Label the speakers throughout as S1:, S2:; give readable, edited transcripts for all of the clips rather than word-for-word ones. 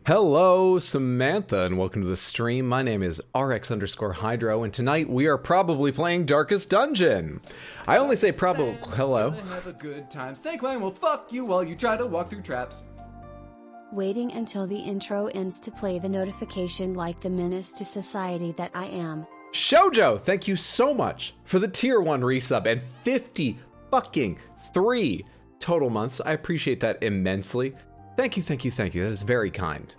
S1: Hello, Samantha, and welcome to the stream. My name is RX_Hydro, and tonight we are probably playing Darkest Dungeon. I only say probably. Hello.
S2: Have a good time. Snake Clan will fuck you while you try to walk through traps.
S3: Waiting until the intro ends to play the notification like the menace to society that I am.
S1: Shoujo, thank you so much for the tier 1 resub and 53 total months. I appreciate that immensely. Thank you. That is very kind.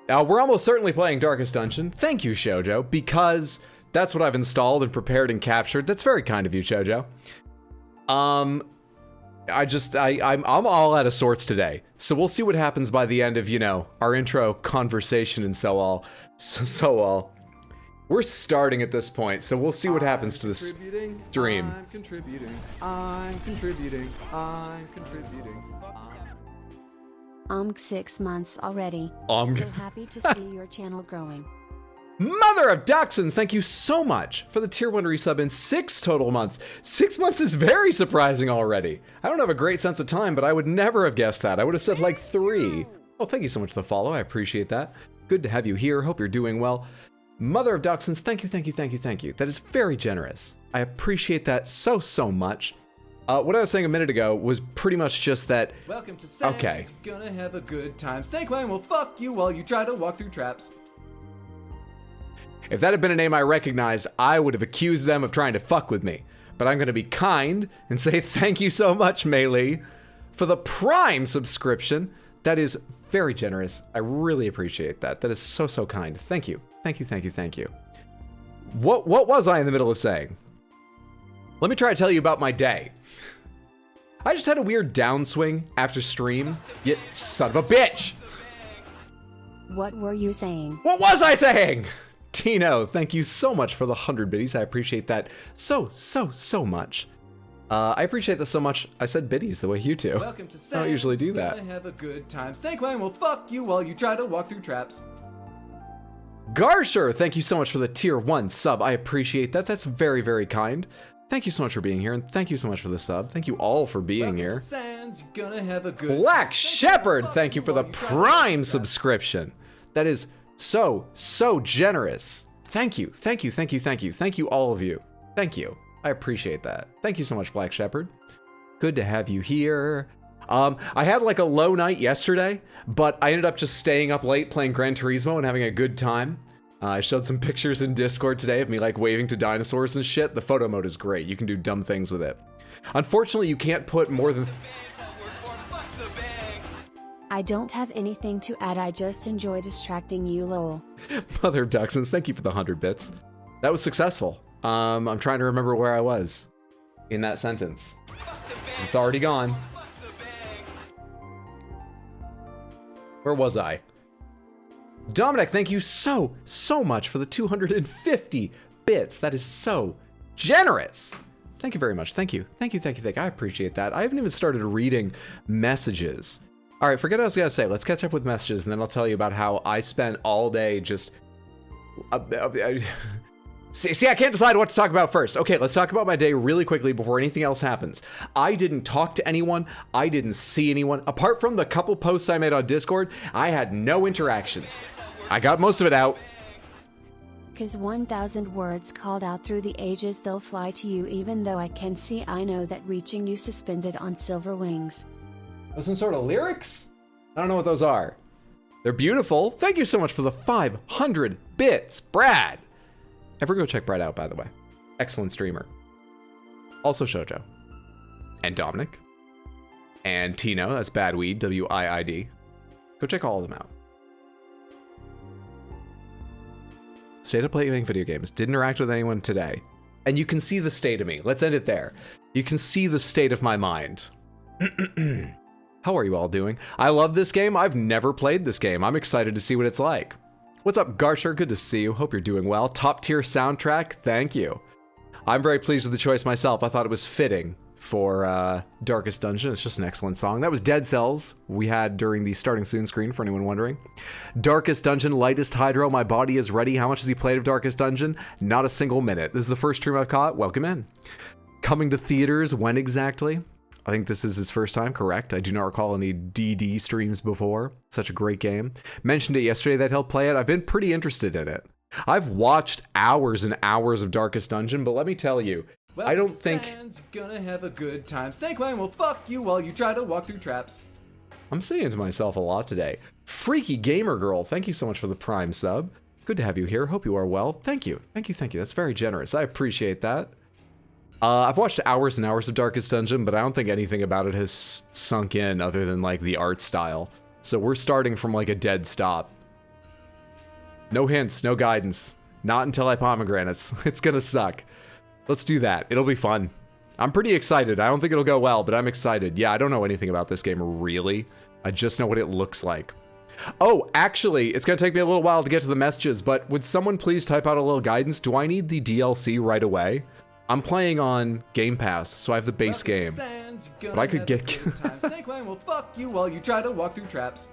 S1: We're almost certainly playing Darkest Dungeon. Thank you, Shoujo, because that's what I've installed and prepared and captured. That's very kind of you, Shoujo. I'm all out of sorts today. So we'll see what happens by the end of, our intro conversation and so all. We're starting at this point, so we'll see what happens to this stream.
S2: I'm contributing.
S3: 6 months already. So happy to see your channel growing.
S1: Mother of Dachshunds, thank you so much for the tier 1 resub in 6 total months. 6 months is very surprising already. I don't have a great sense of time, but I would never have guessed that. I would have said like 3. Well, thank you so much for the follow. I appreciate that. Good to have you here. Hope you're doing well. Mother of Dachshunds, thank you. That is very generous. I appreciate that so much. What I was saying a minute ago was pretty much just that.
S2: Welcome to Sans.
S1: Okay.
S2: Gonna have a good time. Snake Clan will fuck you while you try to walk through traps.
S1: If that had been a name I recognized, I would have accused them of trying to fuck with me. But I'm going to be kind and say thank you so much, Melee, for the Prime subscription. That is very generous. I really appreciate that. That is so kind. Thank you. Thank you. What was I in the middle of saying? Let me try to tell you about my day. I just had a weird downswing after stream. You son of a bitch!
S3: What were you saying?
S1: What was I saying? Tino, thank you so much for the 100 biddies. I appreciate that so much. I appreciate this so much. I said biddies the way you do.
S2: Welcome to Sans.
S1: I don't usually do that.
S2: Gonna have a good time. Snake Clan will fuck you while you try to walk through traps.
S1: Garsher, thank you so much for the tier 1 sub. I appreciate that. That's very kind. Thank you so much for being here, and thank you so much for the sub. Thank you all for being here.
S2: Sans, you're gonna have a good
S1: Black Shepherd, thank you for the Prime subscription. That is so generous. Thank you, all of you. Thank you. I appreciate that. Thank you so much, Black Shepherd. Good to have you here. I had like a low night yesterday, but I ended up just staying up late playing Gran Turismo and having a good time. I showed some pictures in Discord today of me like waving to dinosaurs and shit. The photo mode is great. You can do dumb things with it. Unfortunately, you can't put more than...
S3: I don't have anything to add. I just enjoy distracting you, lol.
S1: Mother of Dachshunds, thank you for the 100 bits. That was successful. I'm trying to remember where I was in that sentence. It's already gone. Where was I? Dominic, thank you so much for the 250 bits. That is so generous. Thank you very much. Thank you. I appreciate that. I haven't even started reading messages. All right, forget what I was gonna say. Let's catch up with messages, and then I'll tell you about how I spent all day just... See, I can't decide what to talk about first. Okay, let's talk about my day really quickly before anything else happens. I didn't talk to anyone. I didn't see anyone. Apart from the couple posts I made on Discord, I had no interactions. I got most of it out.
S3: 'Cause 1,000 words called out through the ages, they'll fly to you even though I can see. I know that reaching you suspended on silver wings.
S1: Some sort of lyrics? I don't know what those are. They're beautiful. Thank you so much for the 500 bits, Brad. Ever go check Brad out, by the way. Excellent streamer. Also Shoujo. And Dominic. And Tino, that's Badweed, W-I-I-D. Go check all of them out. Stayed up playing video games. Didn't interact with anyone today. And you can see the state of me. Let's end it there. You can see the state of my mind. How are you all doing? I love this game. I've never played this game. I'm excited to see what it's like. What's up, Garsher? Good to see you. Hope you're doing well. Top tier soundtrack. Thank you. I'm very pleased with the choice myself. I thought it was fitting for Darkest Dungeon. It's just an excellent song. That was Dead Cells we had during the starting soon screen, for anyone wondering. Darkest Dungeon, Lightest Hydro, my body is ready. How much has he played of Darkest Dungeon? Not a single minute. This is the first stream I've caught. Welcome in. Coming to theaters, when exactly? I think this is his first time, correct? I do not recall any DD streams before. Such a great game. Mentioned it yesterday that he'll play it. I've been pretty interested in it. I've watched hours and hours of Darkest Dungeon, but let me tell you,
S2: Well,
S1: I don't think...
S2: You're gonna have a good time. Snake Clan will fuck you while you try to walk through traps.
S1: I'm saying to myself a lot today. Freaky Gamer Girl, thank you so much for the Prime sub. Good to have you here. Hope you are well. Thank you. Thank you, thank you. That's very generous. I appreciate that. I've watched hours and hours of Darkest Dungeon, but I don't think anything about it has sunk in other than, like, the art style. So we're starting from, like, a dead stop. No hints, no guidance. Not until I pomegranates. It's gonna suck. Let's do that. It'll be fun. I'm pretty excited. I don't think it'll go well, but I'm excited. Yeah, I don't know anything about this game, really. I just know what it looks like. Oh, actually, it's gonna take me a little while to get to the messages, but would someone please type out a little guidance? Do I need the DLC right away? I'm playing on Game Pass, so I have the base game. But I could get...
S2: Snake Clan will fuck you while you try to walk through traps.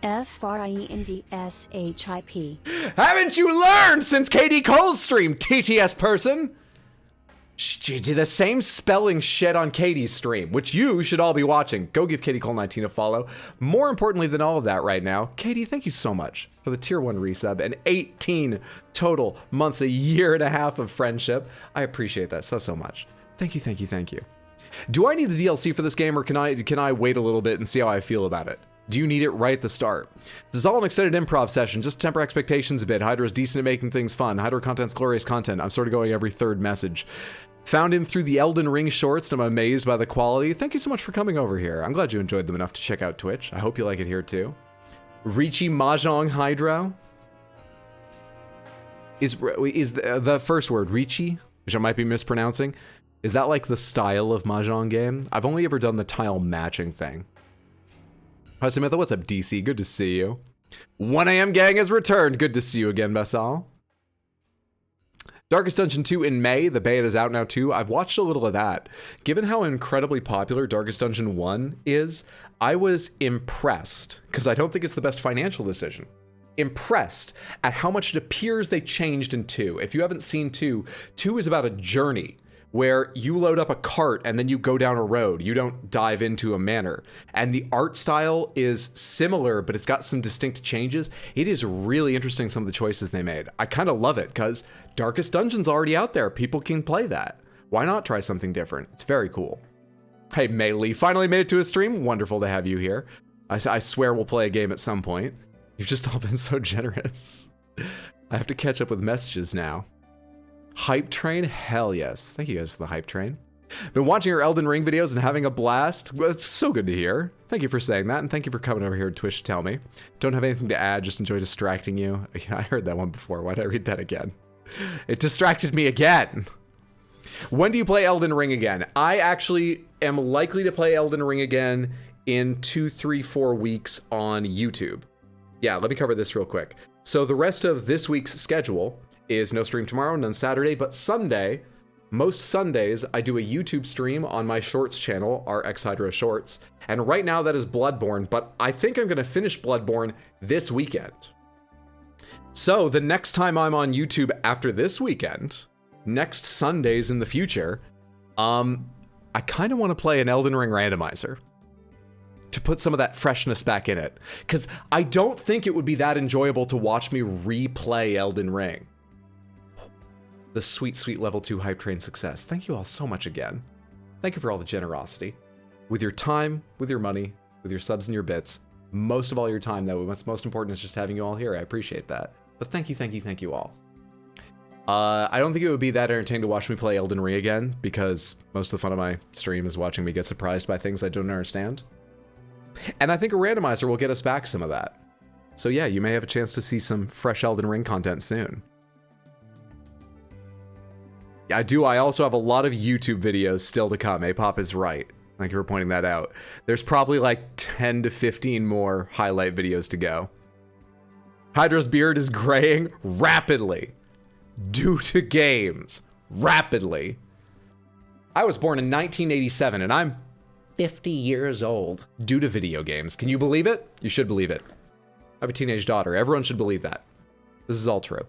S3: FRIENDSHIP.
S1: Haven't you learned since Katie Cole's stream, TTS person? She did the same spelling shit on Katie's stream, which you should all be watching. Go give Katie Cole 19 a follow. More importantly than all of that right now, Katie, thank you so much for the tier 1 resub and 18 total months, a year and a half of friendship. I appreciate that so much. Thank you, thank you, thank you. Do I need the DLC for this game, or can I wait a little bit and see how I feel about it? Do you need it right at the start? This is all an extended improv session, just temper expectations a bit. Hydra's decent at making things fun. Hydra content's glorious content. I'm sort of going every third message. Found him through the Elden Ring shorts, and I'm amazed by the quality. Thank you so much for coming over here. I'm glad you enjoyed them enough to check out Twitch. I hope you like it here too. Richi Mahjong Hydra is the first word, Richi, which I might be mispronouncing. Is that like the style of Mahjong game? I've only ever done the tile matching thing. Hi Samantha, what's up DC? Good to see you. 1 AM gang has returned. Good to see you again, Basal. Darkest Dungeon 2 in May. The beta is out now too. I've watched a little of that. Given how incredibly popular Darkest Dungeon 1 is, I was impressed, because I don't think it's the best financial decision. Impressed at how much it appears they changed in 2. If you haven't seen 2, 2 is about a journey where you load up a cart and then you go down a road. You don't dive into a manor. And the art style is similar, but it's got some distinct changes. It is really interesting, some of the choices they made. I kind of love it because Darkest Dungeon's already out there. People can play that. Why not try something different? It's very cool. Hey, Maylee, finally made it to a stream. Wonderful to have you here. I swear we'll play a game at some point. You've just all been so generous. I have to catch up with messages now. Hype train? Hell yes. Thank you guys for the hype train. Been watching your Elden Ring videos and having a blast. Well, it's so good to hear. Thank you for saying that, and thank you for coming over here to Twitch to tell me. Don't have anything to add, just enjoy distracting you. I heard that one before. Why did I read that again? It distracted me again. When do you play Elden Ring again? I actually am likely to play Elden Ring again in 2, 3, 4 weeks on YouTube. Yeah, let me cover this real quick. So the rest of this week's schedule is no stream tomorrow, none Saturday, but Sunday, most Sundays, I do a YouTube stream on my shorts channel, our Hydra Shorts, and right now that is Bloodborne, but I think I'm gonna finish Bloodborne this weekend. So the next time I'm on YouTube after this weekend, next Sundays in the future, I kind of want to play an Elden Ring randomizer to put some of that freshness back in it, because I don't think it would be that enjoyable to watch me replay Elden Ring. The sweet, sweet level 2 hype train success. Thank you all so much again. Thank you for all the generosity. With your time, with your money, with your subs and your bits. Most of all your time, though. What's most important is just having you all here. I appreciate that. But thank you, thank you, thank you all. I don't think it would be that entertaining to watch me play Elden Ring again, because most of the fun of my stream is watching me get surprised by things I don't understand. And I think a randomizer will get us back some of that. So yeah, you may have a chance to see some fresh Elden Ring content soon. I do. I also have a lot of YouTube videos still to come. Apop is right. Thank you for pointing that out. There's probably like 10 to 15 more highlight videos to go. Hydra's beard is graying rapidly due to games. Rapidly. I was born in 1987 and I'm 50 years old due to video games. Can you believe it? You should believe it. I have a teenage daughter. Everyone should believe that. This is all true.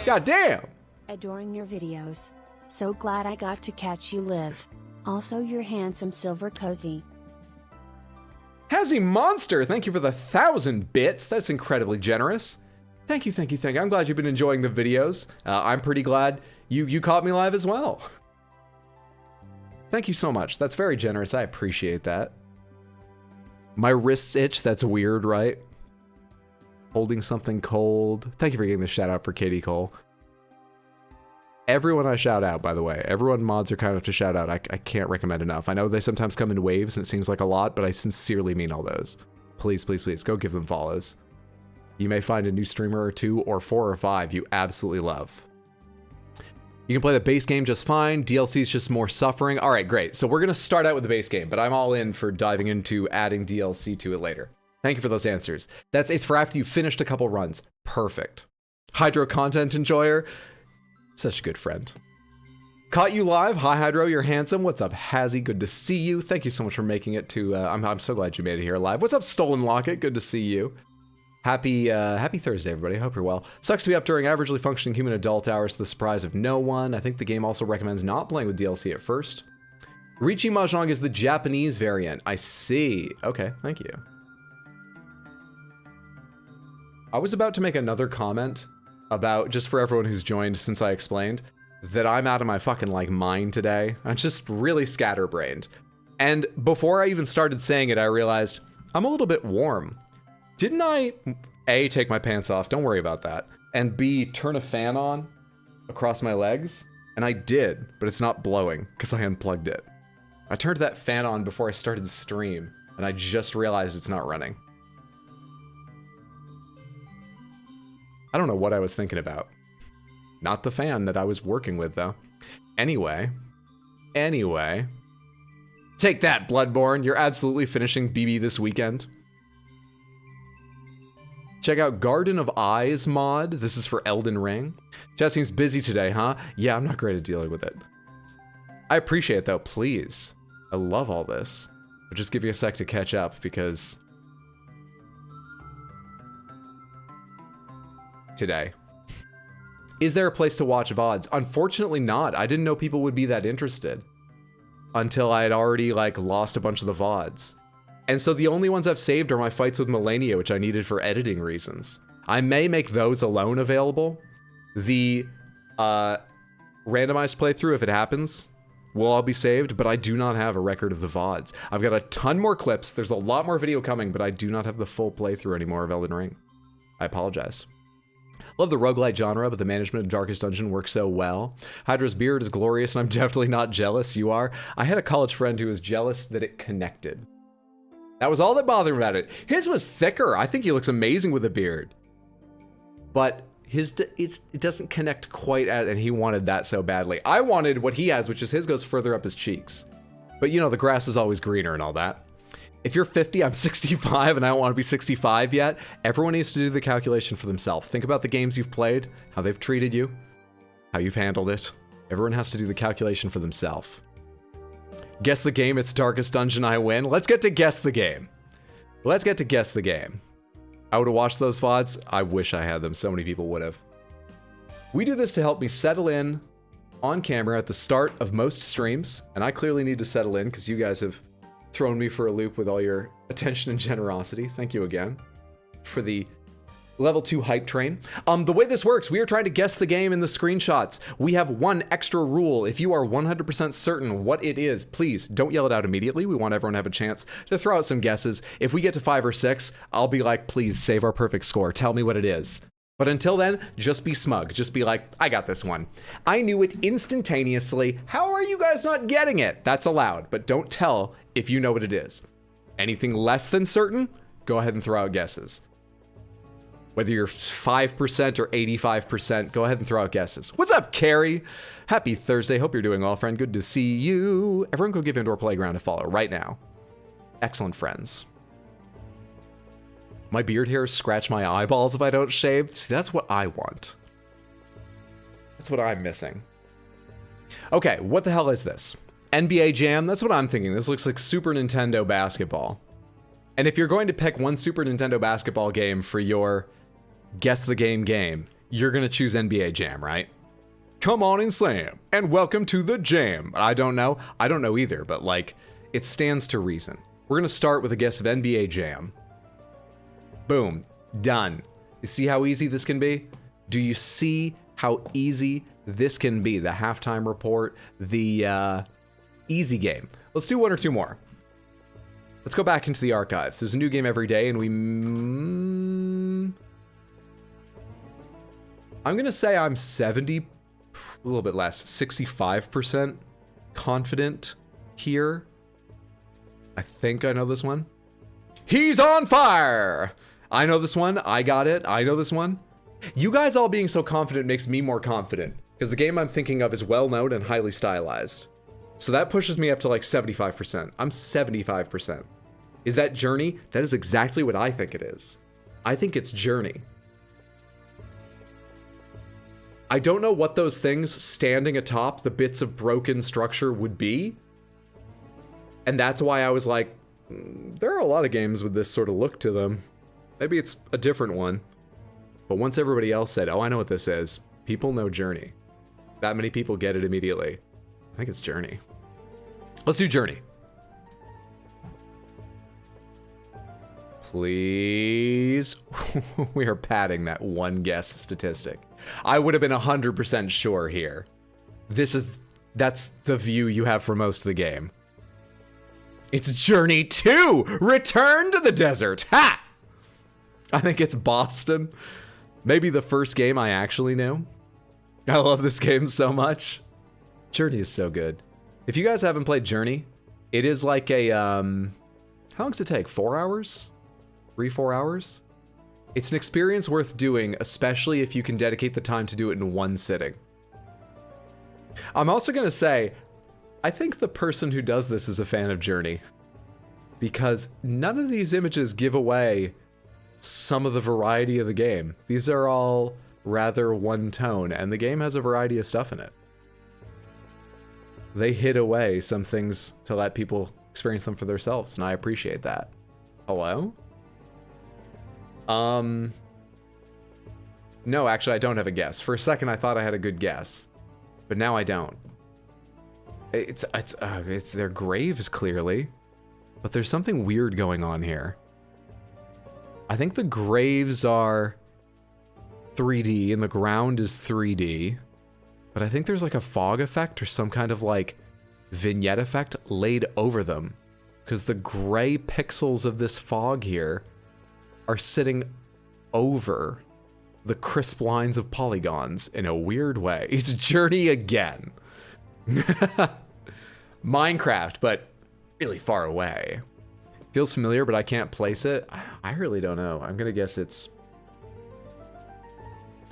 S1: God damn!
S3: Adoring your videos. So glad I got to catch you live. Also your handsome silver cozy.
S1: Hazzy Monster, thank you for the 1,000 bits. That's incredibly generous. Thank you, thank you, thank you. I'm glad you've been enjoying the videos. I'm pretty glad you caught me live as well. Thank you so much. That's very generous. I appreciate that. My wrists itch. That's weird, right? Holding something cold. Thank you for getting the shout out for Katie Cole. Everyone I shout out, by the way. Everyone mods are kind enough to shout out. I can't recommend enough. I know they sometimes come in waves and it seems like a lot, but I sincerely mean all those. Please, please, please, go give them follows. You may find a new streamer or 2 or 4 or 5 you absolutely love. You can play the base game just fine. DLC is just more suffering. All right, great. So we're going to start out with the base game, but I'm all in for diving into adding DLC to it later. Thank you for those answers. It's for after you've finished a couple runs. Perfect. Hydro content enjoyer. Such a good friend. Caught you live. Hi, Hydro. You're handsome. What's up, Hazzy? Good to see you. Thank you so much for making it to... I'm so glad you made it here live. What's up, Stolen Locket? Good to see you. Happy Thursday, everybody. Hope you're well. Sucks to be up during averagely functioning human adult hours to the surprise of no one. I think the game also recommends not playing with DLC at first. Riichi Mahjong is the Japanese variant. I see. Okay, thank you. I was about to make another comment about, just for everyone who's joined since I explained, that I'm out of my fucking, mind today. I'm just really scatterbrained. And before I even started saying it, I realized I'm a little bit warm. Didn't I, A, take my pants off, don't worry about that, and B, turn a fan on across my legs? And I did, but it's not blowing, because I unplugged it. I turned that fan on before I started the stream, and I just realized it's not running. I don't know what I was thinking about. Not the fan that I was working with, though. Anyway. Take that, Bloodborne. You're absolutely finishing BB this weekend. Check out Garden of Eyes mod. This is for Elden Ring. Chat seems busy today, huh? Yeah, I'm not great at dealing with it. I appreciate it, though. Please. I love all this. But just give you a sec to catch up, because... today. Is there a place to watch VODs? Unfortunately not. I didn't know people would be that interested until I had already lost a bunch of the VODs. And so the only ones I've saved are my fights with Melania, which I needed for editing reasons. I may make those alone available. The randomized playthrough, if it happens, will all be saved, but I do not have a record of the VODs. I've got a ton more clips. There's a lot more video coming, but I do not have the full playthrough anymore of Elden Ring. I apologize. Love the roguelite genre, but the management of Darkest Dungeon works so well. Hydra's beard is glorious, and I'm definitely not jealous. You are. I had a college friend who was jealous that it connected. That was all that bothered him about it. His was thicker. I think he looks amazing with a beard. But it doesn't connect quite as, and he wanted that so badly. I wanted what he has, which is his goes further up his cheeks. But you know, the grass is always greener and all that. If you're 50, I'm 65, and I don't want to be 65 yet. Everyone needs to do the calculation for themselves. Think about the games you've played, how they've treated you, how you've handled it. Everyone has to do the calculation for themselves. Guess the game, it's Darkest Dungeon, I win. Let's get to guess the game. Let's get to guess the game. I would have watched those VODs. I wish I had them. So many people would have. We do this to help me settle in on camera at the start of most streams, and I clearly need to settle in because you guys have thrown me for a loop with all your attention and generosity. Thank you again for the level 2 hype train. The way this works, we are trying to guess the game in the screenshots. We have one extra rule. If you are 100% certain what it is, please don't yell it out immediately. We want everyone to have a chance to throw out some guesses. If we get to 5 or 6, I'll be like, please save our perfect score. Tell me what it is. But until then, just be smug. Just be like, I got this one. I knew it instantaneously. How are you guys not getting it? That's allowed, but don't tell if you know what it is. Anything less than certain, go ahead and throw out guesses. Whether you're 5% or 85%, go ahead and throw out guesses. What's up, Carrie? Happy Thursday. Hope you're doing well, friend. Good to see you. Everyone go give Indoor Playground a follow right now. Excellent friends. My beard hairs scratch my eyeballs if I don't shave. See, that's what I want. That's what I'm missing. Okay, what the hell is this? NBA Jam? That's what I'm thinking. This looks like Super Nintendo basketball. And if you're going to pick one Super Nintendo basketball game for your guess the game, you're going to choose NBA Jam, right? Come on and slam, and welcome to the jam. I don't know either, but like, it stands to reason. We're gonna start with a guess of NBA Jam. Boom, done. You see how easy this can be? Do you see how easy this can be? The halftime report, the easy game. Let's do one or two more. Let's go back into the archives. There's a new game every day, and I'm gonna say I'm 70, a little bit less, 65% confident here. I think I know this one. He's on fire! I know this one. I got it. I know this one. You guys all being so confident makes me more confident, because the game I'm thinking of is well known and highly stylized. So that pushes me up to like 75%. I'm 75%. Is that Journey? That is exactly what I think it is. I think it's Journey. I don't know what those things standing atop the bits of broken structure would be. And that's why I was like, there are a lot of games with this sort of look to them. Maybe it's a different one. But once everybody else said, oh, I know what this is, people know Journey. That many people get it immediately. I think it's Journey. Let's do Journey. Please. We are padding that one guess statistic. I would have been 100% sure here. That's the view you have for most of the game. It's Journey 2! Return to the Desert! Ha! I think it's Boston. Maybe the first game I actually knew. I love this game so much. Journey is so good. If you guys haven't played Journey, it is like a, how long does it take? 4 hours? 3-4 hours? It's an experience worth doing, especially if you can dedicate the time to do it in one sitting. I'm also gonna say, I think the person who does this is a fan of Journey, because none of these images give away some of the variety of the game. These are all rather one tone, and the game has a variety of stuff in it. They hid away some things to let people experience them for themselves, and I appreciate that. Hello? No, actually, I don't have a guess. For a second, I thought I had a good guess, but now I don't. It's their graves, clearly, but there's something weird going on here. I think the graves are 3D and the ground is 3D, but I think there's like a fog effect or some kind of like vignette effect laid over them, because the gray pixels of this fog here are sitting over the crisp lines of polygons in a weird way. It's Journey again. Minecraft, but really far away. Feels familiar, but I can't place it. I really don't know. I'm gonna guess it's...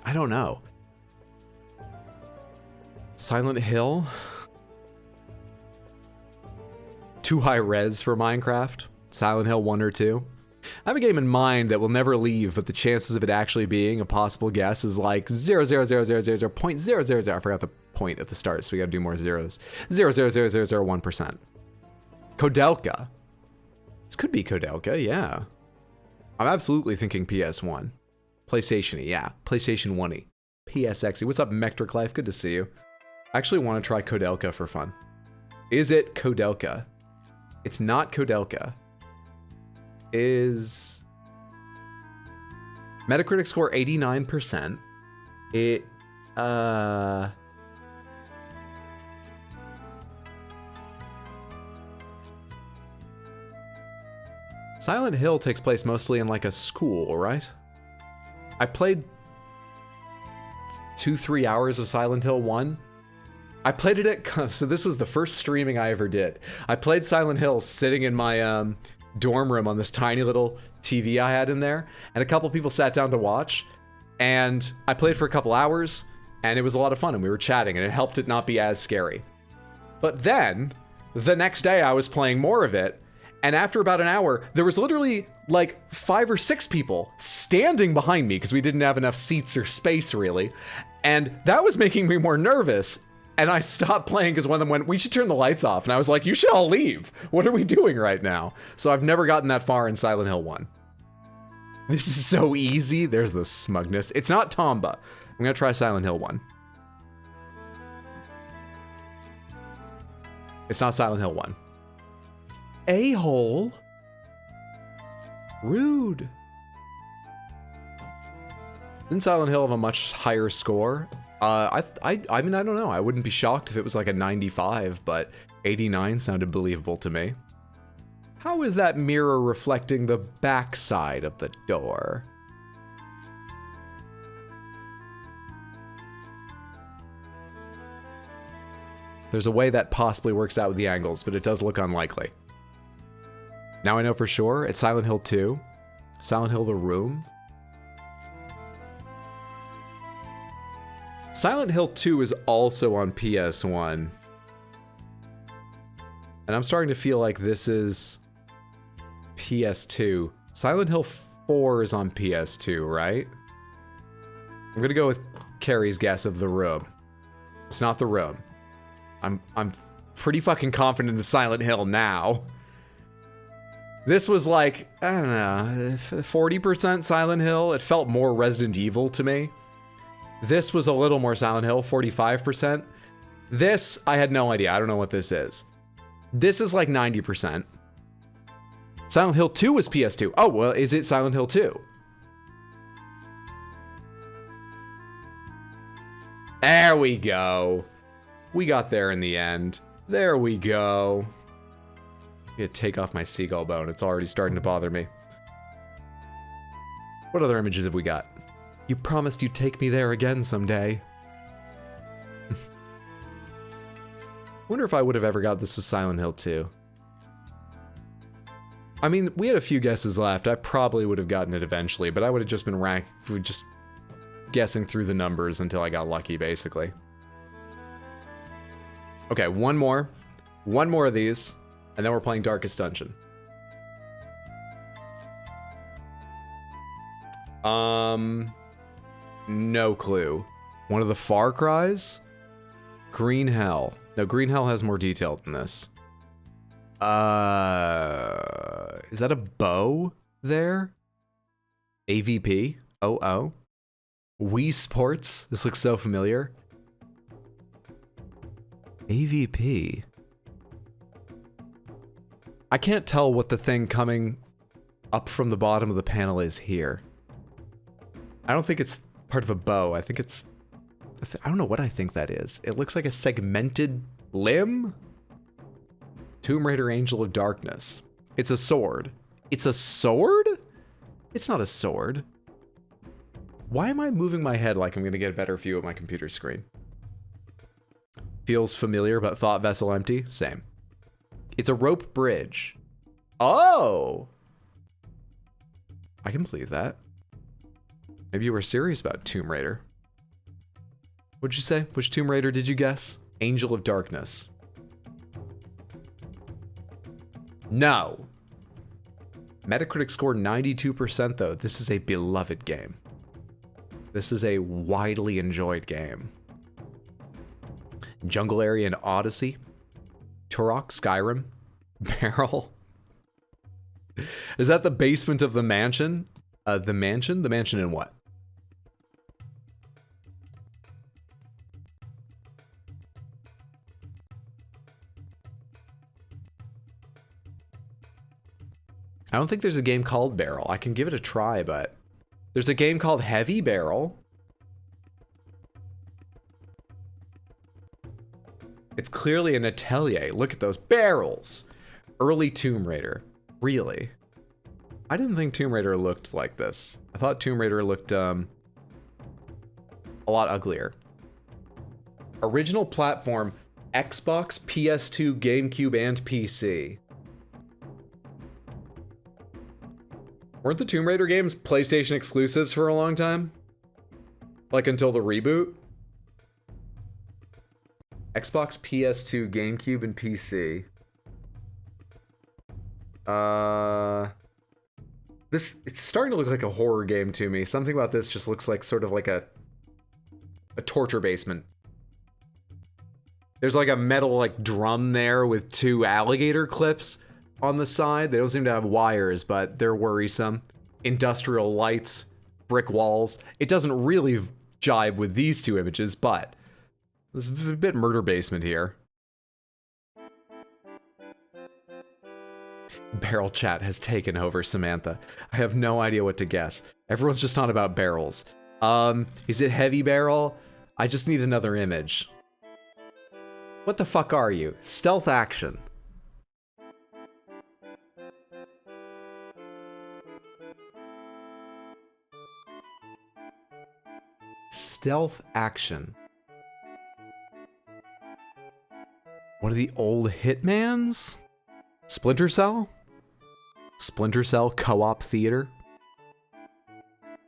S1: I don't know. Silent Hill? Too high res for Minecraft? Silent Hill 1 or 2? I have a game in mind that will never leave, but the chances of it actually being a possible guess is like 0.00000.000. I forgot the point at the start, so we gotta do more zeros. 0.00001%. Kodelka. This could be Kodelka, yeah. I'm absolutely thinking PS1. PlayStation-y, yeah. PlayStation 1-y. PSX-y. What's up, Mectric Life? Good to see you. I actually want to try Kodelka for fun. Is it Kodelka? It's not Kodelka. Is... Metacritic score 89%. It, Silent Hill takes place mostly in like a school, right? I played 2-3 hours of Silent Hill 1. I played it at, so this was the first streaming I ever did. I played Silent Hill sitting in my dorm room on this tiny little TV I had in there, and a couple people sat down to watch, and I played for a couple hours, and it was a lot of fun, and we were chatting, and it helped it not be as scary. But then, the next day I was playing more of it, and after about an hour, there was literally like 5 or 6 people standing behind me because we didn't have enough seats or space really. And that was making me more nervous. And I stopped playing because one of them went, we should turn the lights off. And I was like, you should all leave. What are we doing right now? So I've never gotten that far in Silent Hill 1. This is so easy. There's the smugness. It's not Tomba. I'm going to try Silent Hill 1. It's not Silent Hill 1. A-hole? Rude. Didn't Silent Hill have a much higher score? I mean, I don't know. I wouldn't be shocked if it was like a 95, but 89 sounded believable to me. How is that mirror reflecting the backside of the door? There's a way that possibly works out with the angles, but it does look unlikely. Now I know for sure, it's Silent Hill 2. Silent Hill The Room. Silent Hill 2 is also on PS1. And I'm starting to feel like this is PS2. Silent Hill 4 is on PS2, right? I'm gonna go with Carrie's guess of The Room. It's not The Room. I'm pretty fucking confident in Silent Hill now. This was like, I don't know, 40% Silent Hill. It felt more Resident Evil to me. This was a little more Silent Hill, 45%. This, I had no idea. I don't know what this is. This is like 90%. Silent Hill 2 was PS2. Oh, well, is it Silent Hill 2? There we go. We got there in the end. There we go. I'm gonna take off my seagull bone. It's already starting to bother me. What other images have we got? You promised you'd take me there again someday. Wonder if I would have ever got this with Silent Hill 2. I mean, we had a few guesses left. I probably would have gotten it eventually, but I would have just been just guessing through the numbers until I got lucky, basically. Okay, one more. One more of these, and then we're playing Darkest Dungeon. No clue. One of the Far Cries? Green Hell. No, Green Hell has more detail than this. Is that a bow there? AVP? Oh. Wii Sports? This looks so familiar. AVP. I can't tell what the thing coming up from the bottom of the panel is here. I don't think it's part of a bow. I think it's... I don't know what I think that is. It looks like a segmented limb? Tomb Raider Angel of Darkness. It's a sword. It's a sword? It's not a sword. Why am I moving my head like I'm going to get a better view of my computer screen? Feels familiar, but thought vessel empty? Same. It's a rope bridge. Oh! I can believe that. Maybe you were serious about Tomb Raider. What'd you say? Which Tomb Raider did you guess? Angel of Darkness. No. Metacritic score 92% though. This is a beloved game. This is a widely enjoyed game. Jungle Area and Odyssey. Turok, Skyrim. Barrel. Is that the basement of the mansion? The mansion? The mansion in what? I don't think there's a game called Barrel. I can give it a try, but there's a game called Heavy Barrel. It's clearly an atelier. Look at those barrels. Early Tomb Raider. Really? I didn't think Tomb Raider looked like this. I thought Tomb Raider looked a lot uglier. Original platform, Xbox, PS2, GameCube, and PC. Weren't the Tomb Raider games PlayStation exclusives for a long time? Like until the reboot? Xbox, PS2, GameCube, and PC. It's starting to look like a horror game to me. Something about this just looks like sort of like a torture basement. There's like a metal like drum there with two alligator clips on the side. They don't seem to have wires, but they're worrisome. Industrial lights, brick walls. It doesn't really jibe with these two images, but there's a bit murder basement here. Barrel chat has taken over, Samantha. I have no idea what to guess. Everyone's just on about barrels. Is it heavy barrel? I just need another image. What the fuck are you? Stealth action. Stealth action. One of the old Hitmans? Splinter Cell? Splinter Cell Co-op Theater?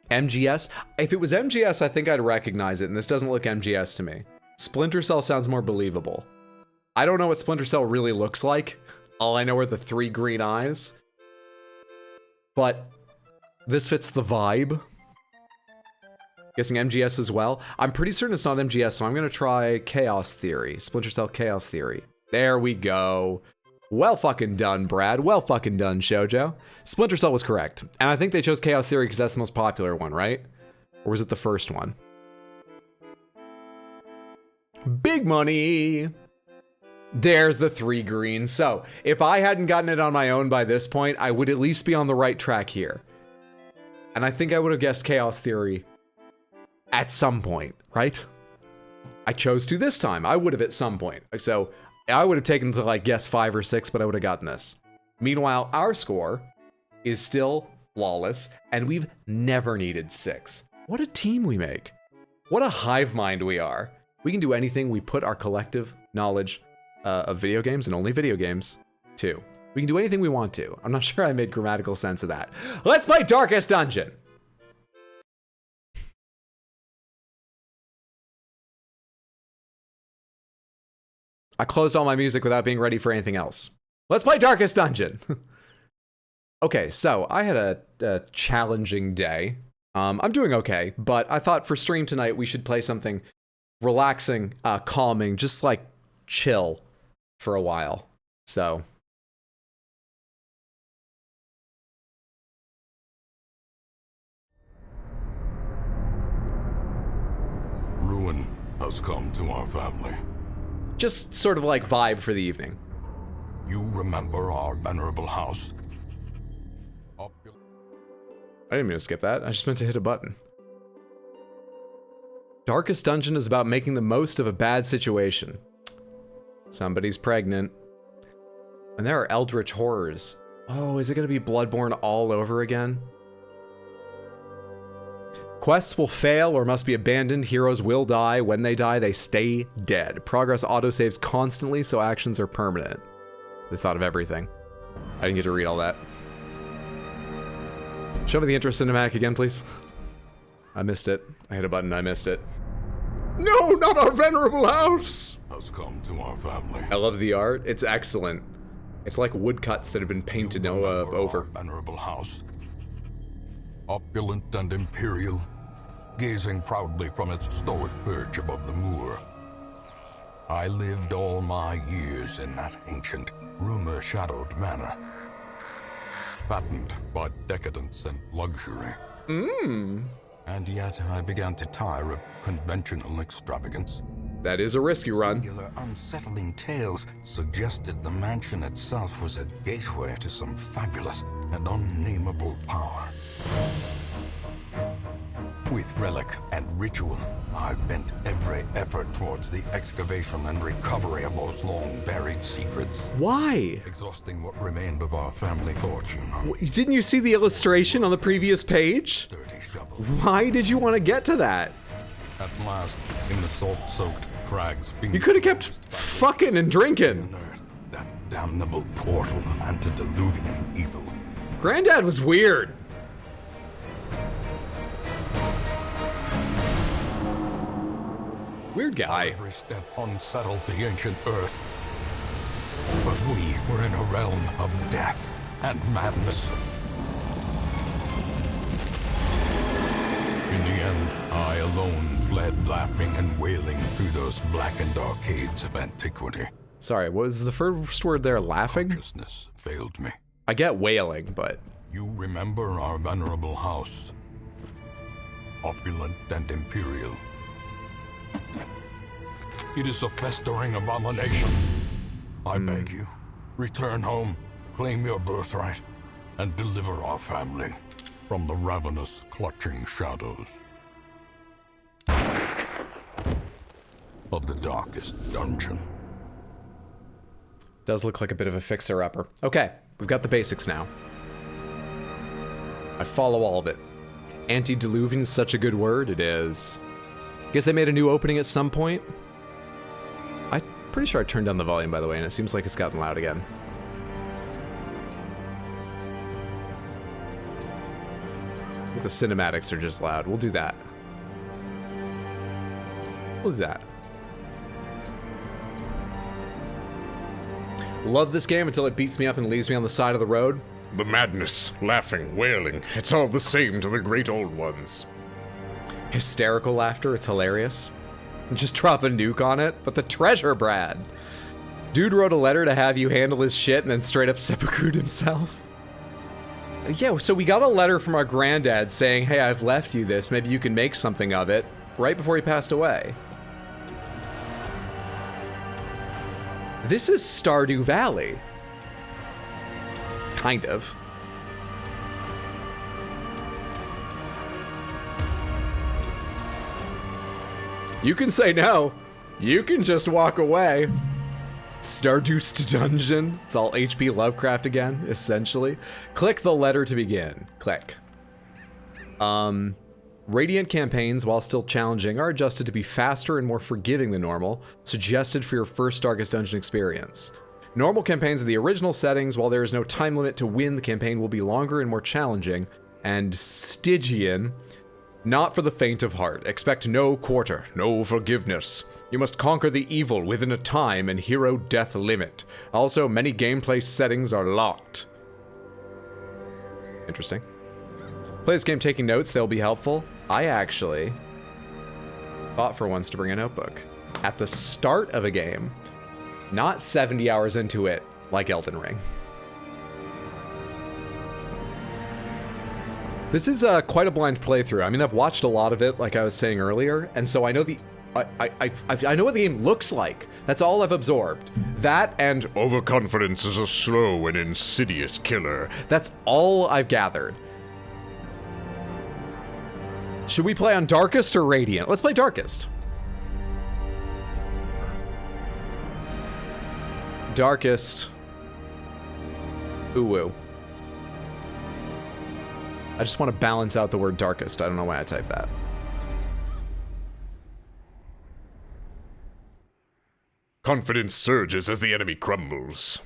S1: MGS? If it was MGS, I think I'd recognize it, and this doesn't look MGS to me. Splinter Cell sounds more believable. I don't know what Splinter Cell really looks like. All I know are the 3 green eyes. But this fits the vibe. Guessing MGS as well. I'm pretty certain it's not MGS, so I'm gonna try Chaos Theory. Splinter Cell Chaos Theory. There we go. Well fucking done, Brad. Well fucking done, Shoujo. Splinter Cell was correct. And I think they chose Chaos Theory because that's the most popular one, right? Or was it the first one? Big money! There's the 3 green. So, if I hadn't gotten it on my own by this point, I would at least be on the right track here. And I think I would have guessed Chaos Theory at some point, right? I chose to this time. I would have at some point. So, I would have taken to like guess 5 or 6, but I would have gotten this. Meanwhile, our score is still flawless, and we've never needed 6. What a team we make. What a hive mind we are. We can do anything we put our collective knowledge of video games, and only video games, to. We can do anything we want to. I'm not sure I made grammatical sense of that. Let's play Darkest Dungeon! I closed all my music without being ready for anything else. Let's play Darkest Dungeon! Okay, so I had a challenging day. I'm doing okay, but I thought for stream tonight we should play something relaxing, calming, just like chill for a while. So.
S4: Ruin has come to our family.
S1: Just sort of like vibe for the evening.
S4: You remember our venerable house?
S1: I didn't mean to skip that. I just meant to hit a button. Darkest Dungeon is about making the most of a bad situation. Somebody's pregnant. And there are eldritch horrors. Oh, is it going to be Bloodborne all over again? Quests will fail or must be abandoned. Heroes will die. When they die, they stay dead. Progress autosaves constantly, so actions are permanent. They thought of everything. I didn't get to read all that. Show me the intro cinematic again, please. I missed it. I hit a button, I missed it. No, not our venerable house!
S4: Has come to our family.
S1: I love the art. It's excellent. It's like woodcuts that have been painted over.
S4: Our venerable house. Opulent and imperial, gazing proudly from its stoic perch above the moor. I lived all my years in that ancient, rumor-shadowed manor. Fattened by decadence and luxury. And yet I began to tire of conventional extravagance.
S1: That is a risky run.
S4: Singular, unsettling tales suggested the mansion itself was a gateway to some fabulous and unnameable power. With relic and ritual, I've bent every effort towards the excavation and recovery of those long-buried secrets.
S1: Why?
S4: Exhausting what remained of our family fortune.
S1: Didn't you see the illustration on the previous page?
S4: 30 shovels.
S1: Why did you want to get to that?
S4: At last, in the salt-soaked crags beneath
S1: You could have kept
S4: the most
S1: fucking and drinking.
S4: on earth, that damnable portal of antediluvian evil.
S1: Granddad was weird. Weird guy.
S4: Every step unsettled the ancient earth. But we were in a realm of death and madness. In the end, I alone fled laughing and wailing through those blackened arcades of antiquity.
S1: Sorry, what was the first word there? Laughing?
S4: Consciousness failed me.
S1: I get wailing, but...
S4: You remember our venerable house. Opulent and imperial. It is a festering abomination. I beg you, return home claim your birthright, and deliver our family from the ravenous, clutching shadows of the darkest dungeon.
S1: Does look like a bit of a fixer-upper. Okay, we've got the basics now. I follow all of it. Antediluvian is such a good word, it is. Guess they made a new opening at some point? I'm pretty sure I turned down the volume, by the way, and it seems like it's gotten loud again. The cinematics are just loud. We'll do that. We'll do that. Love this game until it beats me up and leaves me on the side of the road.
S5: The madness, laughing, wailing, it's all the same to the great old ones.
S1: Hysterical laughter, it's hilarious. Just drop a nuke on it, but the treasure, Brad. Dude wrote a letter to have you handle his shit and then straight up seppuku'd himself. Yeah, so we got a letter from our granddad saying, hey, I've left you this, maybe you can make something of it, right before he passed away. This is Stardew Valley. Kind of. You can say no. You can just walk away. Stardust Dungeon. It's all H.P. Lovecraft again, essentially. Click the letter to begin. Click. Radiant campaigns, while still challenging, are adjusted to be faster and more forgiving than normal, suggested for your first Darkest Dungeon experience. Normal campaigns in the original settings, while there is no time limit to win, the campaign will be longer and more challenging. And Stygian, not for the faint of heart. Expect no quarter, no forgiveness. You must conquer the evil within a time and hero death limit. Also, many gameplay settings are locked. Interesting. Play this game taking notes, they'll be helpful. I actually thought for once to bring a notebook. At the start of a game, not 70 hours into it, like Elden Ring. This is quite a blind playthrough. I mean, I've watched a lot of it, like I was saying earlier, and so I know I know what the game looks like. That's all I've absorbed. That and
S5: Overconfidence is a slow and insidious killer.
S1: that's all I've gathered. Should we play on Darkest or Radiant? Let's play Darkest. Darkest. Ooh. I just want to balance out the word darkest. I don't know why I typed that.
S5: Confidence surges as the enemy crumbles.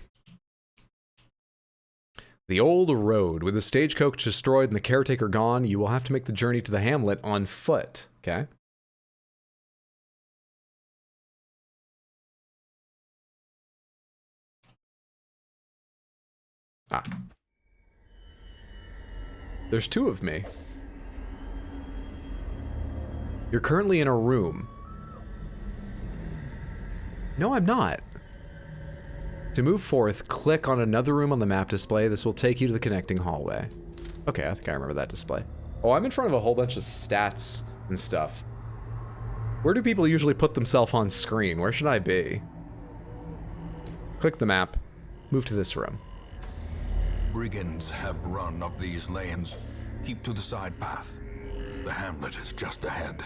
S1: The old road. With the stagecoach destroyed and the caretaker gone, you will have to make the journey to the hamlet on foot. Okay. Ah. There's two of me. You're currently in a room. No, I'm not. To move forth, click on another room on the map display. This will take you to the connecting hallway. Okay, I think I remember that display. Oh, I'm in front of a whole bunch of stats and stuff. Where do people usually put themselves on screen? Where should I be? Click the map. Move to this room.
S4: Brigands have run up these lanes. Keep to the side path. The hamlet is just ahead.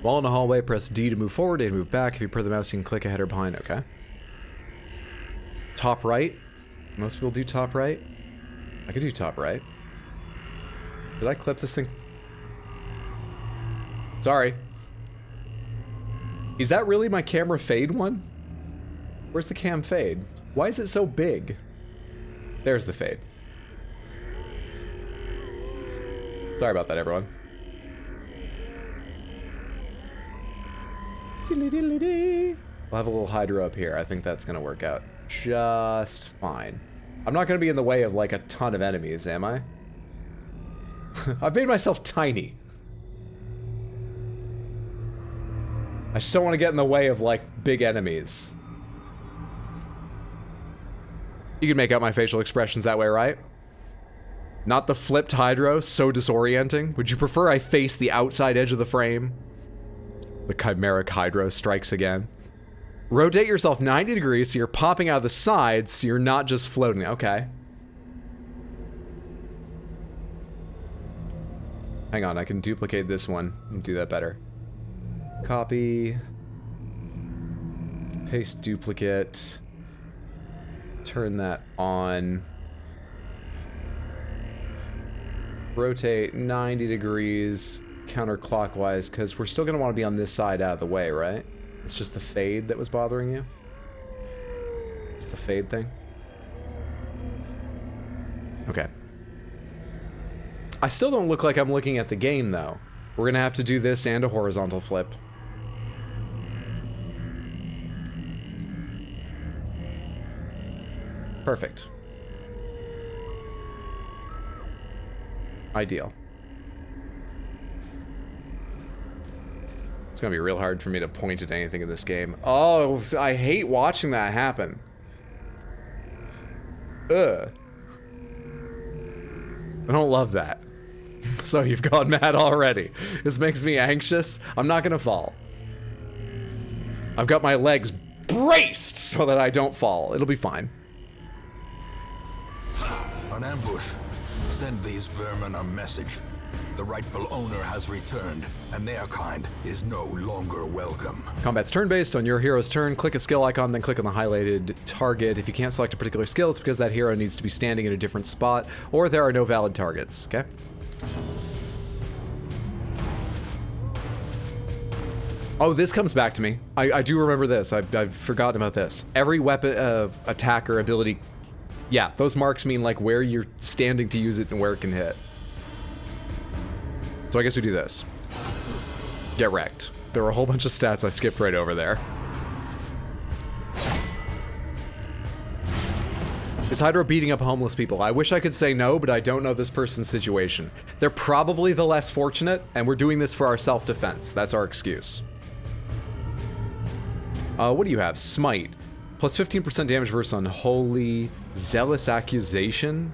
S1: While in the hallway, press D to move forward, A to move back. If you press the mouse, you can click ahead or behind. Okay. Top right. Most people do top right. I can do top right. Did I clip this thing? Sorry. Is that really my camera fade one? Where's the cam fade? Why is it so big? There's the fade. Sorry about that, everyone. We'll have a little hydro up here. I think that's gonna work out just fine. I'm not gonna be in the way of like a ton of enemies, am I? I've made myself tiny. I just don't want to get in the way of like big enemies. You can make out my facial expressions that way, right? Not the flipped hydro, so disorienting. Would you prefer I face the outside edge of the frame? The chimeric hydro strikes again. Rotate yourself 90 degrees so you're popping out of the sides so you're not just floating. Okay. Hang on, I can duplicate this one and do that better. Copy. Paste duplicate. Turn that on. Rotate 90 degrees counterclockwise, because we're still going to want to be on this side out of the way, right? It's just the fade that was bothering you? It's the fade thing? Okay. I still don't look like I'm looking at the game, though. We're going to have to do this and a horizontal flip. Perfect. Ideal. It's gonna be real hard for me to point at anything in this game. Oh, I hate watching that happen. Ugh. I don't love that. So you've gone mad already. This makes me anxious. I'm not gonna fall. I've got my legs braced so that I don't fall. It'll be fine.
S4: An ambush. Send these vermin a message. The rightful owner has returned, and their kind is no longer welcome.
S1: Combat's turn-based. On your hero's turn, click a skill icon, then click on the highlighted target. If you can't select a particular skill, it's because that hero needs to be standing in a different spot, or there are no valid targets, okay? Oh, this comes back to me. I do remember this. I've forgotten about this. Every weapon, attack, or ability... Yeah, those marks mean like where you're standing to use it and where it can hit. So I guess we do this. Get wrecked. There were a whole bunch of stats I skipped right over there. Is Hydro beating up homeless people? I wish I could say no, but I don't know this person's situation. They're probably the less fortunate, and we're doing this for our self-defense. That's our excuse. What do you have? Smite. Plus 15% damage versus Unholy. Zealous Accusation.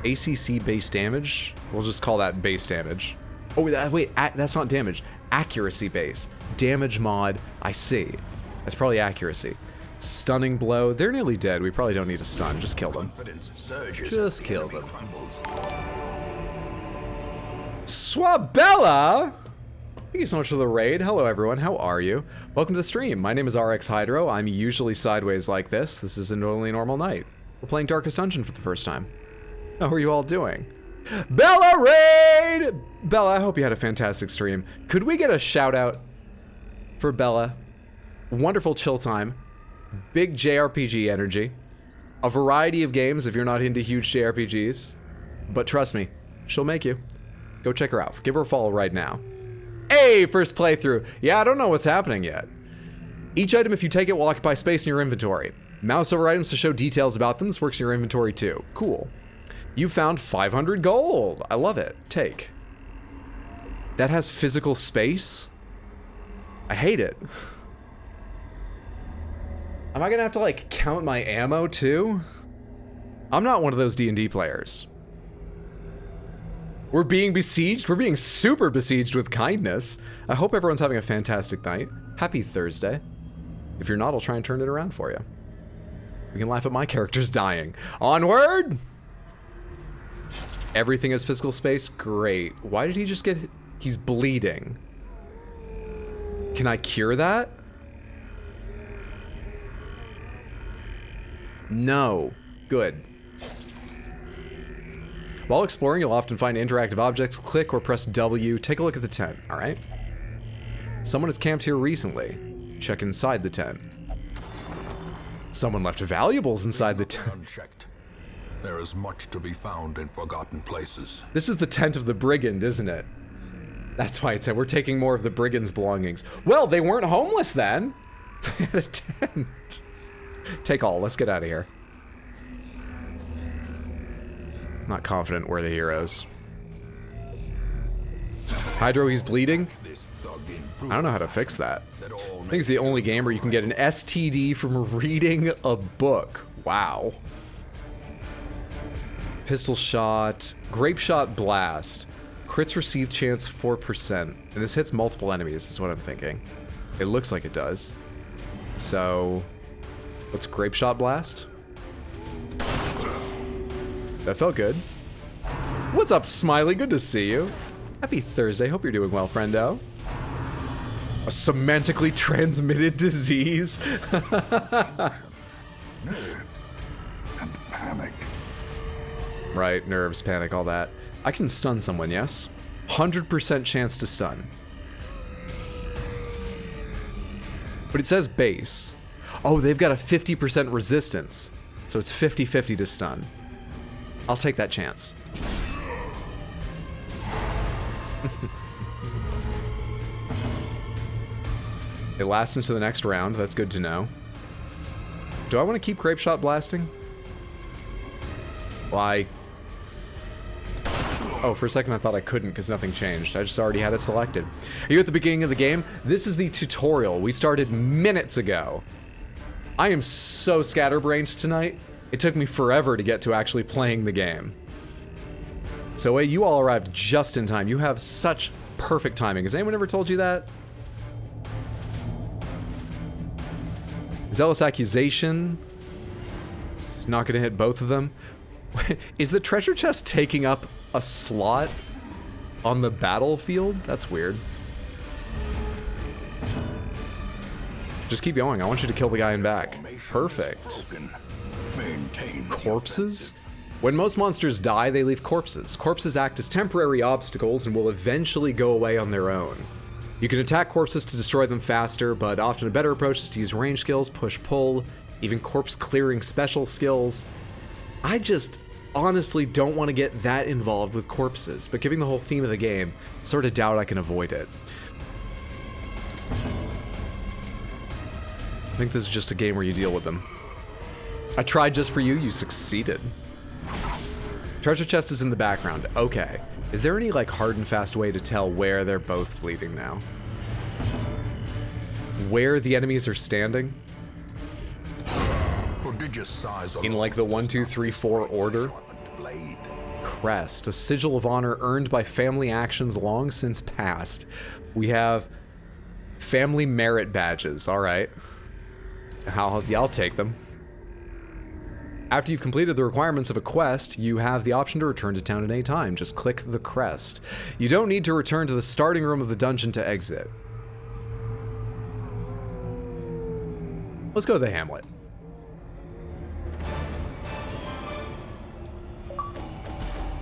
S1: ACC base damage. We'll just call that base damage. Oh, wait, that's not damage. Accuracy base. Damage mod. I see. That's probably accuracy. Stunning blow. They're nearly dead. We probably don't need a stun. Just kill them. Just kill them. Swabella! Thank you so much for the raid. Hello, everyone. How are you? Welcome to the stream. My name is RX Hydro. I'm usually sideways like this. This is an only normal night. We're playing Darkest Dungeon for the first time. How are you all doing? Bella raid! Bella, I hope you had a fantastic stream. Could we get a shout out for Bella? Wonderful chill time. Big JRPG energy. A variety of games if you're not into huge JRPGs. But trust me, she'll make you. Go check her out. Give her a follow right now. Hey, first playthrough. Yeah, I don't know what's happening yet. Each item, if you take it, will occupy space in your inventory. Mouse over items to show details about them. This works in your inventory too. Cool. You found 500 gold. I love it. Take. That has physical space? I hate it. Am I gonna have to like count my ammo too? I'm not one of those D&D players. We're being besieged. We're being super besieged with kindness. I hope everyone's having a fantastic night. Happy Thursday. If you're not, I'll try and turn it around for you. We can laugh at my characters dying. Onward! Everything has physical space? Great. Why did he just get... He's bleeding. Can I cure that? No. Good. While exploring, you'll often find interactive objects. Click or press W. Take a look at the tent, alright? Someone has camped here recently. Check inside the tent. Someone left valuables inside the tent.
S4: Unchecked. There is much to be found in forgotten places.
S1: This is the tent of the brigand, isn't it? That's why it said we're taking more of the brigand's belongings. Well, they weren't homeless then. They had a tent. Take all. Let's get out of here. Not confident we're the heroes. Hydro, he's bleeding? I don't know how to fix that. I think it's the only game where you can get an STD from reading a book. Wow. Pistol shot. Grape shot blast. Crits received chance 4%. And this hits multiple enemies is what I'm thinking. It looks like it does. So, what's grape shot blast? That felt good. What's up, Smiley? Good to see you. Happy Thursday. Hope you're doing well, friendo. A semantically transmitted disease.
S4: Nerves and panic.
S1: Right, nerves, panic, all that. I can stun someone, yes? 100% chance to stun. But it says base. Oh, they've got a 50% resistance. So it's 50-50 to stun. I'll take that chance. It lasts into the next round. That's good to know. Do I want to keep Grape Shot blasting? Why? Oh, for a second I thought I couldn't because nothing changed. I just already had it selected. Are you at the beginning of the game? This is the tutorial. We started minutes ago. I am so scatterbrained tonight. It took me forever to get to actually playing the game. So wait, you all arrived just in time. You have such perfect timing. Has anyone ever told you that? Zealous Accusation. It's not gonna hit both of them. Is the treasure chest taking up a slot on the battlefield? That's weird. Just keep going. I want you to kill the guy in back. Perfect. Corpses? When most monsters die, they leave corpses. Corpses act as temporary obstacles and will eventually go away on their own. You can attack corpses to destroy them faster, but often a better approach is to use range skills, push-pull, even corpse clearing special skills. I just honestly don't want to get that involved with corpses, but given the whole theme of the game, I sort of doubt I can avoid it. I think this is just a game where you deal with them. I tried just for you, you succeeded. Treasure chest is in the background. Okay. Is there any like hard and fast way to tell where they're both bleeding now? Where the enemies are standing? In like the 1, 2, 3, 4 order? Crest, a sigil of honor earned by family actions long since past. We have family merit badges. All right. I'll take them. After you've completed the requirements of a quest, you have the option to return to town at any time. Just click the crest. You don't need to return to the starting room of the dungeon to exit. Let's go to the hamlet.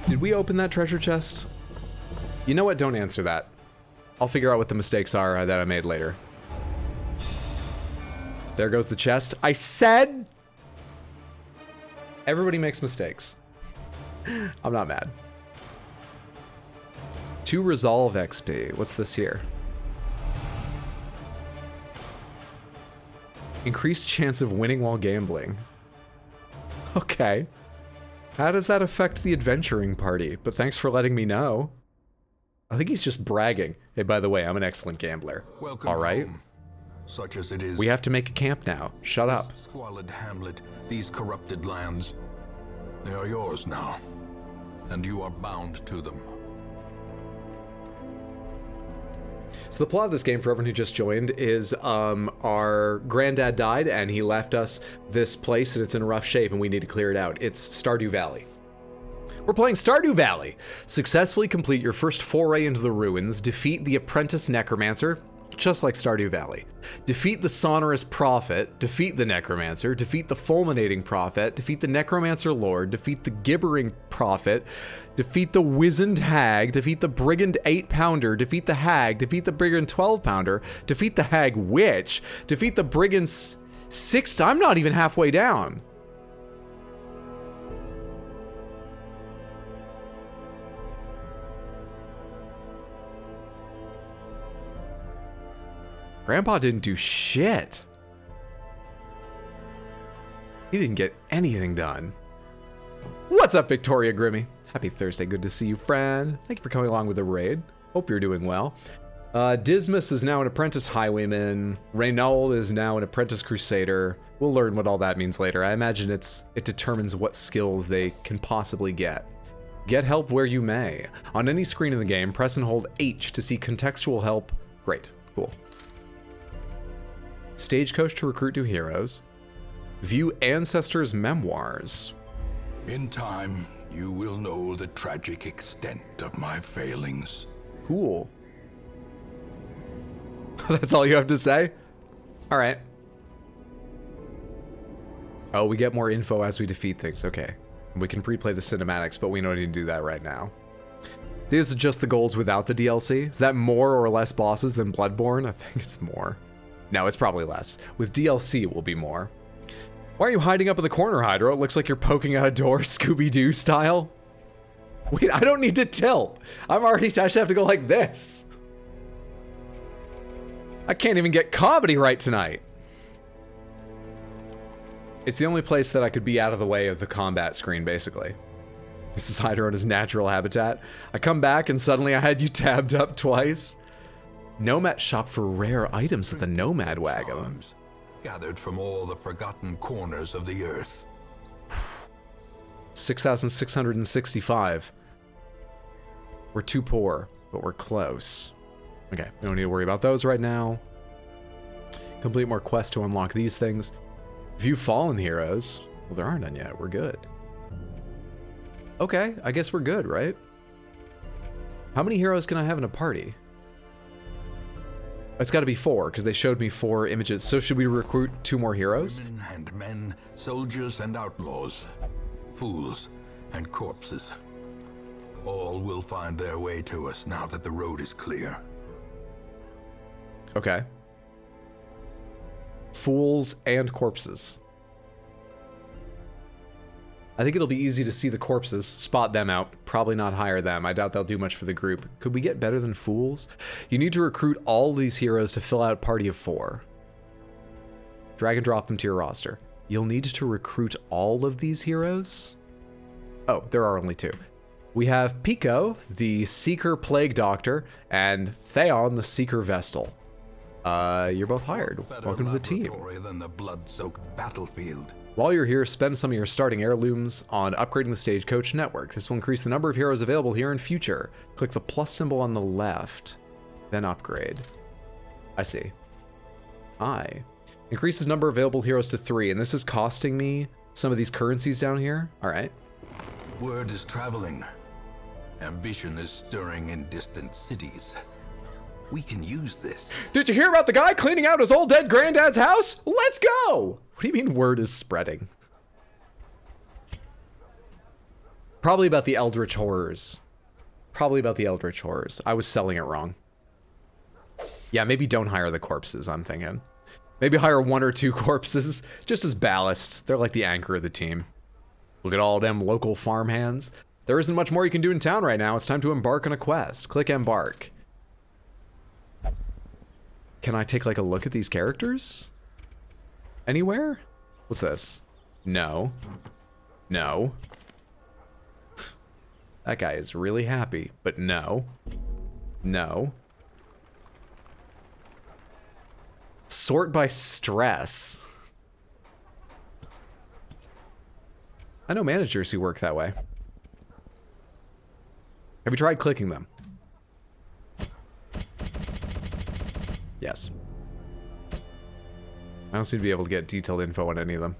S1: Did we open that treasure chest? You know what? Don't answer that. I'll figure out what the mistakes are that I made later. There goes the chest. I said... Everybody makes mistakes. I'm not mad. 2 resolve XP. What's this here? Increased chance of winning while gambling. Okay. How does that affect the adventuring party? But thanks for letting me know. I think he's just bragging. Hey, by the way, I'm an excellent gambler.
S4: Welcome
S1: all right.
S4: home. Such as it is.
S1: We have to make a camp now. Shut up.
S4: Squalid hamlet, these corrupted lands. They are yours now. And you are bound to them.
S1: So the plot of this game, for everyone who just joined, is our granddad died and he left us this place and it's in rough shape and we need to clear it out. It's Stardew Valley. We're playing Stardew Valley. Successfully complete your first foray into the ruins, defeat the apprentice necromancer, just like Stardew Valley. Defeat the sonorous prophet, defeat the necromancer, defeat the fulminating prophet, defeat the necromancer lord, defeat the gibbering prophet, defeat the wizened hag, defeat the brigand 8-pounder, defeat the hag, defeat the brigand 12-pounder, defeat the hag witch, defeat the brigand 6. I'm not even halfway down. Grandpa didn't do shit. He didn't get anything done. What's up, Victoria Grimmy? Happy Thursday. Good to see you, friend. Thank you for coming along with the raid. Hope you're doing well. Dismas is now an apprentice highwayman. Reynold is now an apprentice crusader. We'll learn what all that means later. I imagine it determines what skills they can possibly get. Get help where you may. On any screen in the game, press and hold H to see contextual help. Great. Cool. Stagecoach to recruit new heroes. View ancestors' memoirs.
S4: In time, you will know the tragic extent of my failings.
S1: Cool. That's all you have to say? All right. Oh, we get more info as we defeat things. Okay. We can pre-play the cinematics, but we don't need to do that right now. These are just the goals without the DLC. Is that more or less bosses than Bloodborne? I think it's more. No, it's probably less. With DLC, it will be more. Why are you hiding up in the corner, Hydro? It looks like you're poking out a door, Scooby-Doo style. Wait, I don't need to tilt. I just have to go like this. I can't even get comedy right tonight. It's the only place that I could be out of the way of the combat screen, basically. This is Hydro in his natural habitat. I come back and suddenly I had you tabbed up twice. Nomad shop for rare items at the Nomad Wagon.
S4: Charms, gathered from all the forgotten corners of the earth.
S1: 6,665. We're too poor, but we're close. Okay, we don't need to worry about those right now. Complete more quests to unlock these things. View fallen heroes. Well, there aren't none yet. We're good. Okay, I guess we're good, right? How many heroes can I have in a party? It's got to be 4, because they showed me 4 images. So should we recruit 2 more heroes?
S4: Women and men, soldiers and outlaws, fools and corpses. All will find their way to us now that the road is clear.
S1: Okay. Fools and corpses. I think it'll be easy to see the corpses, spot them out, probably not hire them. I doubt they'll do much for the group. Could we get better than fools? You need to recruit all these heroes to fill out a party of 4. Drag and drop them to your roster. You'll need to recruit all of these heroes? Oh, there are only 2. We have Pico, the Seeker Plague Doctor, and Theon, the Seeker Vestal. You're both hired. Welcome to the team.
S4: Than the blood-soaked battlefield.
S1: While you're here, spend some of your starting heirlooms on upgrading the Stagecoach network. This will increase the number of heroes available here in future. Click the plus symbol on the left, then upgrade. I see. Increases number of available heroes to 3, and this is costing me some of these currencies down here. All right.
S4: Word is traveling. Ambition is stirring in distant cities. We can use this.
S1: Did you hear about the guy cleaning out his old dead granddad's house? Let's go! What do you mean word is spreading? Probably about the Eldritch Horrors. Probably about the Eldritch Horrors. I was selling it wrong. Yeah, maybe don't hire the corpses, I'm thinking. Maybe hire 1 or 2 corpses, just as ballast. They're like the anchor of the team. Look at all them local farmhands. There isn't much more you can do in town right now. It's time to embark on a quest. Click embark. Can I take like a look at these characters? Anywhere? What's this? No. No. That guy is really happy, but no. No. Sort by stress. I know managers who work that way. Have you tried clicking them? Yes. I don't seem to be able to get detailed info on any of them.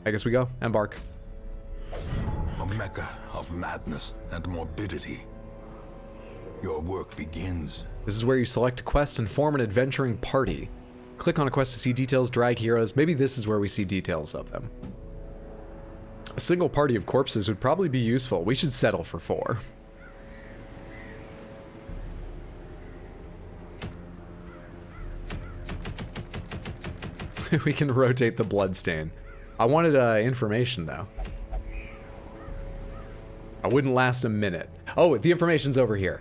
S1: I guess we go. Embark.
S4: A mecca of madness and morbidity. Your work begins.
S1: This is where you select a quest and form an adventuring party. Click on a quest to see details, drag heroes. Maybe this is where we see details of them. A single party of corpses would probably be useful. We should settle for 4. We can rotate the bloodstain. I wanted information though. I wouldn't last a minute. Oh, the information's over here.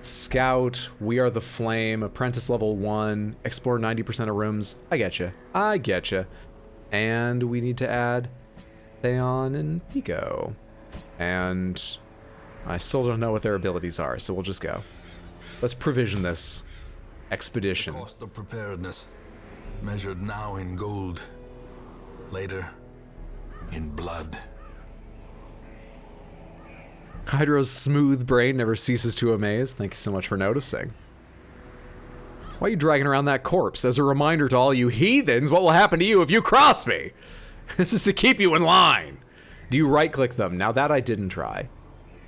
S1: Scout, We Are the Flame, Apprentice level 1, explore 90% of rooms. I getcha. I getcha. And we need to add Theon and Pico. And I still don't know what their abilities are, so we'll just go. Let's provision this expedition.
S4: Cost of preparedness, measured now in gold, later in blood.
S1: Hydro's smooth brain never ceases to amaze. Thank you so much for noticing. Why are you dragging around that corpse? As a reminder to all you heathens, what will happen to you if you cross me? This is to keep you in line. Do you right-click them? Now that I didn't try.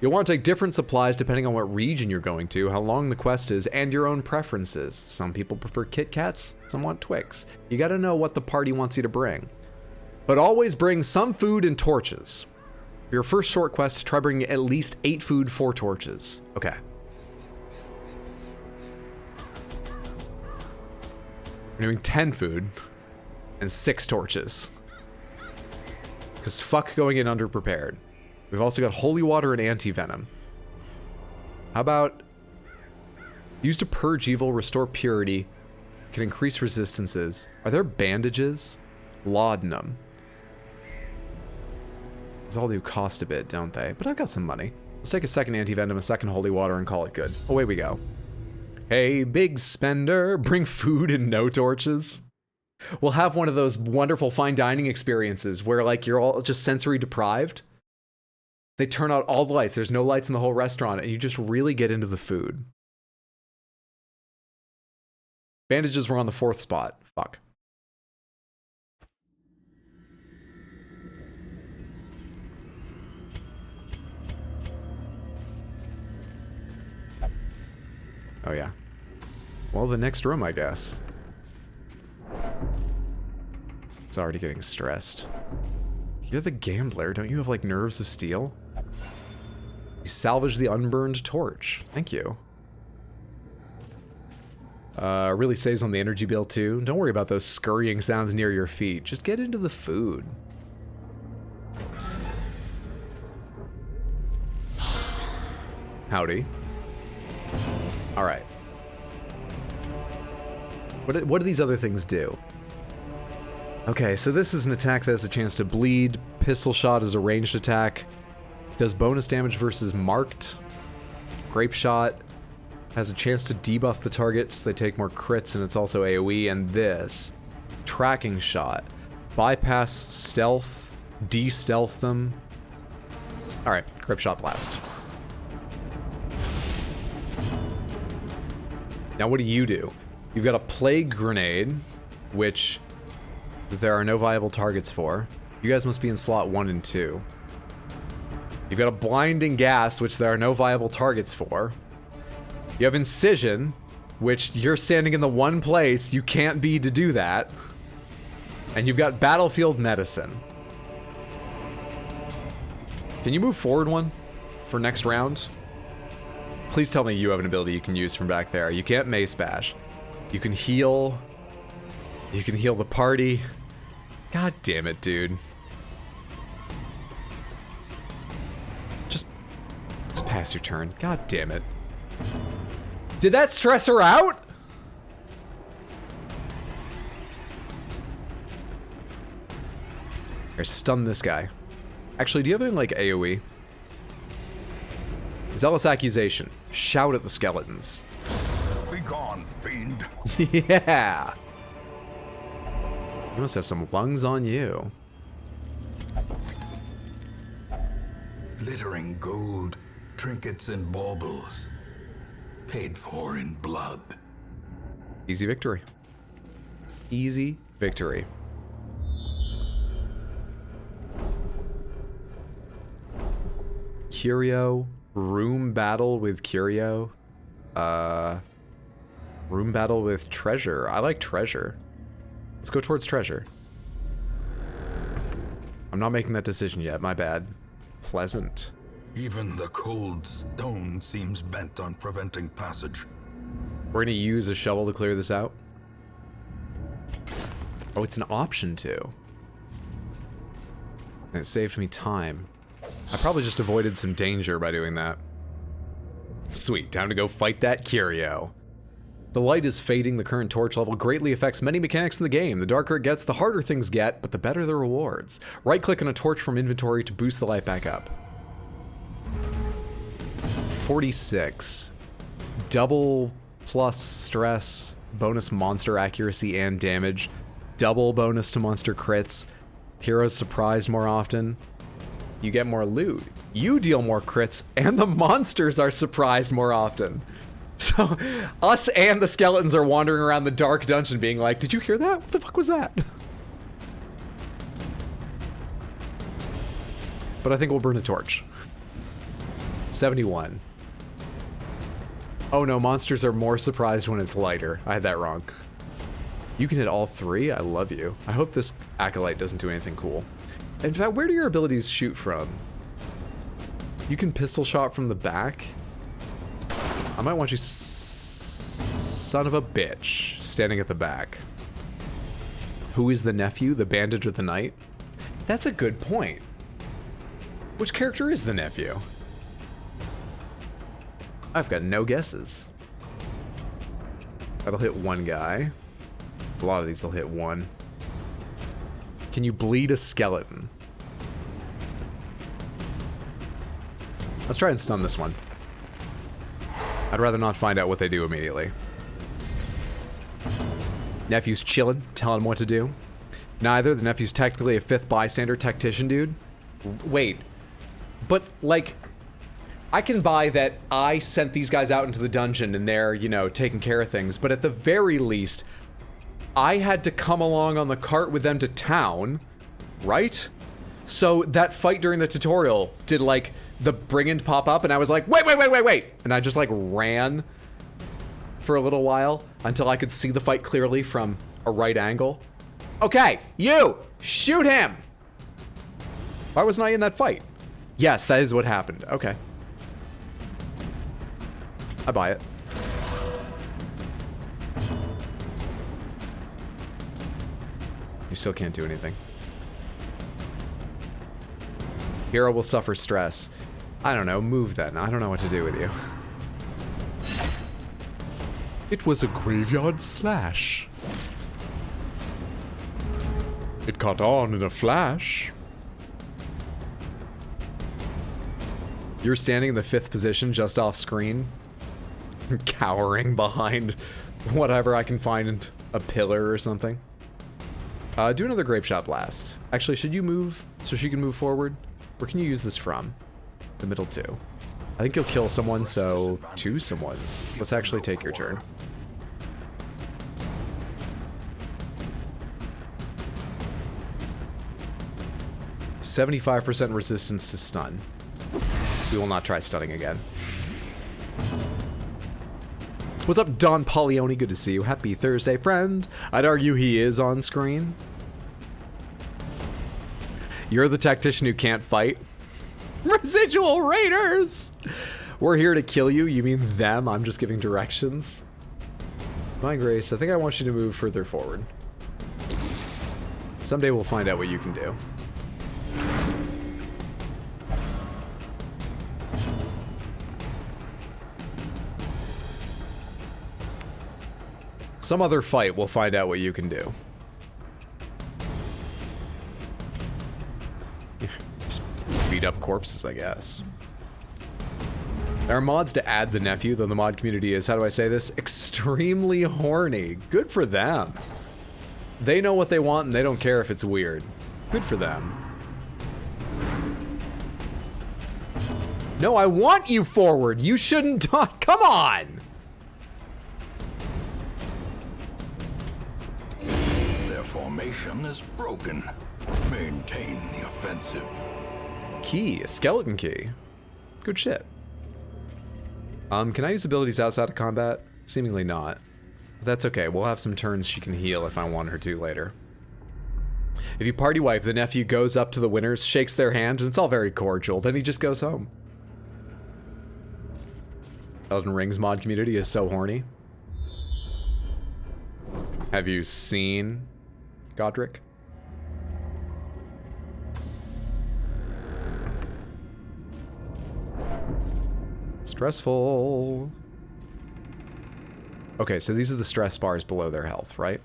S1: You'll want to take different supplies depending on what region you're going to, how long the quest is, and your own preferences. Some people prefer Kit Kats, some want Twix. You gotta know what the party wants you to bring. But always bring some food and torches. For your first short quest, try bringing at least 8 food, 4 torches. Okay. We're doing 10 food and 6 torches. Because fuck going in underprepared. We've also got holy water and anti-venom. How about used to purge evil, restore purity, can increase resistances. Are there bandages? Laudanum. These all do cost a bit, don't they? But I've got some money. Let's take a second anti-venom, a second holy water, and call it good. Away we go. Hey, big spender, bring food and no torches. We'll have one of those wonderful fine dining experiences where like you're all just sensory deprived. They turn out all the lights. There's no lights in the whole restaurant, and you just really get into the food. Bandages were on the 4th spot. Fuck. Oh yeah. Well, the next room, I guess. It's already getting stressed. You're the gambler. Don't you have, like, nerves of steel? You salvage the unburned torch. Thank you. Really saves on the energy bill, too. Don't worry about those scurrying sounds near your feet. Just get into the food. Howdy. Alright. What do these other things do? Okay, so this is an attack that has a chance to bleed. Pistol shot is a ranged attack. Does bonus damage versus marked. Grape shot has a chance to debuff the targets. They take more crits, and it's also AoE. And this, tracking shot. Bypass stealth, de-stealth them. Alright, grape shot blast. Now what do? You've got a plague grenade, which there are no viable targets for. You guys must be in slot 1 and 2. You've got a blinding gas, which there are no viable targets for. You have incision, which you're standing in the one place you can't be to do that. And you've got battlefield medicine. Can you move forward one for next round? Please tell me you have an ability you can use from back there. You can't mace bash. You can heal. You can heal the party. God damn it, dude. Just pass your turn. God damn it. Did that stress her out? Here, stun this guy. Actually, do you have anything like AoE? Zealous accusation. Shout at the skeletons.
S4: Be gone, fiend.
S1: Yeah. You must have some lungs on you.
S4: Glittering gold, trinkets and baubles. Paid for in blood.
S1: Easy victory. Easy victory. Curio. Room battle with Curio. Room battle with treasure. I like treasure. Let's go towards treasure. I'm not making that decision yet. My bad. Pleasant.
S4: Even the cold stone seems bent on preventing passage.
S1: We're gonna use a shovel to clear this out. Oh, it's an option to. And it saved me time. I probably just avoided some danger by doing that. Sweet, time to go fight that Curio. The light is fading. The current torch level greatly affects many mechanics in the game. The darker it gets, the harder things get, but the better the rewards. Right-click on a torch from inventory to boost the light back up. 46. Double plus stress, bonus monster accuracy and damage, double bonus to monster crits, heroes surprised more often. You get more loot. You deal more crits, and the monsters are surprised more often. So, us and the skeletons are wandering around the dark dungeon being like, did you hear that? What the fuck was that? but I think we'll burn a torch. 71. Oh no, monsters are more surprised when it's lighter. I had that wrong. You can hit all three? I love you. I hope this acolyte doesn't do anything cool. In fact, where do your abilities shoot from? You can pistol shot from the back? I might want you, son of a bitch, standing at the back. Who is the nephew? The bandage or the knight? That's a good point. Which character is the nephew? I've got no guesses. That'll hit one guy. A lot of these will hit one. Can you bleed a skeleton? Let's try and stun this one. I'd rather not find out what they do immediately. Nephew's chilling, telling him what to do. Neither. The nephew's technically a fifth bystander tactician dude. Wait. But, like, I can buy that I sent these guys out into the dungeon and they're, you know, taking care of things. But at the very least, I had to come along on the cart with them to town, right? So that fight during the tutorial did, like, the brigand pop up and I was like, wait. And I just, like, ran for a little while until I could see the fight clearly from a right angle. Okay, you! Shoot him! Why wasn't I in that fight? Yes, that is what happened. Okay. I buy it. You still can't do anything. Hero will suffer stress. I don't know, move then. I don't know what to do with you. It was a graveyard slash. It caught on in a flash. You're standing in the 5th position just off screen, cowering behind whatever I can find, a pillar or something. Do another grape shot blast. Actually, should you move so she can move forward? Where can you use this from? The middle 2. I think you'll kill someone, so 2 someones. Let's actually take your turn. "75% resistance to stun." We will not try stunning again. What's up, Don Polioni? Good to see you. Happy Thursday, friend. I'd argue he is on screen. You're the tactician who can't fight. Residual Raiders! We're here to kill you. You mean them? I'm just giving directions. My Grace, I think I want you to move further forward. Someday we'll find out what you can do. Some other fight, we'll find out what you can do. Just beat up corpses, I guess. There are mods to add the nephew, though the mod community is, how do I say this? Extremely horny. Good for them. They know what they want and they don't care if it's weird. Good for them. No, I want you forward. You shouldn't talk. Come on.
S4: Formation is broken. Maintain the offensive.
S1: Key, a skeleton key. Good shit. Can I use abilities outside of combat? Seemingly not. That's okay, we'll have some turns she can heal if I want her to later. If you party wipe, the nephew goes up to the winners, shakes their hand, and it's all very cordial, then he just goes home. Elden Ring's mod community is so horny. Have you seen Godric? Stressful. Okay, so these are the stress bars below their health, right?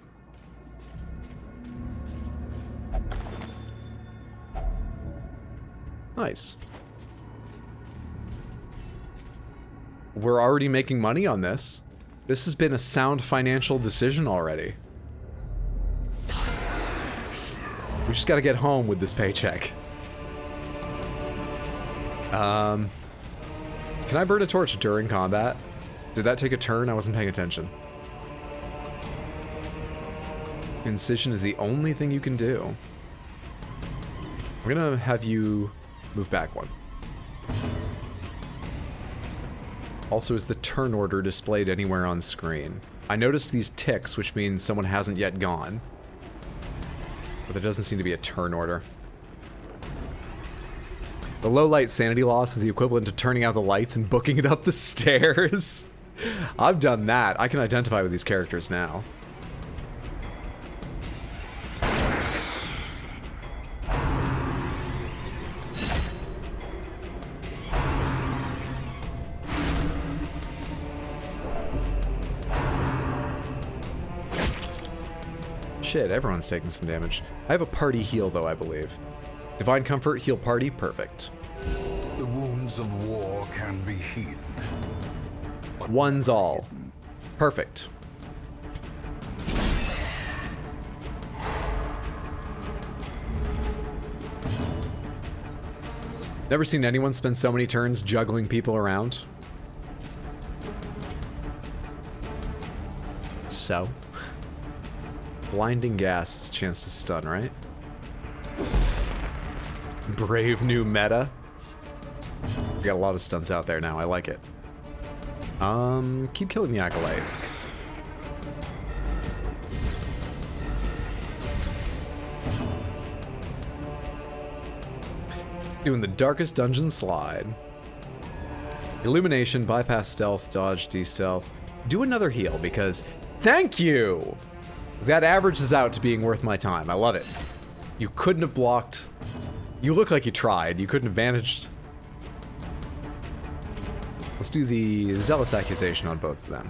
S1: Nice. We're already making money on this. This has been a sound financial decision already. We just gotta get home with this paycheck. Can I burn a torch during combat? Did that take a turn? I wasn't paying attention. Incision is the only thing you can do. I'm gonna have you Move back one. Also, is the turn order displayed anywhere on screen? I noticed these ticks, which means someone hasn't yet gone. But there doesn't seem to be a turn order. The low light sanity loss is the equivalent to turning out the lights and booking it up the stairs. I've done that. I can identify with these characters now. Shit, everyone's taking some damage. I have a party heal, though, I believe. Divine Comfort, heal party, perfect.
S4: The wounds of war can be healed.
S1: One's all. Perfect. Never seen anyone spend so many turns juggling people around. So. Blinding gas, chance to stun, right? Brave new meta. We got a lot of stuns out there now, I like it. Keep killing the Acolyte. Doing the darkest dungeon slide. Illumination, bypass stealth, dodge, de-stealth. Do another heal because, thank you! That averages out to being worth my time. I love it. You couldn't have blocked. You look like you tried. You couldn't have managed. Let's do the Zealous Accusation on both of them.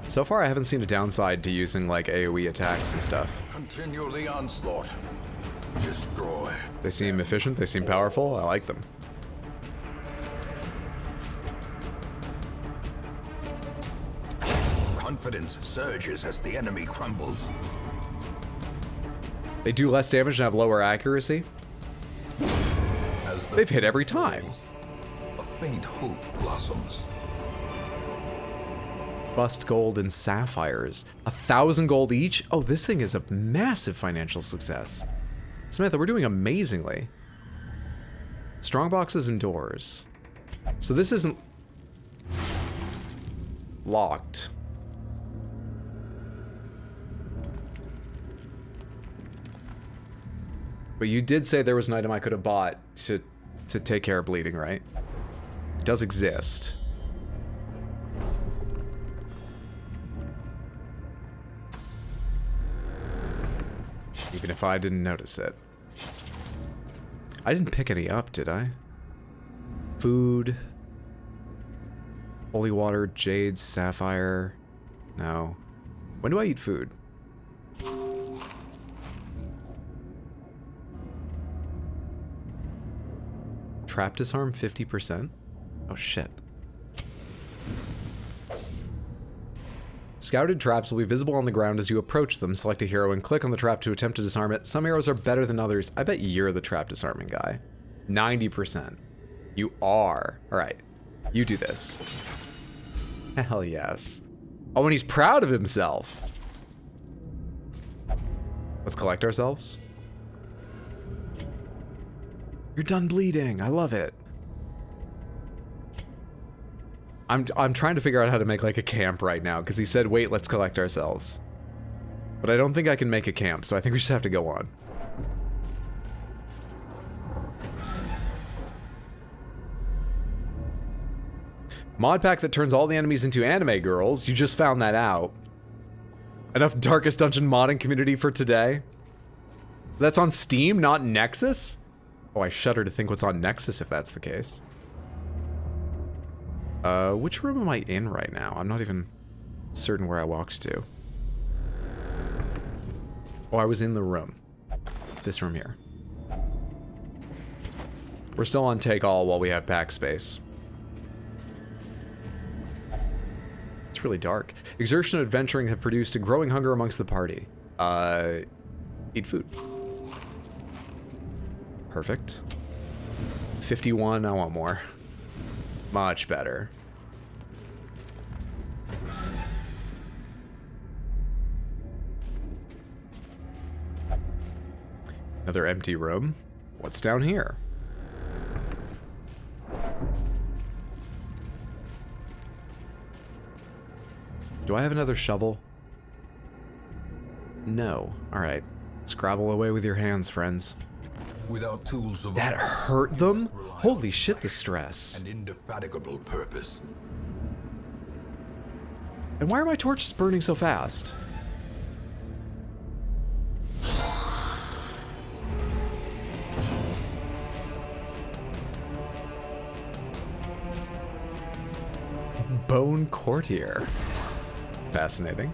S1: So far, I haven't seen a downside to using, like, AoE attacks and stuff.
S4: Continue the onslaught. Destroy.
S1: They seem efficient. They seem powerful. I like them.
S4: Confidence surges as the enemy crumbles.
S1: They do less damage and have lower accuracy.
S4: As the
S1: They've hit every time.
S4: a faint hope blossoms.
S1: Bust gold and sapphires. 1,000 gold each? Oh, this thing is a massive financial success. Samantha, we're doing amazingly. Strong boxes and doors. So this isn't locked. But you did say there was an item I could have bought to take care of bleeding, right? It does exist. Even if I didn't notice it. I didn't pick any up, did I? Food. Holy water, jade, sapphire. No. When do I eat food? Trap disarm 50%? Oh shit. Scouted traps will be visible on the ground as you approach them. Select a hero and click on the trap to attempt to disarm it. Some arrows are better than others. I bet you're the trap disarming guy. 90%. You are. Alright. You do this. Hell yes. Oh, and he's proud of himself. Let's collect ourselves. You're done bleeding. I love it. I'm trying to figure out how to make like a camp right now because he said, wait, let's collect ourselves. But I don't think I can make a camp, so I think we just have to go on. Mod pack that turns all the enemies into anime girls. You just found that out. Enough Darkest Dungeon modding community for today. That's on Steam, not Nexus? Oh, I shudder to think what's on Nexus if that's the case. Which room am I in right now? I'm not even certain where I walked to. Oh, I was in the room. This room here. We're still on take all while we have pack space. It's really dark. Exertion and adventuring have produced a growing hunger amongst the party. Eat food. Perfect. 51, I want more. Much better. Another empty room. What's down here? Do I have another shovel? No. Alright. Scrabble away with your hands, friends.
S4: Without tools of
S1: That hurt them? Holy shit, the stress.
S4: and indefatigable purpose.
S1: And why are my torches burning so fast? Bone courtier. Fascinating.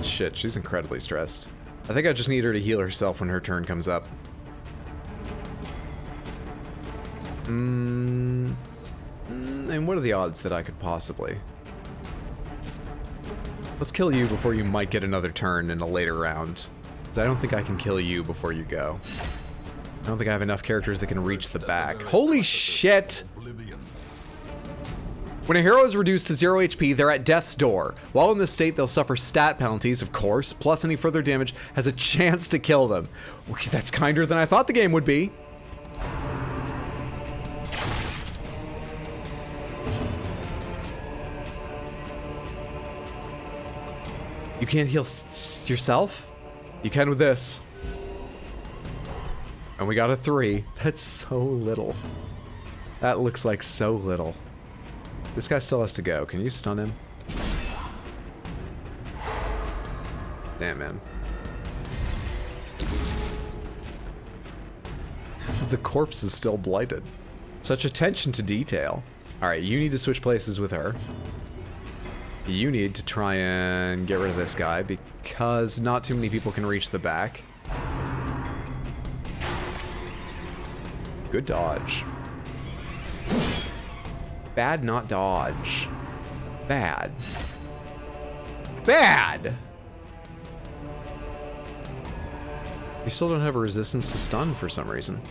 S1: Shit, she's incredibly stressed. I think I just need her to heal herself when her turn comes up. And what are the odds that I could possibly? Let's kill you before you might get another turn in a later round. Because I don't think I can kill you before you go. I don't think I have enough characters that can reach the back. Holy shit! When a hero is reduced to 0 HP, they're at death's door. While in this state, they'll suffer stat penalties, of course, plus any further damage has a chance to kill them. Okay, that's kinder than I thought the game would be. You can't heal yourself? You can with this. And we got a 3. That's so little. That looks like so little. This guy still has to go. Can you stun him? Damn, man. The corpse is still blighted. Such attention to detail. Alright, you need to switch places with her. You need to try and get rid of this guy because not too many people can reach the back. Good dodge. Bad, not dodge. Bad. Bad! You still don't have a resistance to stun for some reason.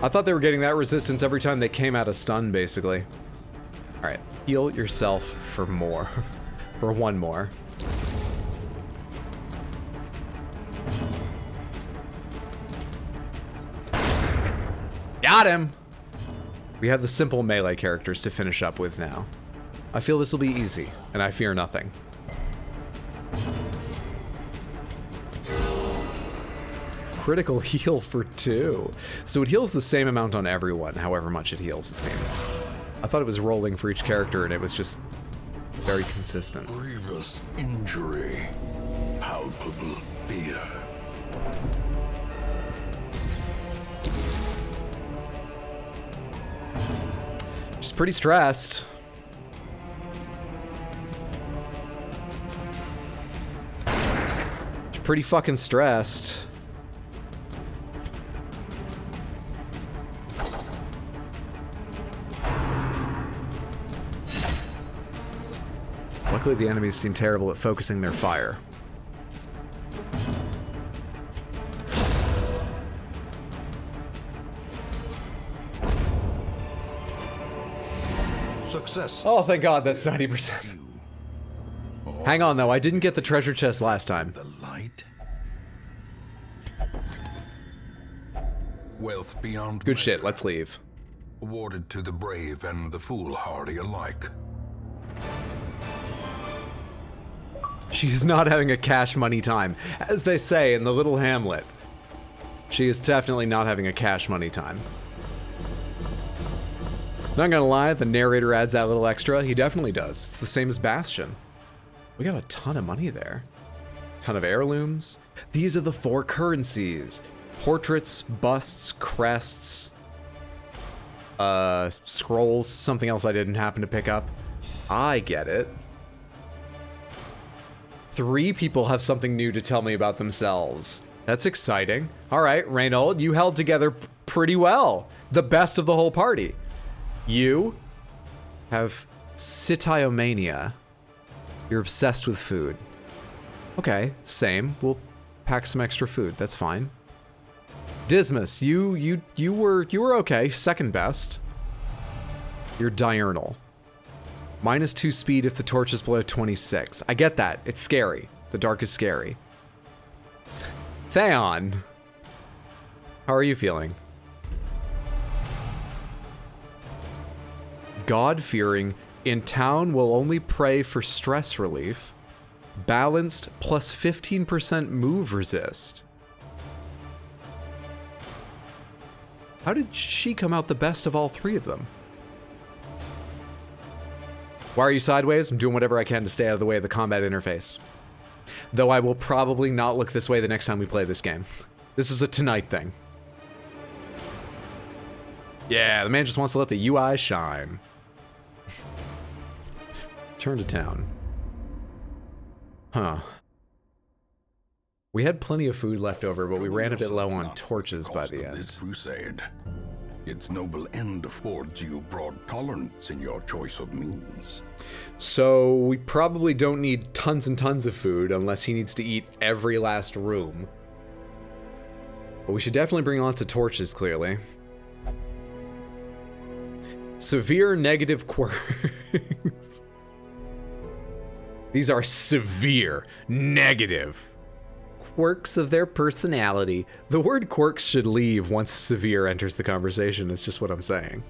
S1: I thought they were getting that resistance every time they came out of stun, basically. Alright, heal yourself for more. For one more. Got him! We have the simple melee characters to finish up with now. I feel this will be easy, and I fear nothing. Critical heal for 2. So it heals the same amount on everyone, however much it heals, it seems. I thought it was rolling for each character, and it was just very consistent.
S4: Grievous injury. Palpable fear.
S1: She's pretty stressed. She's pretty fucking stressed. Luckily, the enemies seem terrible at focusing their fire.
S4: Success.
S1: Oh, thank God, that's 90%. Hang on, though. I didn't get the treasure chest last time.
S4: The light. Wealth beyond
S1: Good shit.
S4: measure,
S1: Let's leave.
S4: awarded to the brave and the foolhardy alike.
S1: She's not having a cash money time. As they say in the little hamlet. She is definitely not having a cash money time. Not gonna lie, the narrator adds that little extra. He definitely does. It's the same as Bastion. We got a ton of money there. Ton of heirlooms. These are the 4 currencies. Portraits, busts, crests, scrolls, something else I didn't happen to pick up. I get it. 3 people have something new to tell me about themselves. That's exciting. All right, Reynold, you held together pretty well. The best of the whole party. You have sitiomania. You're obsessed with food. Okay, same. We'll pack some extra food. That's fine. Dismas, you were okay. Second best. You're diurnal. -2 speed if the torch is below 26. I get that. It's scary. The dark is scary. Theon, how are you feeling? God-fearing. In town will only pray for stress relief. Balanced plus 15% move resist. How did she come out the best of all three of them? Why are you sideways? I'm doing whatever I can to stay out of the way of the combat interface. Though I will probably not look this way the next time we play this game. This is a tonight thing. Yeah, the man just wants to let the UI shine. Turn to town. Huh. We had plenty of food left over, but we ran a bit low on torches by the end.
S4: This crusade. Its noble end affords you broad tolerance in your choice of means.
S1: So we probably don't need tons and tons of food unless he needs to eat every last room. But we should definitely bring lots of torches, clearly. Severe negative quirks. These are severe negative quirks of their personality. The word quirks should leave once severe enters the conversation, is just what I'm saying.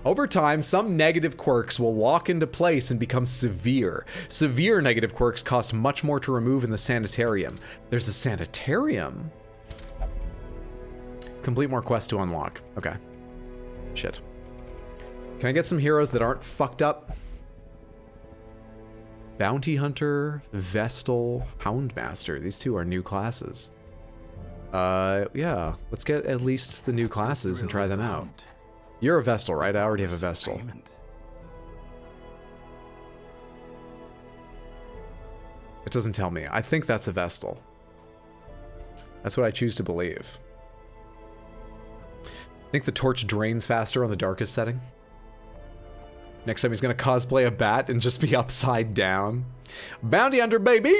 S1: Over time, some negative quirks will lock into place and become severe. Severe negative quirks cost much more to remove in the sanitarium. There's a sanitarium? Complete more quests to unlock. Okay. Shit. Can I get some heroes that aren't fucked up? Bounty Hunter, Vestal, Houndmaster. These two are new classes. Yeah. Let's get at least the new classes and try them out. You're a Vestal, right? I already have a Vestal. It doesn't tell me. I think that's a Vestal. That's what I choose to believe. I think the torch drains faster on the darkest setting. Next time he's gonna cosplay a bat and just be upside down. Bounty Hunter, baby!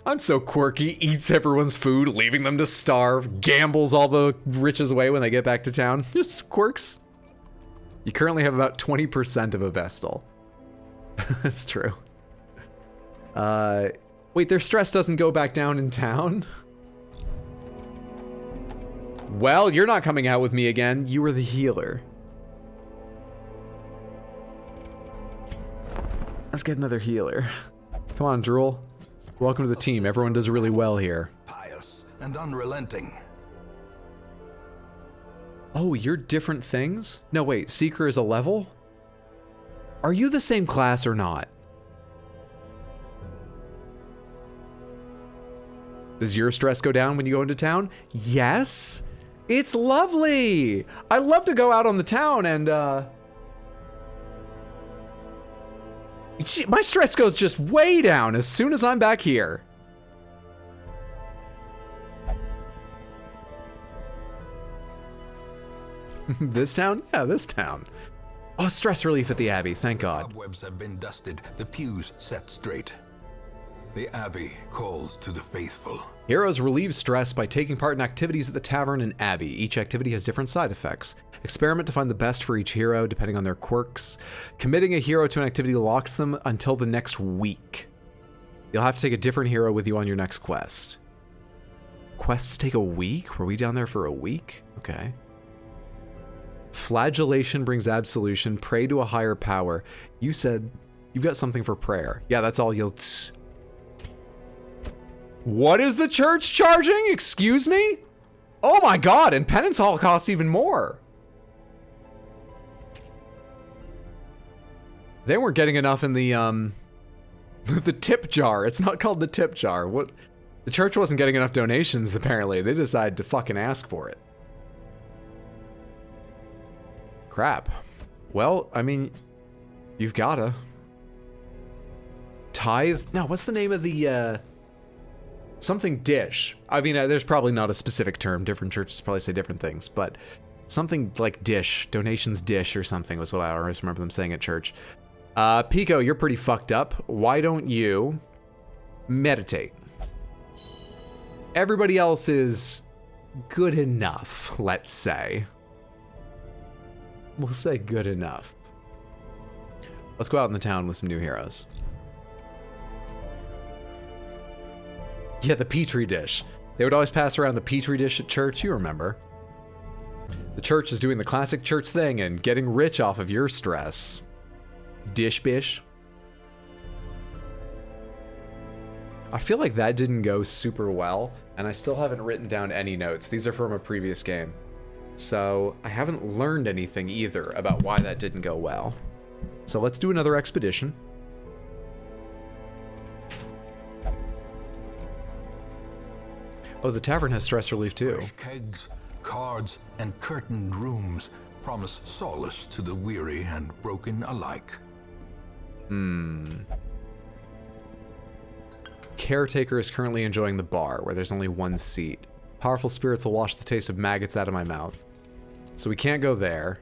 S1: I'm so quirky, eats everyone's food, leaving them to starve, gambles all the riches away when they get back to town. Just quirks. You currently have about 20% of a Vestal. That's true. Wait, their stress doesn't go back down in town? Well, you're not coming out with me again. You were the healer. Let's get another healer. Come on, Drool. Welcome to the team. Everyone does really well here.
S4: Pious and unrelenting.
S1: Oh, you're different things? No, wait. Seeker is a level? Are you the same class or not? Does your stress go down when you go into town? Yes. It's lovely. I love to go out on the town and, my stress goes just way down as soon as I'm back here. This town? Yeah, this town. Oh, stress relief at the Abbey, thank God.
S4: Cobwebs have been dusted, the pews set straight. The Abbey calls to the faithful.
S1: Heroes relieve stress by taking part in activities at the tavern and Abbey. Each activity has different side effects. Experiment to find the best for each hero, depending on their quirks. Committing a hero to an activity locks them until the next week. You'll have to take a different hero with you on your next quest. Quests take a week? Were we down there for a week? Okay. Flagellation brings absolution. Pray to a higher power. You said you've got something for prayer. Yeah, that's all you'll... What is the church charging? Excuse me? Oh my God, and Penance Hall costs even more. They weren't getting enough in the, the tip jar. It's not called the tip jar. What? The church wasn't getting enough donations, apparently. They decided to fucking ask for it. Crap. Well, I mean, you've gotta. Tithe? No, what's the name of the, something dish. I mean, there's probably not a specific term. Different churches probably say different things, but something like dish, donations dish or something was what I always remember them saying at church. Pico, you're pretty fucked up. Why don't you meditate? Everybody else is good enough, let's say. We'll say good enough. Let's go out in the town with some new heroes. Yeah, the Petri dish. They would always pass around the Petri dish at church, you remember. The church is doing the classic church thing and getting rich off of your stress. Dish bish. I feel like that didn't go super well, and I still haven't written down any notes. These are from a previous game. So I haven't learned anything either about why that didn't go well. So let's do another expedition. Oh, the tavern has stress relief too.
S4: Fresh kegs, cards, and curtained rooms promise solace to the weary and broken alike.
S1: Caretaker is currently enjoying the bar, where there's only one seat. Powerful spirits will wash the taste of maggots out of my mouth. So we can't go there.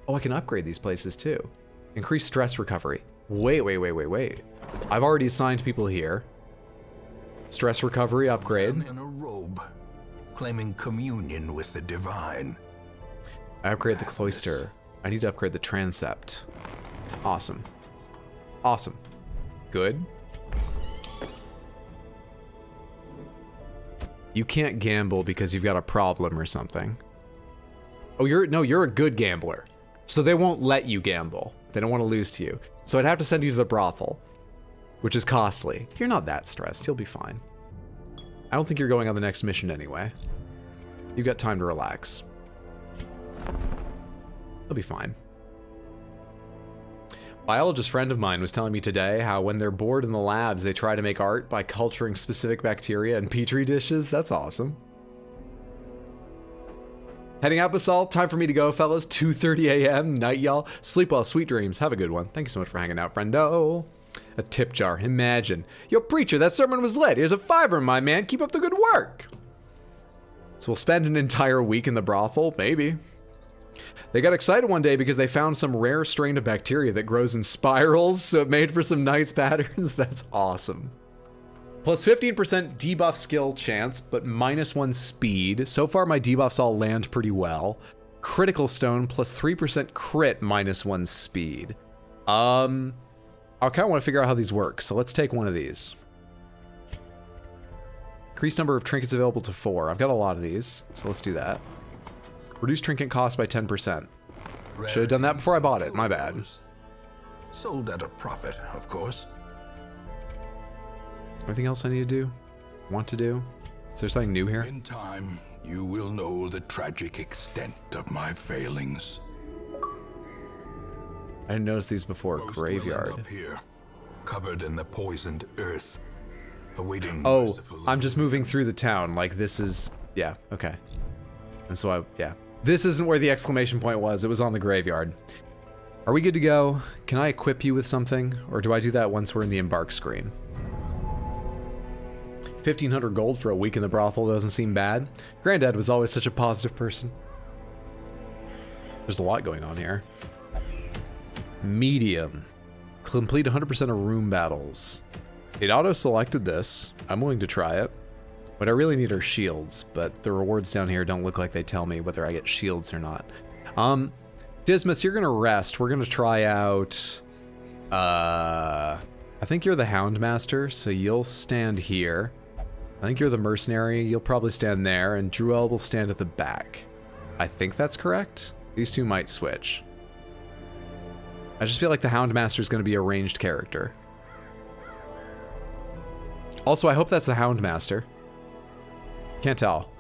S1: Oh, I can upgrade these places too. Increase stress recovery. Wait. I've already assigned people here. Stress recovery upgrade.
S4: In a robe, claiming communion with the divine.
S1: I upgrade the cloister. I need to upgrade the transept. Awesome. Awesome. Good. You can't gamble because you've got a problem or something. Oh, you're a good gambler. So they won't let you gamble. They don't want to lose to you. So I'd have to send you to the brothel, which is costly. You're not that stressed. You'll be fine. I don't think you're going on the next mission anyway. You've got time to relax. You'll be fine. Biologist friend of mine was telling me today how when they're bored in the labs, they try to make art by culturing specific bacteria in petri dishes. That's awesome. Heading out, Basalt. Time for me to go, fellas. 2:30 a.m. Night, y'all. Sleep well. Sweet dreams. Have a good one. Thank you so much for hanging out, friendo. A tip jar. Imagine. Yo, preacher, that sermon was lit. Here's a $5, my man. Keep up the good work. So we'll spend an entire week in the brothel? Maybe. They got excited one day because they found some rare strain of bacteria that grows in spirals, so it made for some nice patterns. That's awesome. Plus 15% debuff skill chance, but -1 speed. So far, my debuffs all land pretty well. Critical stone, plus 3% crit, -1 speed. I kind of want to figure out how these work, so let's take one of these. Increased number of trinkets available to 4. I've got a lot of these, so let's do that. Reduce trinket cost by 10%. Should have done that before I bought it, my bad.
S4: Sold at a profit, of course.
S1: Anything else I need to do? Want to do? Is there something new here?
S4: In time, you will know the tragic extent of my failings.
S1: I didn't notice these before.
S4: Most will
S1: Graveyard.
S4: end up here, covered in the poisoned earth, awaiting
S1: Oh,
S4: merciful
S1: I'm just moving through the town. Like, this is... Yeah, okay. And so yeah. This isn't where the exclamation point was. It was on the graveyard. Are we good to go? Can I equip you with something? Or do I do that once we're in the embark screen? 1,500 gold for a week in the brothel doesn't seem bad. Granddad was always such a positive person. There's a lot going on here. Medium. Complete 100% of room battles. It auto-selected this. I'm willing to try it. What I really need are shields, but the rewards down here don't look like they tell me whether I get shields or not. Dismas, you're gonna rest. We're gonna try out... I think you're the Houndmaster, so you'll stand here. I think you're the Mercenary, you'll probably stand there, and Druel will stand at the back. I think that's correct. These two might switch. I just feel like the Houndmaster is gonna be a ranged character. Also, I hope that's the Houndmaster. Can't tell.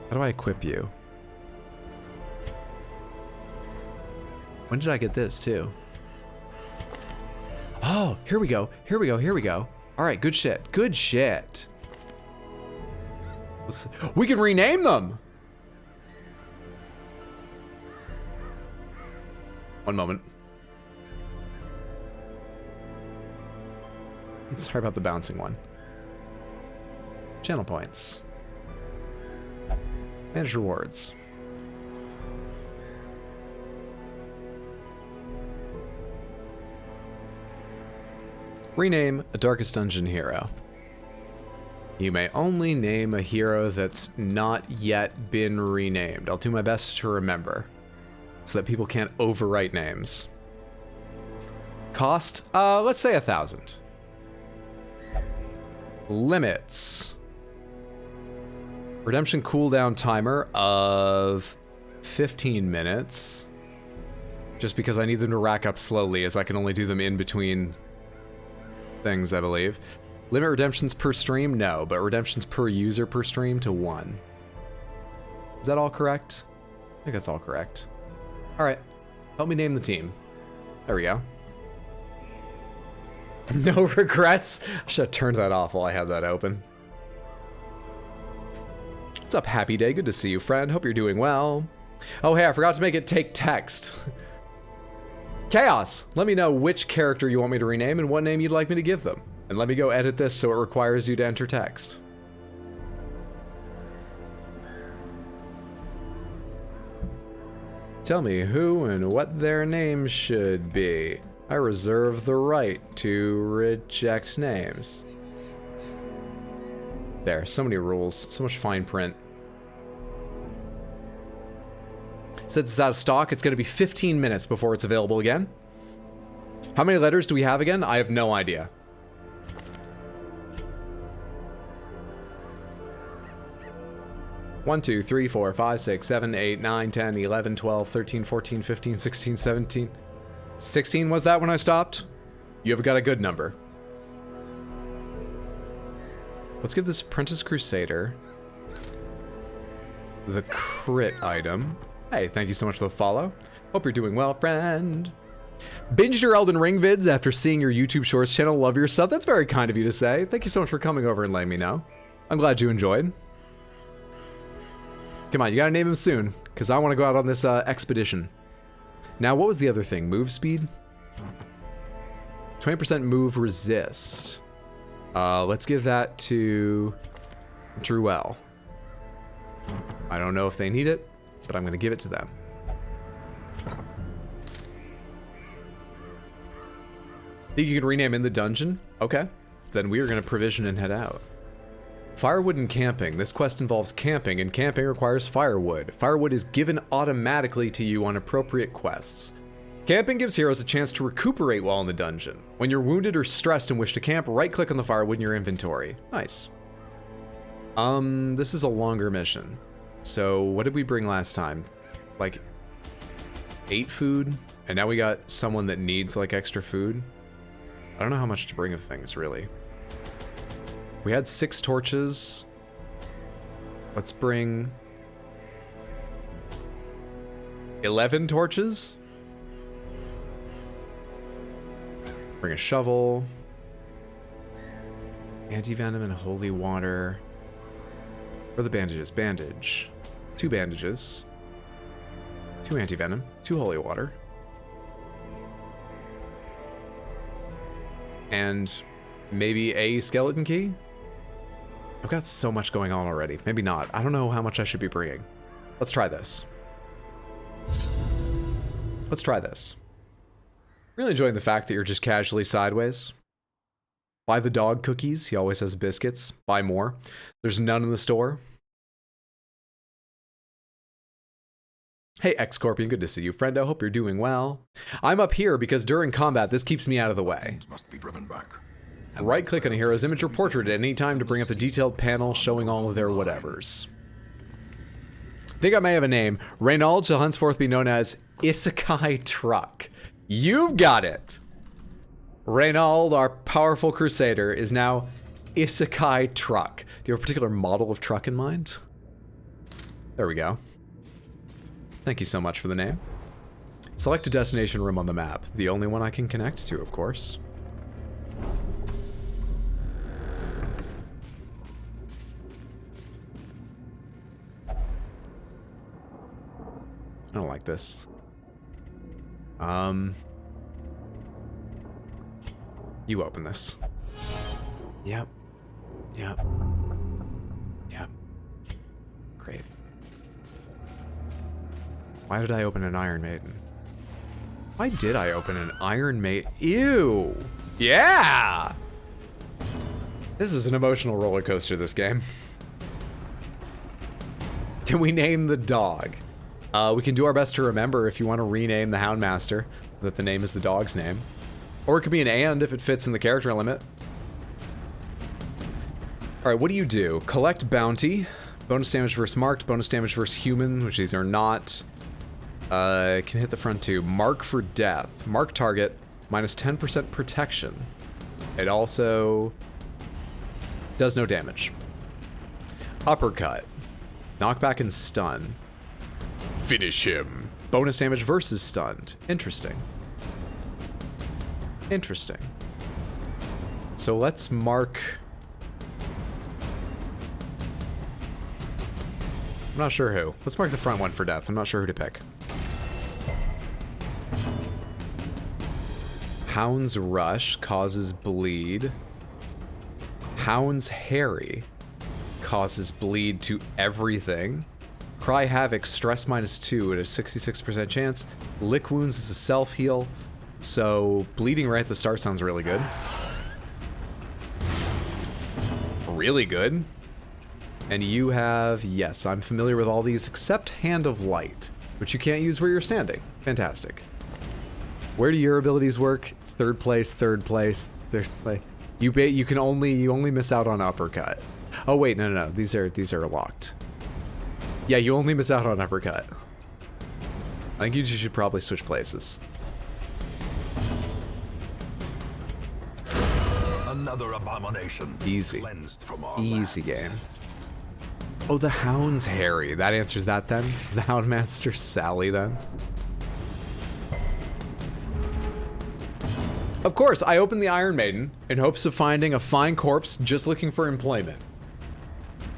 S1: How do I equip you? When did I get this, too? Oh, here we go. Here we go. Here we go. All right, good shit. Good shit. We can rename them! One moment. Sorry about the bouncing one. Channel points. Manage rewards. Rename a Darkest Dungeon hero. You may only name a hero that's not yet been renamed. I'll do my best to remember. so that people can't overwrite names. Cost, let's say 1,000. Limits. Redemption cooldown timer of 15 minutes. Just because I need them to rack up slowly, as I can only do them in between things, I believe. Limit redemptions per stream? No, but redemptions per user per stream to 1. Is that all correct? I think that's all correct. Alright, help me name the team. There we go. No regrets? I should have turned that off while I had that open. What's up, Happy Day? Good to see you, friend. Hope you're doing well. Oh, hey, I forgot to make it take text. Chaos, let me know which character you want me to rename and what name you'd like me to give them. And let me go edit this so it requires you to enter text. Tell me who and what their name should be. I reserve the right to reject names. There, so many rules, so much fine print. Since it's out of stock, it's going to be 15 minutes before it's available again. How many letters do we have again? I have no idea. One, 2, 3, 4, 5, 6, 7, 8, 9, 10, 11, 12, 13, 14, 15, 16, 17. 16 was that when I stopped? You have got a good number. Let's give this Apprentice Crusader the crit item. Hey, thank you so much for the follow. Hope you're doing well, friend. Binged your Elden Ring vids after seeing your YouTube Shorts channel. Love your stuff. That's very kind of you to say. Thank you so much for coming over and letting me know. I'm glad you enjoyed. Come on, you gotta name him soon, because I want to go out on this expedition. Now, what was the other thing? Move speed? 20% move resist. Let's give that to Druel. I don't know if they need it, but I'm going to give it to them. Think you can rename in the dungeon? Okay. Then we are going to provision and head out. Firewood and camping. This quest involves camping, and camping requires firewood. Firewood is given automatically to you on appropriate quests. Camping gives heroes a chance to recuperate while in the dungeon. When you're wounded or stressed and wish to camp, right-click on the firewood in your inventory. Nice. This is a longer mission. So, what did we bring last time? Like, 8 food? And now we got someone that needs, like, extra food? I don't know how much to bring of things, really. We had 6 torches. Let's bring 11 torches. Bring a shovel. Anti-venom and holy water. Where are the bandages? Bandage. 2 bandages. 2 anti-venom. 2 holy water. And maybe a skeleton key? I've got so much going on already. Maybe not. I don't know how much I should be bringing. Let's try this. Let's try this. Really enjoying the fact that you're just casually sideways. Buy the dog cookies. He always has biscuits. Buy more. There's none in the store. Hey, X-Scorpion. Good to see you, friend. I hope you're doing well. I'm up here because during combat, this keeps me out of the way.
S4: Must be driven back.
S1: Right-click on a hero's image or portrait at any time to bring up the detailed panel showing all of their whatevers. I think I may have a name. Reynald shall henceforth be known as Isekai Truck. You've got it! Reynald, our powerful crusader, is now Isekai Truck. Do you have a particular model of truck in mind? There we go. Thank you so much for the name. Select a destination room on the map. The only one I can connect to, of course. I don't like this. You open this. Yep. Yep. Yep. Great. Why did I open an Iron Maiden? Why did I open an Iron Maiden? Ew! Yeah! This is an emotional roller coaster, this game. Can we name the dog? We can do our best to remember if you want to rename the Houndmaster, that the name is the dog's name. Or it could be an and if it fits in the character limit. Alright, what do you do? Collect bounty. Bonus damage versus marked, bonus damage versus human, which these are not. Can hit the front two. Mark for death. Mark target, minus 10% protection. It also does no damage. Uppercut. Knockback and stun. Finish him. Bonus damage versus stunned. Interesting. Interesting. So let's mark... I'm not sure who. Let's mark the front one for death. I'm not sure who to pick. Hound's Rush causes bleed. Hound's Harry causes bleed to everything. Cry Havoc, stress -2 at a 66% chance. Lick Wounds is a self-heal. So, bleeding right at the start sounds really good. Really good. And you have, yes, I'm familiar with all these except Hand of Light, which you can't use where you're standing. Fantastic. Where do your abilities work? Third place, third place, third place. You only miss out on uppercut. Oh wait, no. These are locked. Yeah, you only miss out on uppercut. I think you should probably switch places.
S4: Another abomination.
S1: Easy.
S4: Cleansed from our
S1: Easy
S4: lands.
S1: game. Oh, the Hound's Harry. That answers that then? Is the Houndmaster Sally then? Of course, I opened the Iron Maiden in hopes of finding a fine corpse just looking for employment.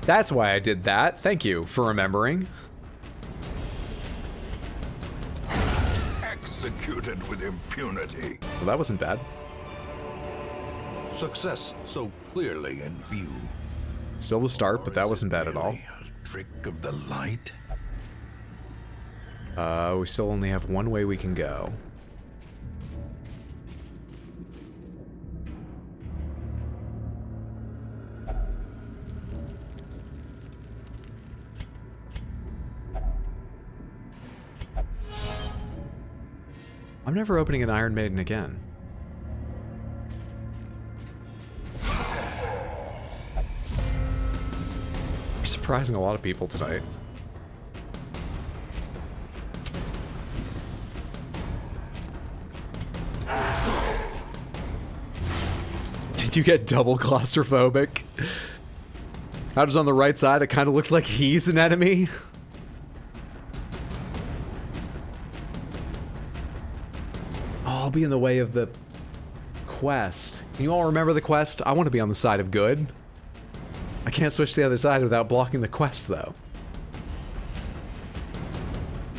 S1: That's why I did that. Thank you for remembering.
S4: Executed with impunity.
S1: Well, that wasn't bad.
S4: Success so clearly in view.
S1: Still the start, but that wasn't bad at all.
S4: A trick of the light.
S1: We still only have one way we can go. I'm never opening an Iron Maiden again. We're surprising a lot of people tonight. Did you get double claustrophobic? How does on the right side, it kind of looks like he's an enemy. Oh, I'll be in the way of the quest. Can you all remember the quest? I want to be on the side of good. I can't switch to the other side without blocking the quest, though.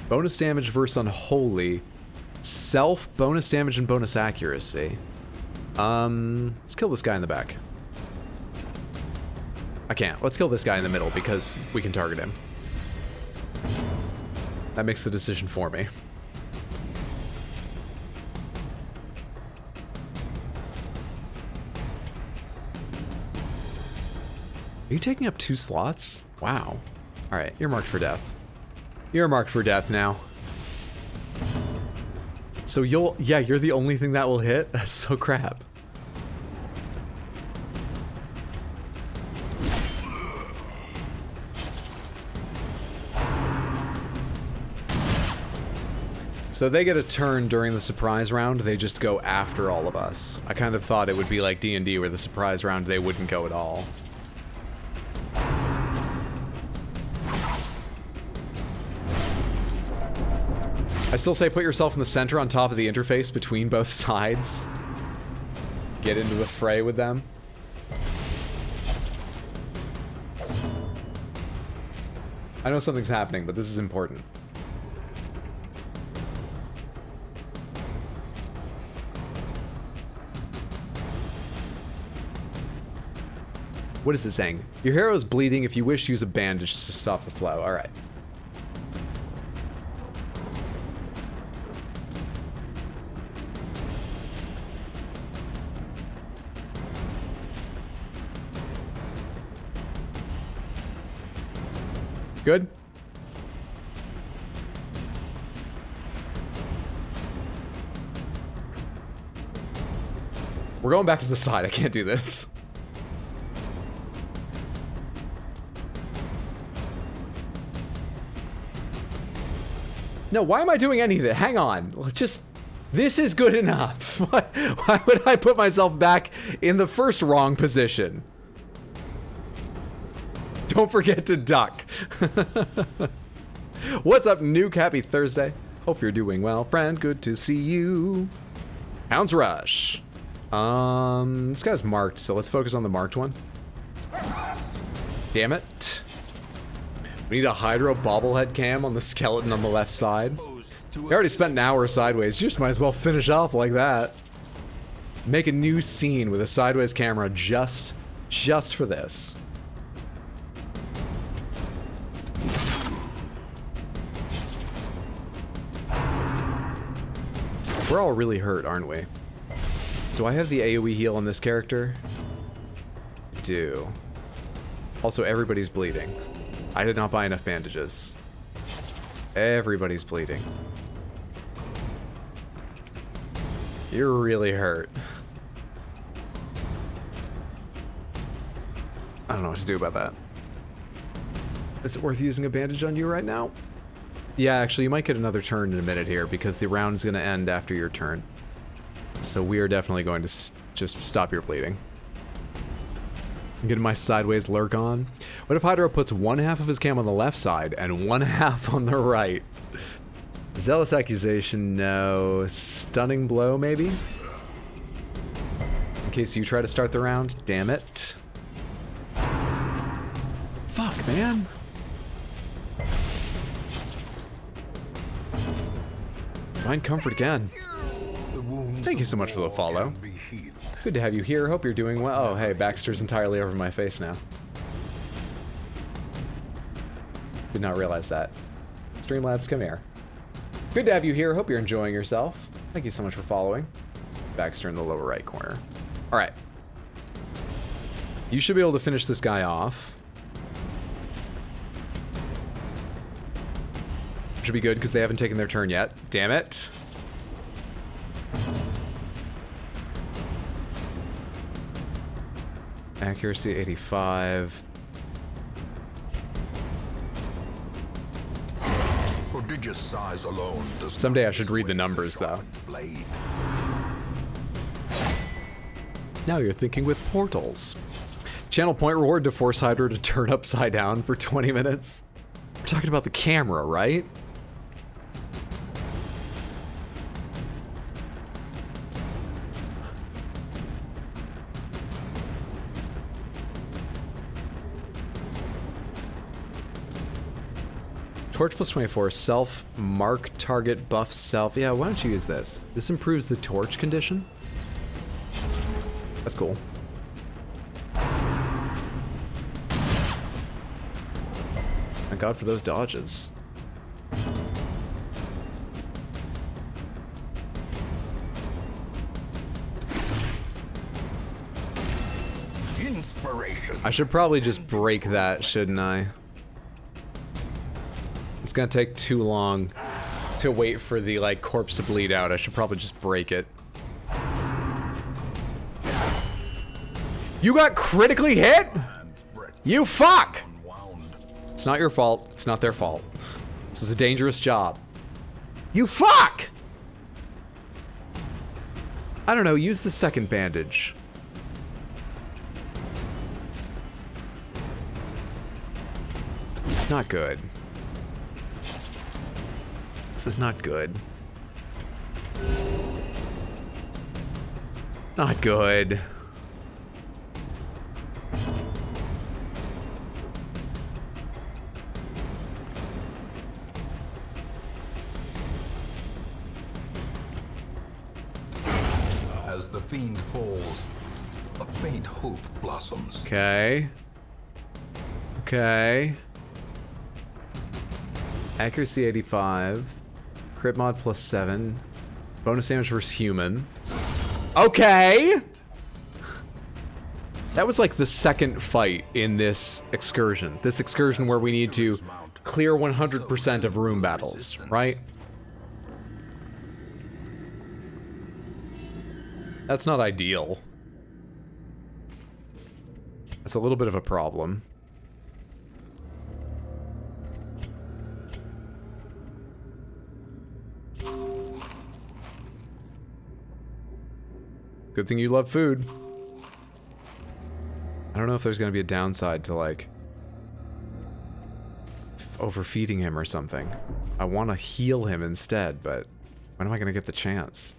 S1: Bonus damage versus unholy. Self, bonus damage, and bonus accuracy. Let's kill this guy in the back. I can't. Let's kill this guy in the middle because we can target him. That makes the decision for me. Are you taking up 2 slots? Wow. Alright, you're marked for death. You're marked for death now. So you're the only thing that will hit? That's so crap. So they get a turn during the surprise round, they just go after all of us. I kind of thought it would be like D&D where the surprise round they wouldn't go at all. I still say put yourself in the center on top of the interface between both sides. Get into the fray with them. I know something's happening, but this is important. What is it saying? Your hero is bleeding. If you wish, use a bandage to stop the flow. All right. Good. We're going back to the side. I can't do this. No, why am I doing anything? Hang on. Let's just... This is good enough. Why would I put myself back in the first wrong position? Don't forget to duck. What's up, Nuke? Happy Thursday. Hope you're doing well, friend. Good to see you. Hounds Rush. This guy's marked, so let's focus on the marked one. Damn it. We need a Hydro bobblehead cam on the skeleton on the left side. We already spent an hour sideways. You just might as well finish off like that. Make a new scene with a sideways camera just for this. We're all really hurt, aren't we? Do I have the AoE heal on this character? I do. Also, everybody's bleeding. I did not buy enough bandages. Everybody's bleeding. You're really hurt. I don't know what to do about that. Is it worth using a bandage on you right now? Yeah, actually, you might get another turn in a minute here because the round is going to end after your turn. So we are definitely going to just stop your bleeding. I'm getting my sideways lurk on. What if Hydro puts one half of his cam on the left side and one half on the right? Zealous Accusation, no. Stunning Blow, maybe? In case you try to start the round. Damn it. Fuck, man. Find comfort again. Thank you so much for the follow. Good to have you here. Hope you're doing well. Oh, hey, Baxter's entirely over my face now. Did not realize that. Streamlabs, come here. Good to have you here. Hope you're enjoying yourself. Thank you so much for following. Baxter in the lower right corner. All right. You should be able to finish this guy off. Should be good because they haven't taken their turn yet. Damn it. Accuracy 85.
S4: Prodigious size alone does
S1: Someday I should read the numbers, though.
S4: blade.
S1: Now you're thinking with portals. Channel point reward to force Hydro to turn upside down for 20 minutes. We're talking about the camera, right? Torch plus 24, self, mark, target, buff, self. Yeah, why don't you use this? This improves the torch condition. That's cool. Thank God for those dodges.
S4: Inspiration.
S1: I should probably just break that, shouldn't I? It's gonna take too long to wait for the, like, corpse to bleed out. I should probably just break it. You got critically hit? You fuck! It's not your fault. It's not their fault. This is a dangerous job. You fuck! I don't know, use the second bandage. It's not good. This is not good. Not good.
S4: As the fiend falls, a faint hope blossoms.
S1: Okay. Okay. Accuracy 85. Crit mod plus 7. Bonus damage versus human. Okay! That was like the second fight in this excursion. This excursion where we need to clear 100% of room battles, right? That's not ideal. That's a little bit of a problem. Good thing you love food. I don't know if there's gonna be a downside to, like, overfeeding him or something. I want to heal him instead, but when am I gonna get the chance?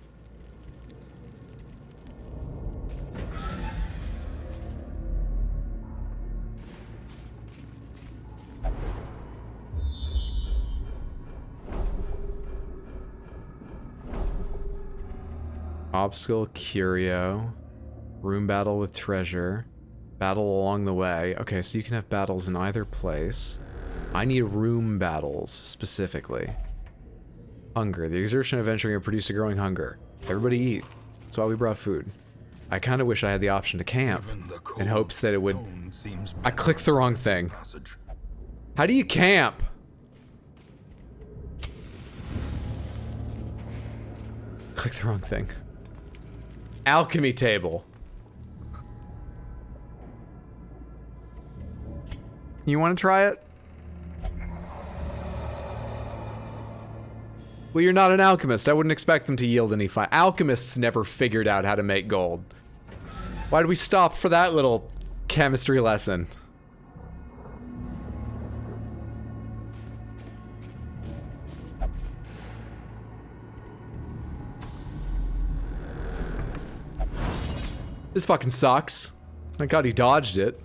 S1: Obstacle, curio, room battle with treasure, battle along the way. Okay, so you can have battles in either place. I need room battles, specifically. Hunger. The exertion of venturing will produce a growing hunger. Everybody eat. That's why we brought food. I kind of wish I had the option to camp, in hopes that it would... I clicked the wrong thing. How do you camp? Click the wrong thing. Alchemy table. You want to try it? Well, you're not an alchemist. I wouldn't expect them to yield any fire. Alchemists never figured out how to make gold. Why did we stop for that little chemistry lesson? This fucking sucks. Thank God he dodged it.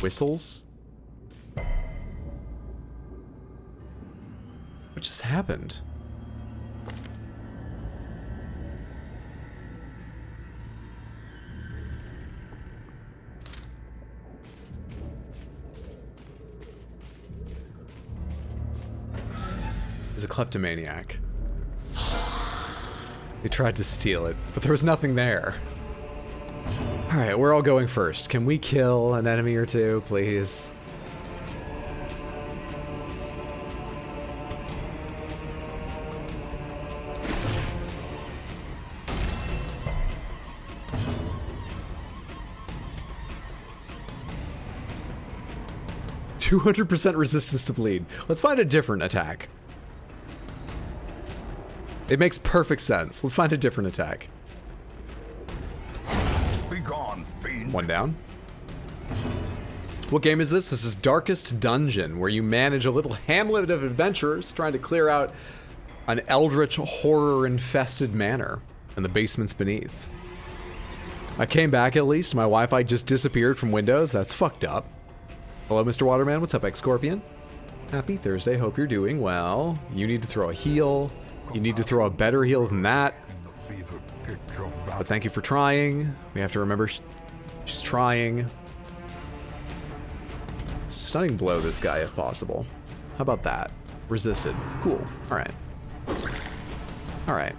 S1: Whistles? What just happened? He's a kleptomaniac. He tried to steal it, but there was nothing there. Alright, we're all going first. Can we kill an enemy or two, please? %200 resistance to bleed. Let's find a different attack. It makes perfect sense. Let's find a different attack.
S4: Be gone, fiend.
S1: One down. What game is this? This is Darkest Dungeon, where you manage a little hamlet of adventurers trying to clear out an eldritch, horror-infested manor and the basements beneath. I came back at least. My Wi-Fi just disappeared from Windows. That's fucked up. Hello, Mr. Waterman. What's up, X-Scorpion? Happy Thursday. Hope you're doing well. You need to throw a heal. You need to throw a better heal than that. But thank you for trying. We have to remember she's trying. Stunning blow this guy if possible. How about that? Resisted. Cool. Alright. Alright.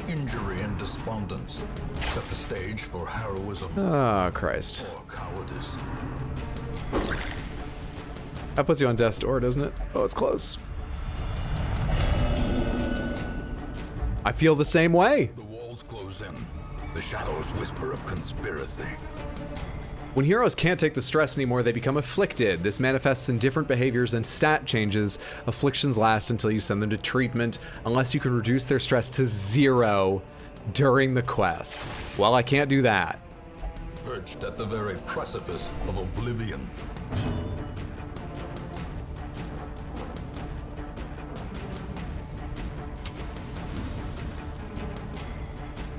S4: Injury and despondence set the stage for heroism
S1: Oh, Christ.
S4: or cowardice.
S1: That puts you on death's door, doesn't it? Oh, it's close. I feel the same way.
S4: The walls close in. The shadows whisper of conspiracy.
S1: When heroes can't take the stress anymore, they become afflicted. This manifests in different behaviors and stat changes. Afflictions last until you send them to treatment, unless you can reduce their stress to 0 during the quest. Well, I can't do that.
S4: Perched at the very precipice of oblivion.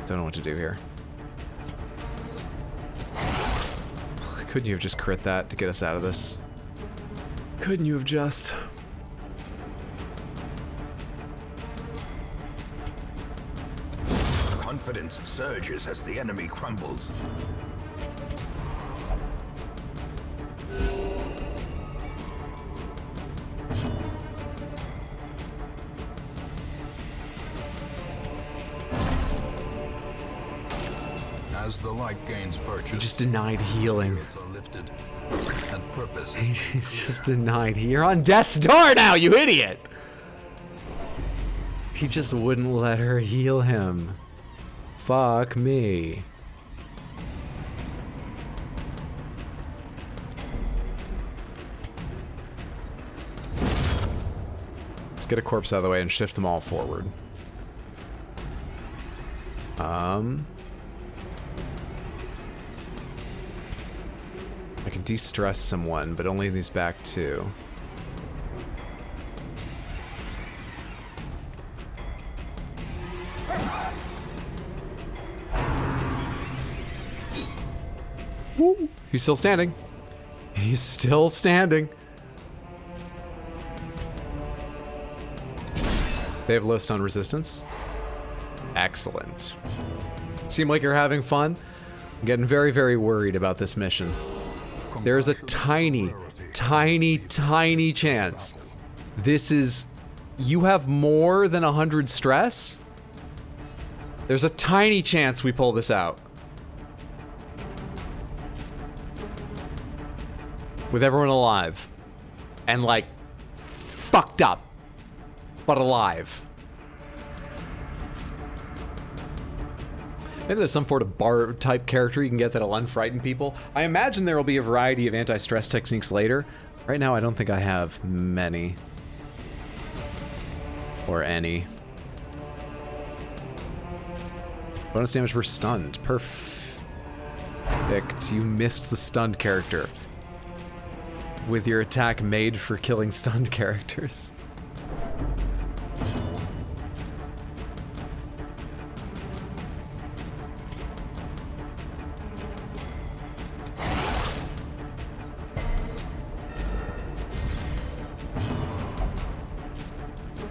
S1: Don't know what to do here. Couldn't you have just crit that to get us out of this? Couldn't you have just...
S4: Confidence surges as the enemy crumbles. As the light gains purchase,
S1: You just denied healing.
S4: spirits are lifted. and purpose.
S1: He's just denied. You're on death's door now, you idiot! He just wouldn't let her heal him. Fuck me. Let's get a corpse out of the way and shift them all forward. I can de-stress someone, but only these back two. Woo! He's still standing. He's still standing. They have low stun resistance. Excellent. Seem like you're having fun? I'm getting very, very worried about this mission. There's a tiny, tiny, tiny chance. This is... You have more than 100 stress? There's a tiny chance we pull this out. With everyone alive. And like, fucked up. But alive. Maybe there's some sort of bar type character you can get that'll unfrighten people. I imagine there will be a variety of anti-stress techniques later. Right now I don't think I have many. Or any. Bonus damage for stunned. Perfect. You missed the stunned character. With your attack made for killing stunned characters.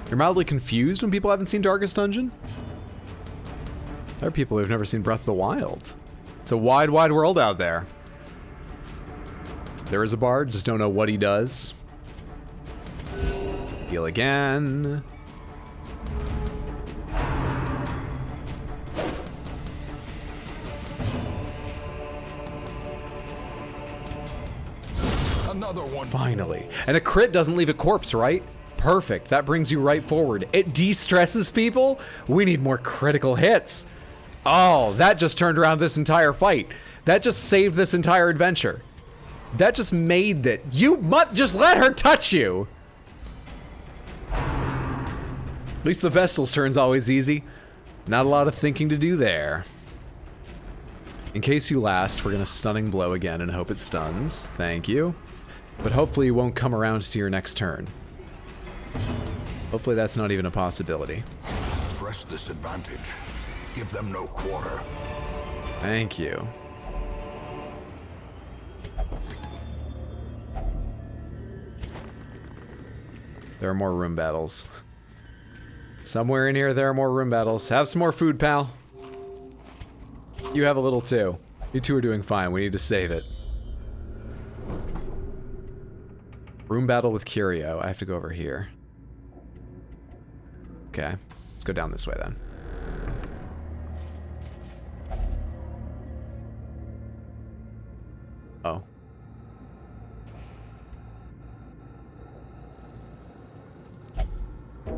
S1: You're mildly confused when people haven't seen Darkest Dungeon? There are people who've never seen Breath of the Wild. It's a wide, wide world out there. There is a bard, just don't know what he does. Heal again.
S4: Another one.
S1: Finally. And a crit doesn't leave a corpse, right? Perfect. That brings you right forward. It de-stresses people? We need more critical hits. Oh, that just turned around this entire fight. That just saved this entire adventure. That just made that. You must just let her touch you. At least the Vestal's turn's always easy. Not a lot of thinking to do there. In case you last, we're gonna stunning blow again and hope it stuns. Thank you. But hopefully it won't come around to your next turn. Hopefully that's not even a possibility.
S4: Press this advantage. Give them no quarter.
S1: Thank you. There are more room battles. Somewhere in here there are more room battles. Have some more food, pal. You have a little too. You two are doing fine. We need to save it. Room battle with Curio. I have to go over here. Okay. Let's go down this way then. Oh.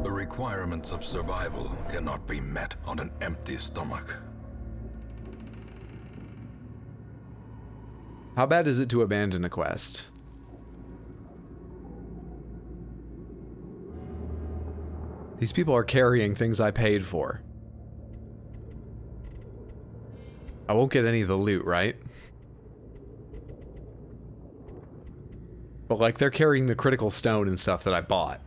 S4: The requirements of survival cannot be met on an empty stomach.
S1: How bad is it to abandon a quest? These people are carrying things I paid for. I won't get any of the loot, right? But like, they're carrying the critical stone and stuff that I bought.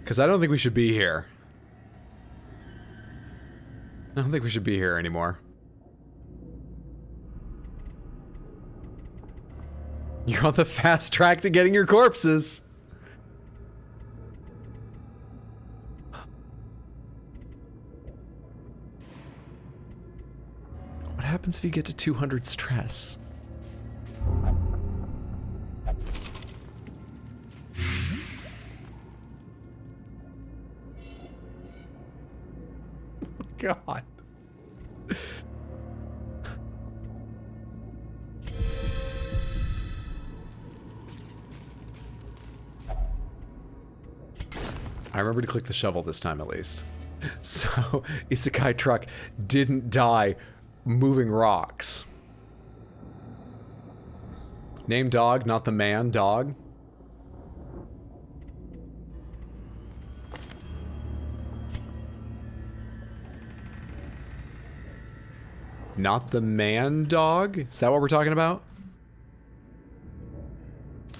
S1: Because I don't think we should be here. I don't think we should be here anymore. You're on the fast track to getting your corpses. What happens if you get to 200 stress? God. I remember to click the shovel this time at least. So, Isekai Truck didn't die moving rocks. Name dog, not the man, dog. Not the man, dog? Is that what we're talking about?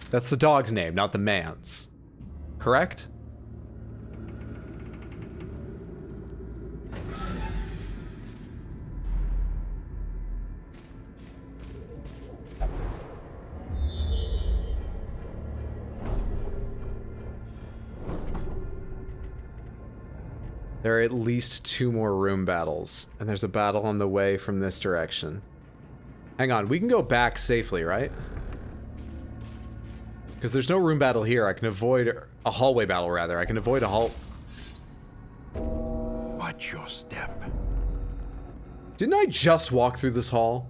S1: That's the dog's name, not the man's. Correct? There are at least 2 more room battles, and there's a battle on the way from this direction. Hang on, we can go back safely, right? Because there's no room battle here. I can avoid a hallway battle, rather. I can avoid a
S4: Watch your step.
S1: Didn't I just walk through this hall?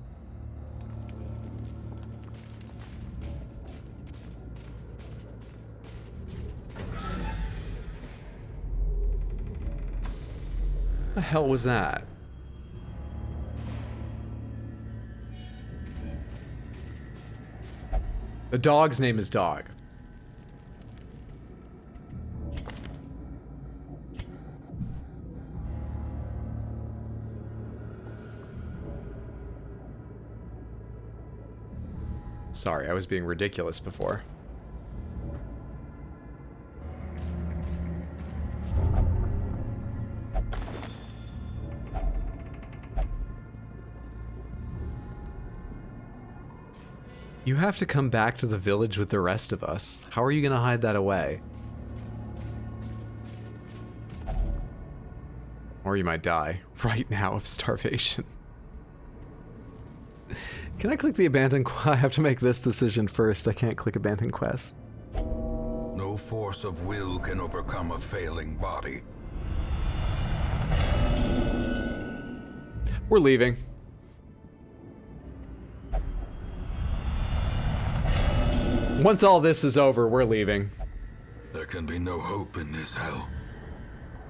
S1: What the hell was that? The dog's name is Dog. Sorry, I was being ridiculous before. You have to come back to the village with the rest of us. How are you gonna hide that away? Or you might die right now of starvation. Can I click the abandoned quest? I have to make this decision first. I can't click abandoned quest.
S4: No force of will can overcome a failing body.
S1: We're leaving. Once all this is over, we're leaving.
S4: There can be no hope in this hell.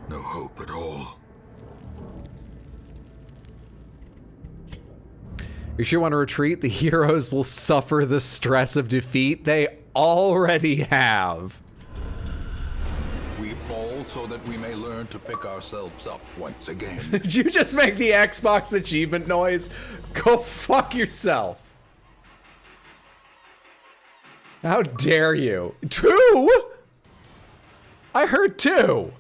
S4: No hope at all.
S1: You sure want to retreat? The heroes will suffer the stress of defeat. They already have.
S4: We fall so that we may learn to pick ourselves up once again.
S1: Did you just make the Xbox achievement noise? Go fuck yourself. How dare you? 2? I heard 2.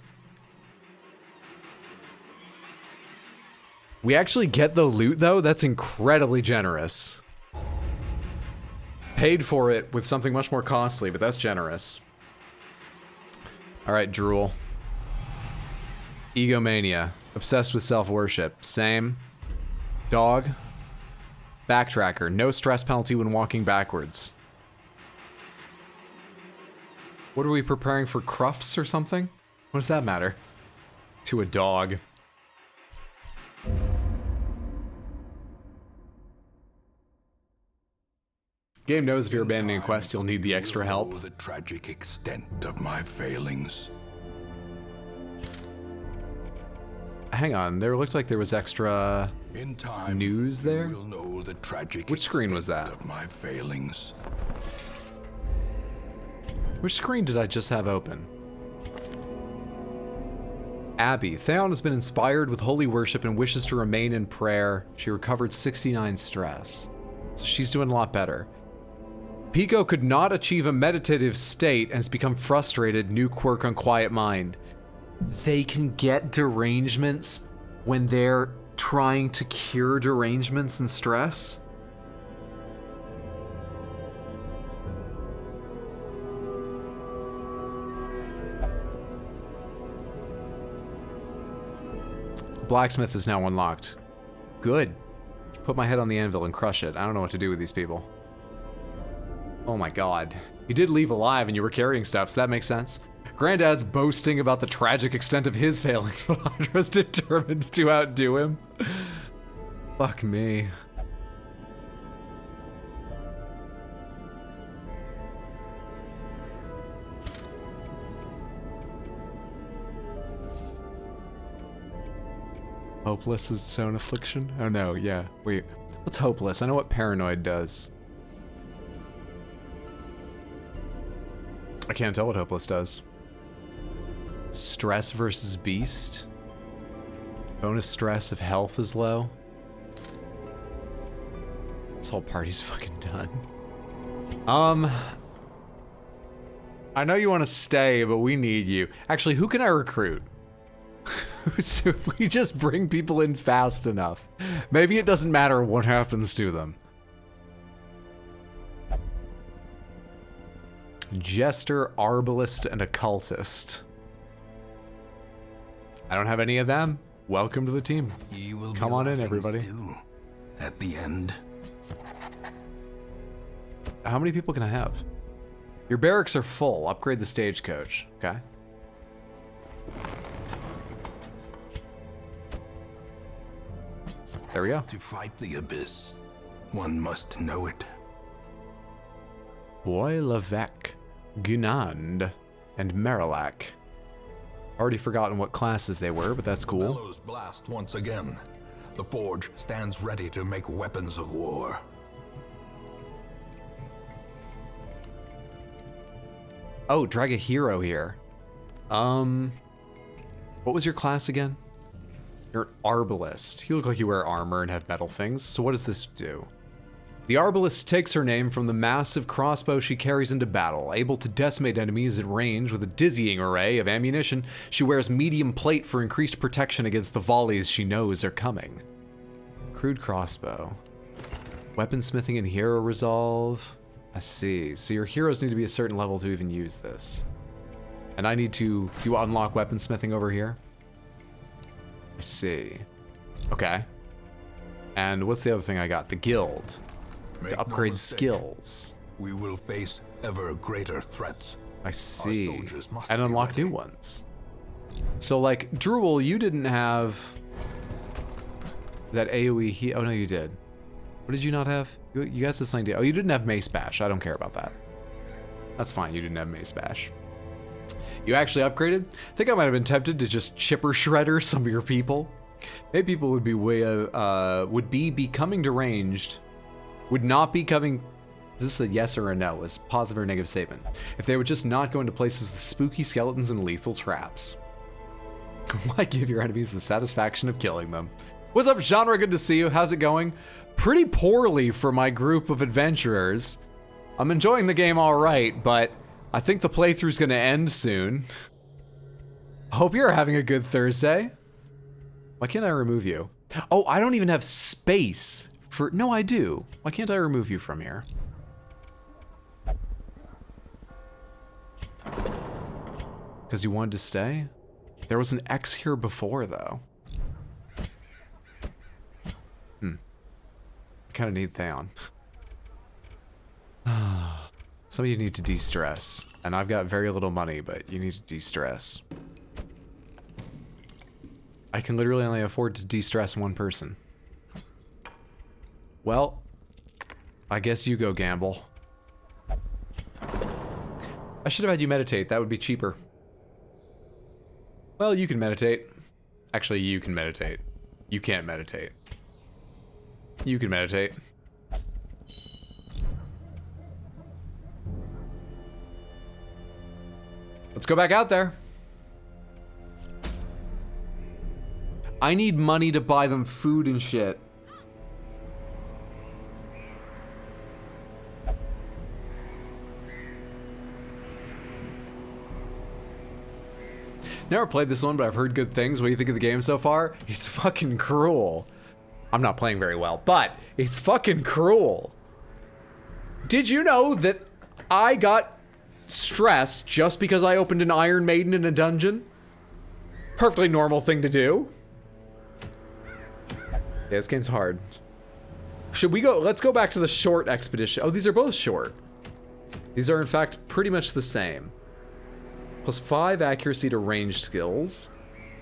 S1: We actually get the loot, though? That's incredibly generous. Paid for it with something much more costly, but that's generous. Alright, drool. Egomania. Obsessed with self-worship. Same. Dog. Backtracker. No stress penalty when walking backwards. What are we preparing for, crufts or something? What does that matter? To a dog. Game knows if you're abandoning a quest, you'll need the extra help.
S4: Know the tragic extent of my failings.
S1: Hang on, there looked like there was extra
S4: In time,
S1: news there.
S4: you will know the tragic
S1: Which screen was
S4: extent
S1: that?
S4: of my failings.
S1: Which screen did I just have open? Abby. Theon has been inspired with holy worship and wishes to remain in prayer. She recovered 69 stress. So she's doing a lot better. Pico could not achieve a meditative state and has become frustrated. New quirk on quiet mind. They can get derangements when they're trying to cure derangements and stress? Blacksmith is now unlocked. Good. Put my head on the anvil and crush it. I don't know what to do with these people. Oh my god. You did leave alive and you were carrying stuff, so that makes sense. Granddad's boasting about the tragic extent of his failings, but Hydra's determined to outdo him. Fuck me. Hopeless is its own affliction? Oh no, yeah. Wait, what's hopeless? I know what paranoid does. I can't tell what hopeless does. Stress versus beast. Bonus stress if health is low. This whole party's fucking done. I know you want to stay, but we need you. Actually, who can I recruit? So if we just bring people in fast enough, maybe it doesn't matter what happens to them. Jester, Arbalist, and Occultist. I don't have any of them. Welcome to the team.
S4: Ye will
S1: Come on in, everybody.
S4: Still, at the end.
S1: How many people can I have? Your barracks are full. Upgrade the stagecoach. Okay. There we go.
S4: To fight the abyss, one must know it.
S1: Boy Levesque, Gunand, and Marillac. Already forgotten what classes they were, but that's cool.
S4: Bellows blast once again. The forge stands ready to make weapons of war.
S1: Oh, drag a hero here. What was your class again? You're an Arbalist. You look like you wear armor and have metal things. So what does this do? The Arbalist takes her name from the massive crossbow she carries into battle. Able to decimate enemies at range with a dizzying array of ammunition, she wears medium plate for increased protection against the volleys she knows are coming. Crude crossbow. Weaponsmithing and hero resolve. I see. So your heroes need to be a certain level to even use this. And I need to... Do you unlock weaponsmithing over here? I see. Okay. And what's the other thing I got? The guild.
S4: Make
S1: To
S4: no
S1: upgrade
S4: mistake,
S1: skills.
S4: We will face ever greater threats.
S1: I see.
S4: soldiers must
S1: And
S4: be
S1: unlock
S4: ready.
S1: new ones. So like, Druel, you didn't have that AoE oh no, you did. What did you not have? You guys this idea. Oh, you didn't have Mace Bash. I don't care about that. That's fine, you didn't have Mace Bash. You actually upgraded? I think I might have been tempted to just chipper shredder some of your people. Maybe people would be becoming deranged. Would not be coming. Is this a yes or a no? Is positive or negative statement? If they would just not go into places with spooky skeletons and lethal traps. Why give your enemies the satisfaction of killing them? What's up, genre? Good to see you. How's it going? Pretty poorly for my group of adventurers. I'm enjoying the game all right, but I think the playthrough's gonna end soon. Hope you're having a good Thursday. Why can't I remove you? Oh, I don't even have space for... No, I do. Why can't I remove you from here? Because you wanted to stay? There was an X here before, though. I kind of need Theon. Some of you need to de-stress. And I've got very little money, but you need to de-stress. I can literally only afford to de-stress one person. Well, I guess you go gamble. I should have had you meditate. That would be cheaper. Well, you can meditate. Actually, you can meditate. You can't meditate. You can meditate. Let's go back out there. I need money to buy them food and shit. Never played this one, but I've heard good things. What do you think of the game so far? It's fucking cruel. I'm not playing very well, but it's fucking cruel. Did you know that I got stressed just because I opened an Iron Maiden in a dungeon? Perfectly normal thing to do. Yeah, this game's hard. Should we go? Let's go back to the short expedition. Oh, these are both short. These are in fact pretty much the same. +5 accuracy to ranged skills.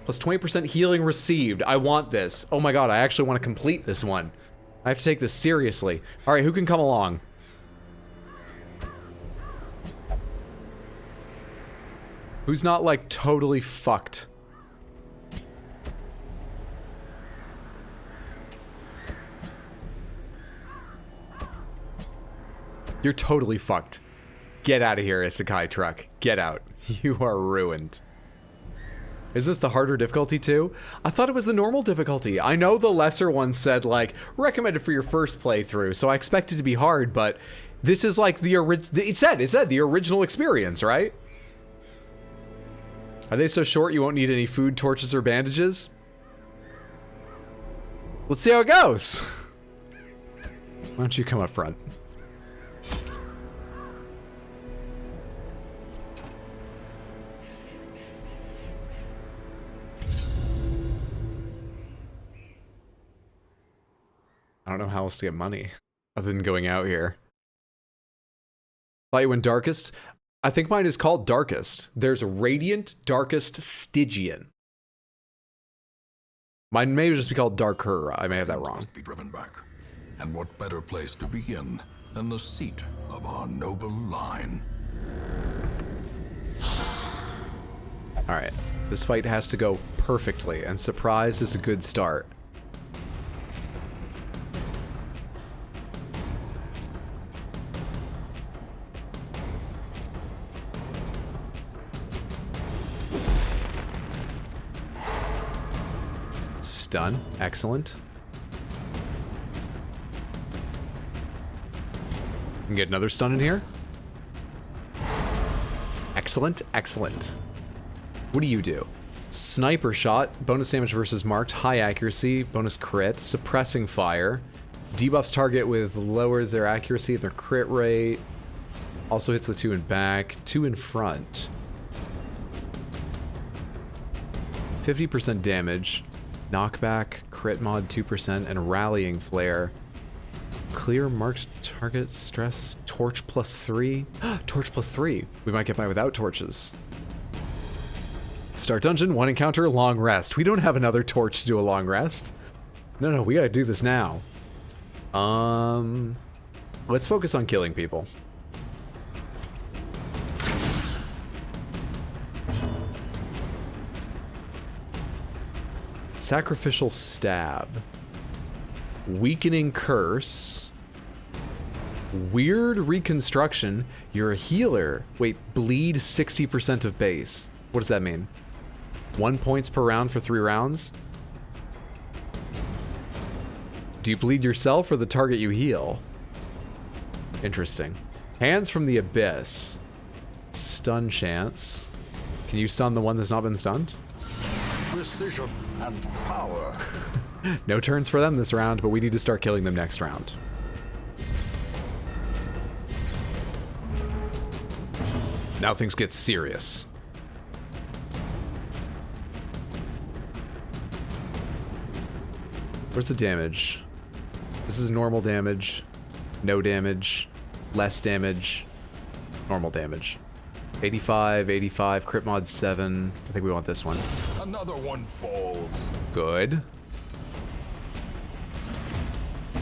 S1: +20% healing received. I want this. Oh my god, I actually want to complete this one. I have to take this seriously. Alright, who can come along? Who's not like totally fucked? You're totally fucked. Get out of here, Isekai truck. Get out. You are ruined. Is this the harder difficulty too? I thought it was the normal difficulty. I know the lesser one said, like, recommended for your first playthrough, so I expect it to be hard, but this is like the it said the original experience, right? Are they so short you won't need any food, torches, or bandages? Let's see how it goes. Why don't you come up front? I don't know how else to get money other than going out here. Thought you went Darkest? I think mine is called Darkest. There's Radiant, Darkest, Stygian. Mine may just be called Darker. I may have that wrong.
S4: Must be driven back. And what better place to begin than the seat of our noble line?
S1: Alright. This fight has to go perfectly, and surprised is a good start. Stun. Excellent. Can get another stun in here. Excellent, excellent. What do you do? Sniper shot, bonus damage versus marked, high accuracy, bonus crit, suppressing fire, debuffs target with lowers their accuracy and their crit rate, also hits the 2 in back, 2 in front. 50% damage, knockback, crit mod 2%, and rallying flare. Clear marked target stress, torch +3. Torch +3. We might get by without torches. Start dungeon, 1 encounter, long rest. We don't have another torch to do a long rest. No, we gotta do this now. Let's focus on killing people. Sacrificial stab. Weakening curse. Weird reconstruction. You're a healer. Wait, bleed 60% of base. What does that mean? 1 points per round for 3 rounds? Do you bleed yourself or the target you heal? Interesting. Hands from the Abyss. Stun chance. Can you stun the one that's not been stunned?
S4: Precision and power.
S1: No turns for them this round, but we need to start killing them next round. Now things get serious. Where's the damage? This is normal damage, no damage, less damage, normal damage. 85, 85, crit mod 7. I think we want this one.
S4: Another one falls.
S1: Good.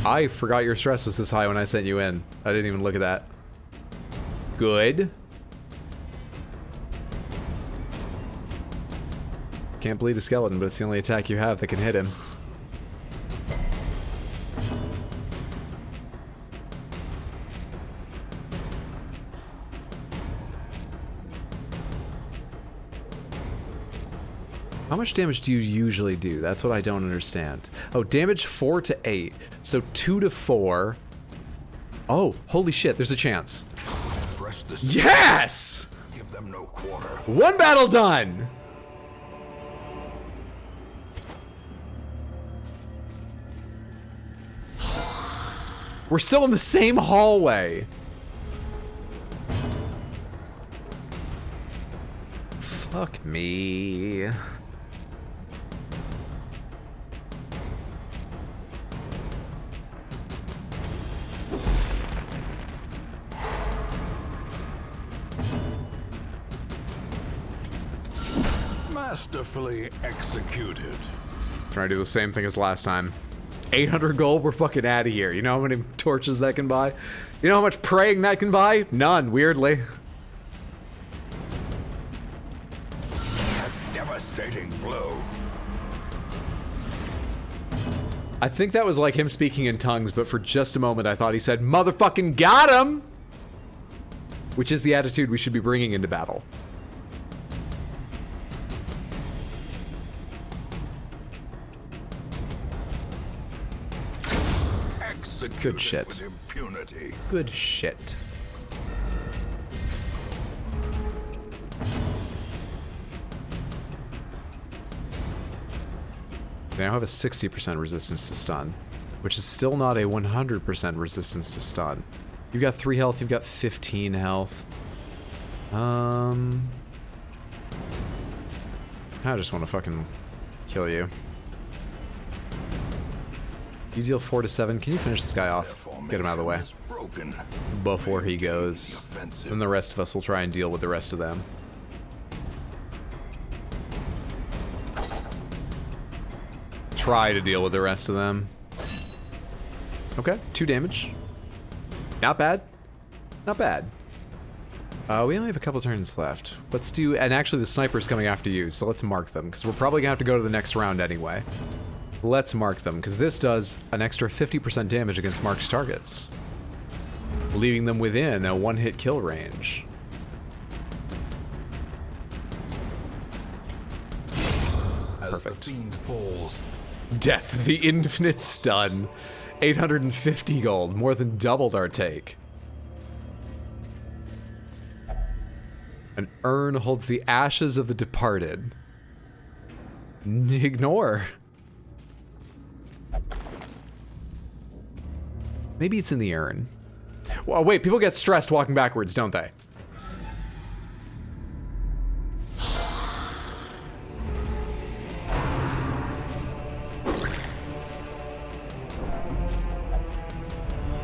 S1: I forgot your stress was this high when I sent you in. I didn't even look at that. Good. Can't bleed a skeleton, but it's the only attack you have that can hit him. How much damage do you usually do? That's what I don't understand. Oh, damage 4 to 8. So 2 to 4. Oh, holy shit, there's a chance.
S4: Press this.
S1: Yes!
S4: Give them no quarter.
S1: 1 battle done! We're still in the same hallway. Fuck me.
S4: Masterfully executed.
S1: Trying to do the same thing as last time. 800 gold, we're fucking out of here. You know how many torches that can buy? You know how much praying that can buy? None, weirdly.
S4: A devastating blow.
S1: I think that was like him speaking in tongues, but for just a moment I thought he said, motherfucking got him! which is the attitude we should be bringing into battle. Good shit.
S4: With impunity.
S1: Good shit. They now have a 60% resistance to stun, which is still not a 100% resistance to stun. You've got 3 health, you've got 15 health. I just want to fucking kill you. You deal 4 to 7. Can you finish this guy off? Get him out of the way. Before he goes. And the rest of us will try and deal with the rest of them. Try to deal with the rest of them. Okay, 2 damage. Not bad. Not bad. We only have a couple turns left. Let's do... And actually the sniper's coming after you, so let's mark them. Because we're probably going to have to go to the next round anyway. Let's mark them, because this does an extra 50% damage against marked targets. Leaving them within a 1-hit kill range. Perfect. Death, the infinite stun. 850 gold, more than doubled our take. An urn holds the ashes of the departed. Ignore. Maybe it's in the urn. Well, wait, people get stressed walking backwards, don't they?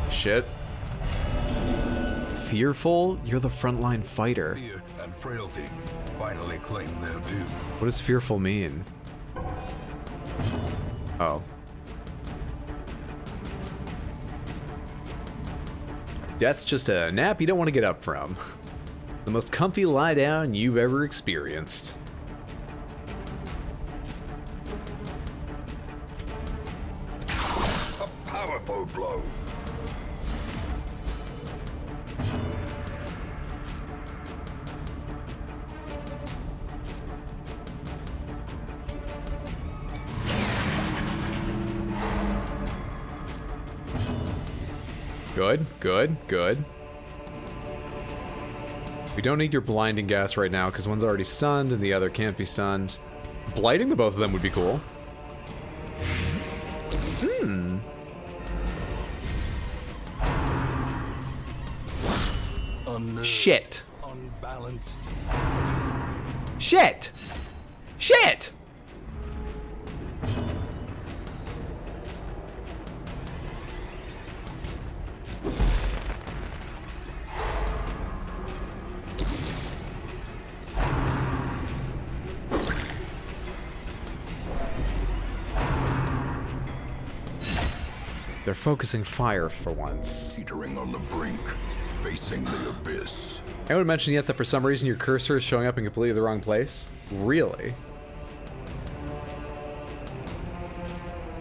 S1: Shit. Fearful? You're the frontline fighter.
S4: Fear and frailty finally claim their due.
S1: What does fearful mean? Oh. Death's just a nap you don't want to get up from. The most comfy lie down you've ever experienced.
S4: A powerful blow.
S1: Good, good, good. We don't need your blinding gas right now because one's already stunned and the other can't be stunned. Blighting the both of them would be cool. Hmm. Shit.
S4: Unbalanced.
S1: Shit. Shit. They're focusing fire for once.
S4: Teetering on the brink, facing the abyss.
S1: Anyone mentioned yet that for some reason your cursor is showing up in completely the wrong place? Really?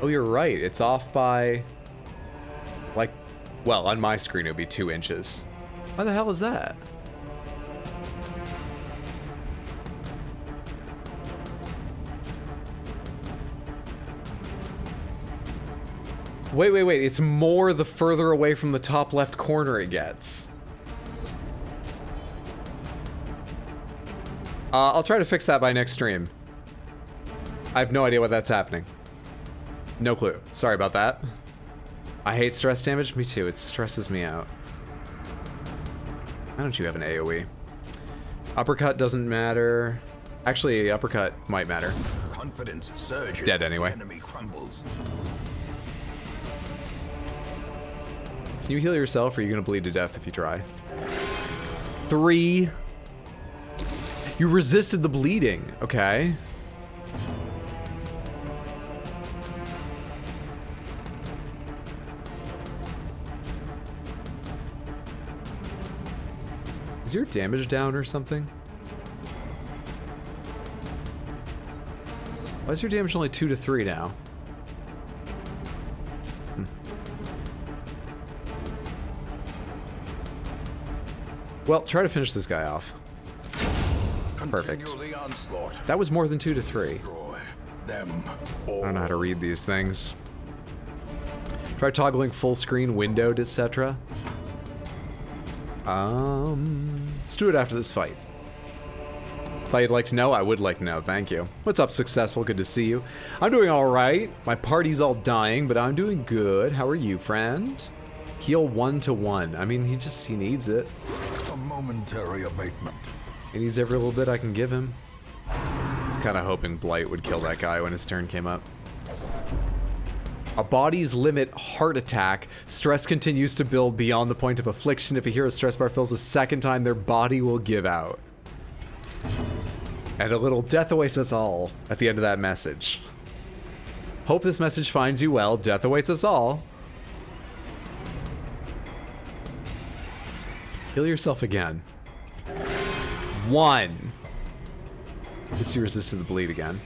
S1: Oh, you're right. It's off by... like... well, on my screen it would be 2 inches. Why the hell is that? Wait, wait, wait. It's more the further away from the top left corner it gets. I'll try to fix that by next stream. I have no idea why that's happening. No clue. Sorry about that. I hate stress damage. Me too. It stresses me out. Why don't you have an AoE? Uppercut doesn't matter. Actually, uppercut might matter.
S4: Confidence surges.
S1: Dead anyway.
S4: As the enemy crumbles.
S1: Can you heal yourself, or are you gonna bleed to death if you try? 3. You resisted the bleeding. Okay. Is your damage down or something? Why is your damage only 2 to 3 now? Well, try to finish this guy off. Perfect.
S4: Continue the onslaught.
S1: That was more than 2 to 3.
S4: Destroy them
S1: I don't know how to read these things. Try toggling full screen, windowed, etc. Let's do it after this fight. Thought you'd like to know? I would like to know, thank you. What's up, Successful? Good to see you. I'm doing alright. My party's all dying, but I'm doing good. How are you, friend? Heal 1 to 1. I mean, he needs it.
S4: A momentary abatement.
S1: He needs every little bit I can give him. Kind of hoping Blight would kill that guy when his turn came up. A body's limit heart attack. Stress continues to build beyond the point of affliction. If a hero's stress bar fills a second time, their body will give out. And a little death awaits us all at the end of that message. Hope this message finds you well. Death awaits us all. Heal yourself again. 1. Guess you resisted the bleed again.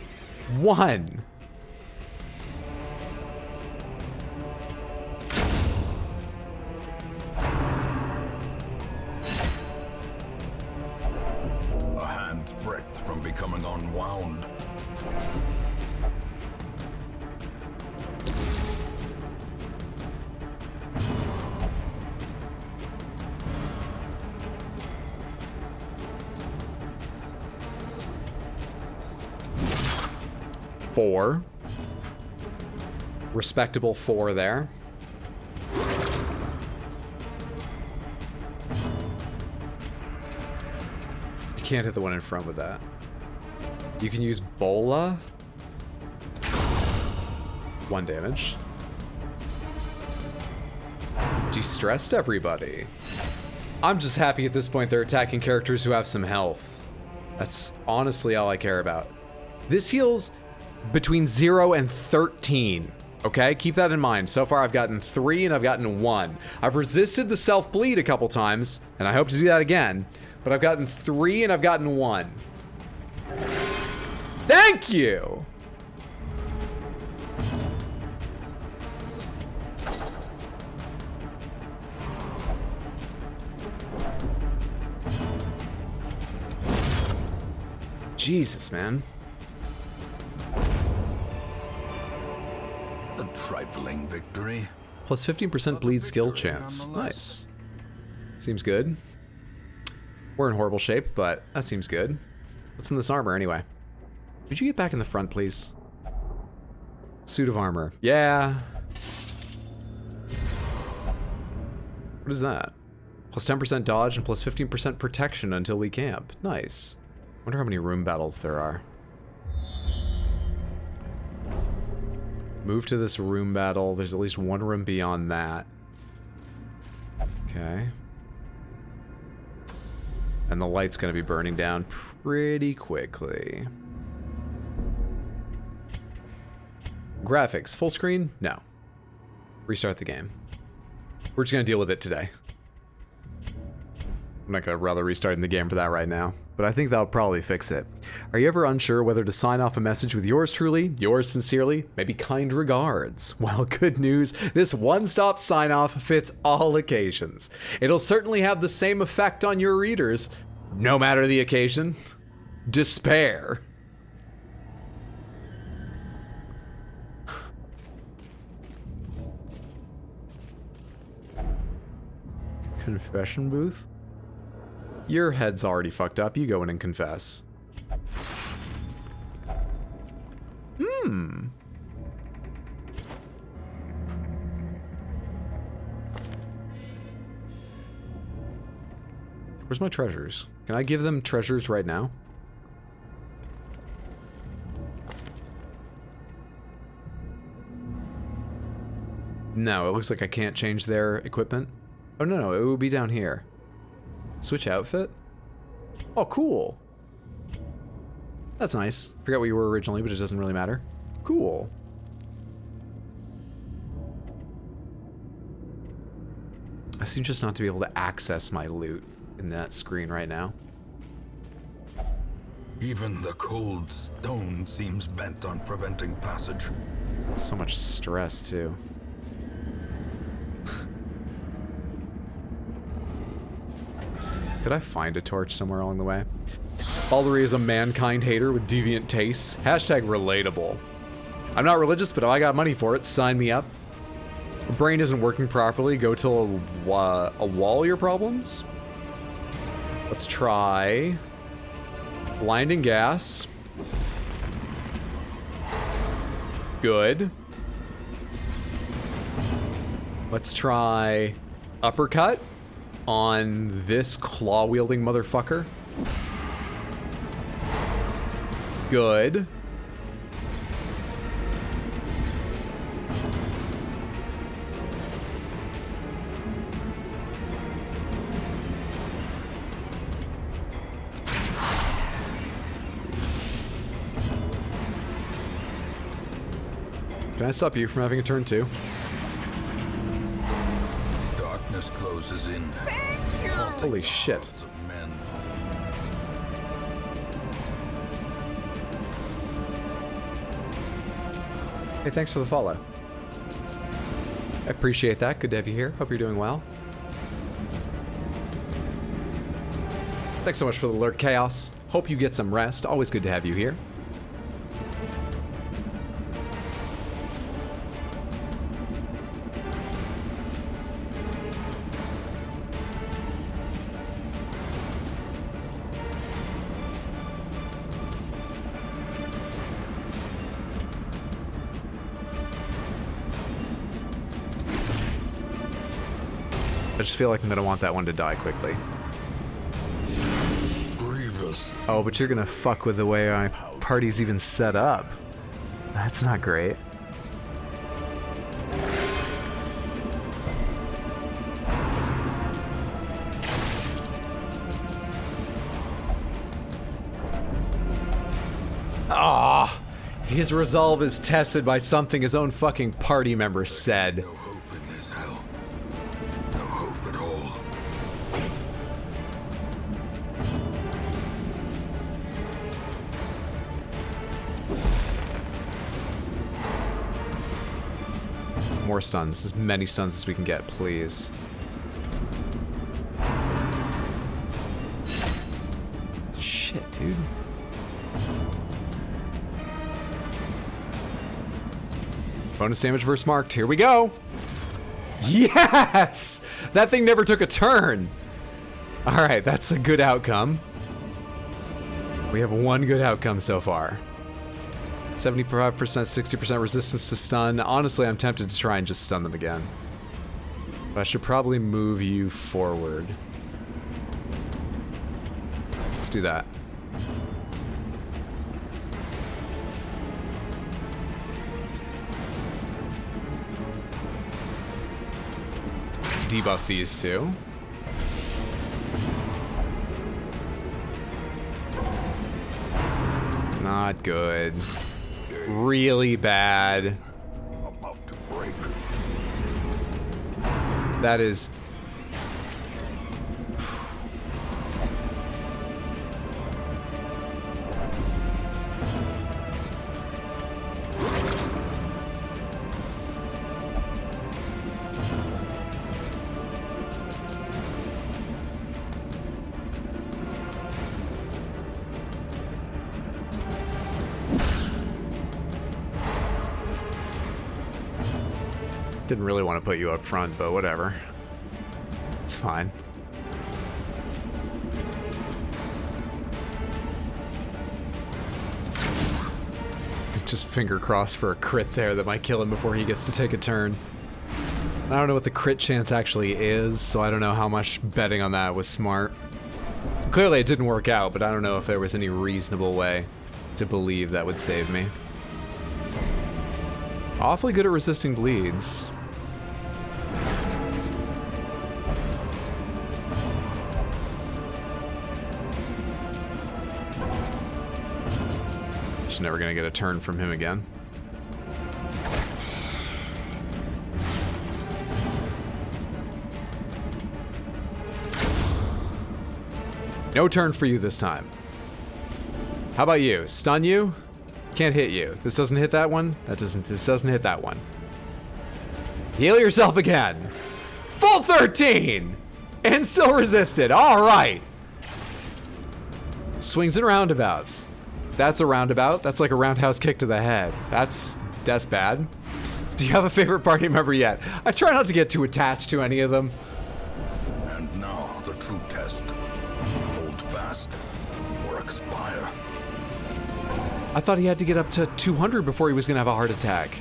S1: 1.
S4: A hand's breadth from becoming unwound.
S1: Four. Respectable 4 there. You can't hit the one in front with that. You can use Bola. 1 damage. De-stressed everybody. I'm just happy at this point they're attacking characters who have some health. That's honestly all I care about. This heals between 0 and 13. Okay, keep that in mind. So far I've gotten 3 and I've gotten 1. I've resisted the self-bleed a couple times, and I hope to do that again, but I've gotten 3 and I've gotten 1. Thank you! Jesus, man.
S4: A trifling victory.
S1: Plus 15% bleed skill chance. Nice. Seems good. We're in horrible shape, but that seems good. What's in this armor anyway? Could you get back in the front, please? Suit of armor. Yeah. What is that? Plus 10% dodge and plus 15% protection until we camp. Nice. Wonder how many room battles there are. Move to this room battle. There's at least 1 room beyond that. Okay. And the light's gonna be burning down pretty quickly. Graphics, full screen? No. Restart the game. We're just gonna deal with it today. I'm not gonna bother restarting the game for that right now, but I think that'll probably fix it. Are you ever unsure whether to sign off a message with yours truly, yours sincerely, maybe kind regards? Well, good news, this one-stop sign-off fits all occasions. It'll certainly have the same effect on your readers, no matter the occasion. Despair. Confession booth? Your head's already fucked up. You go in and confess. Where's my treasures? Can I give them treasures right now? No, it looks like I can't change their equipment. Oh, no, it will be down here. Switch outfit? Oh, cool. That's nice. Forgot what you were originally, but it doesn't really matter. Cool. I seem just not to be able to access my loot in that screen right now.
S4: Even the cold stone seems bent on preventing passage.
S1: So much stress, too. Could I find a torch somewhere along the way? Baldery is a mankind hater with deviant tastes. Hashtag relatable. I'm not religious, but if I got money for it, sign me up. Brain isn't working properly. Go till a wall your problems. Let's try blinding gas. Good. Let's try uppercut on this claw-wielding motherfucker. Good. Can I stop you from having a turn too?
S4: Darkness closes in.
S1: Holy shit.
S4: Of men.
S1: Hey, thanks for the follow. I appreciate that. Good to have you here. Hope you're doing well. Thanks so much for the lurk, Chaos. Hope you get some rest. Always good to have you here. I just feel like I'm gonna want that one to die quickly.
S4: Grievous.
S1: Oh, but you're gonna fuck with the way my party's even set up. That's not great. Ah, his resolve is tested by something his own fucking party member said.
S4: No hope in this hell. No hope at all.
S1: More stuns, as many stuns as we can get, please. Shit, dude. Bonus damage versus marked. Here we go. Yes! That thing never took a turn. All right, that's a good outcome. We have one good outcome so far. 75%, 60% resistance to stun. Honestly, I'm tempted to try and just stun them again. But I should probably move you forward. Let's do that. Let's debuff these two. Not good. Really bad.
S4: About to break.
S1: That is... Didn't really want to put you up front, but whatever. It's fine. Just finger crossed for a crit there that might kill him before he gets to take a turn. I don't know what the crit chance actually is, so I don't know how much betting on that was smart. Clearly it didn't work out, but I don't know if there was any reasonable way to believe that would save me. Awfully good at resisting bleeds. Just never gonna get a turn from him again. No turn for you this time. How about you? Stun you? Can't hit you. This doesn't hit that one. This doesn't hit that one. Heal yourself again. Full 13! And still resisted. All right. Swings and roundabouts. That's a roundabout. That's like a roundhouse kick to the head. That's bad. Do you have a favorite party member yet? I try not to get too attached to any of them.
S4: And now the true test. Hold fast or expire.
S1: I thought he had to get up to 200 before he was gonna have a heart attack.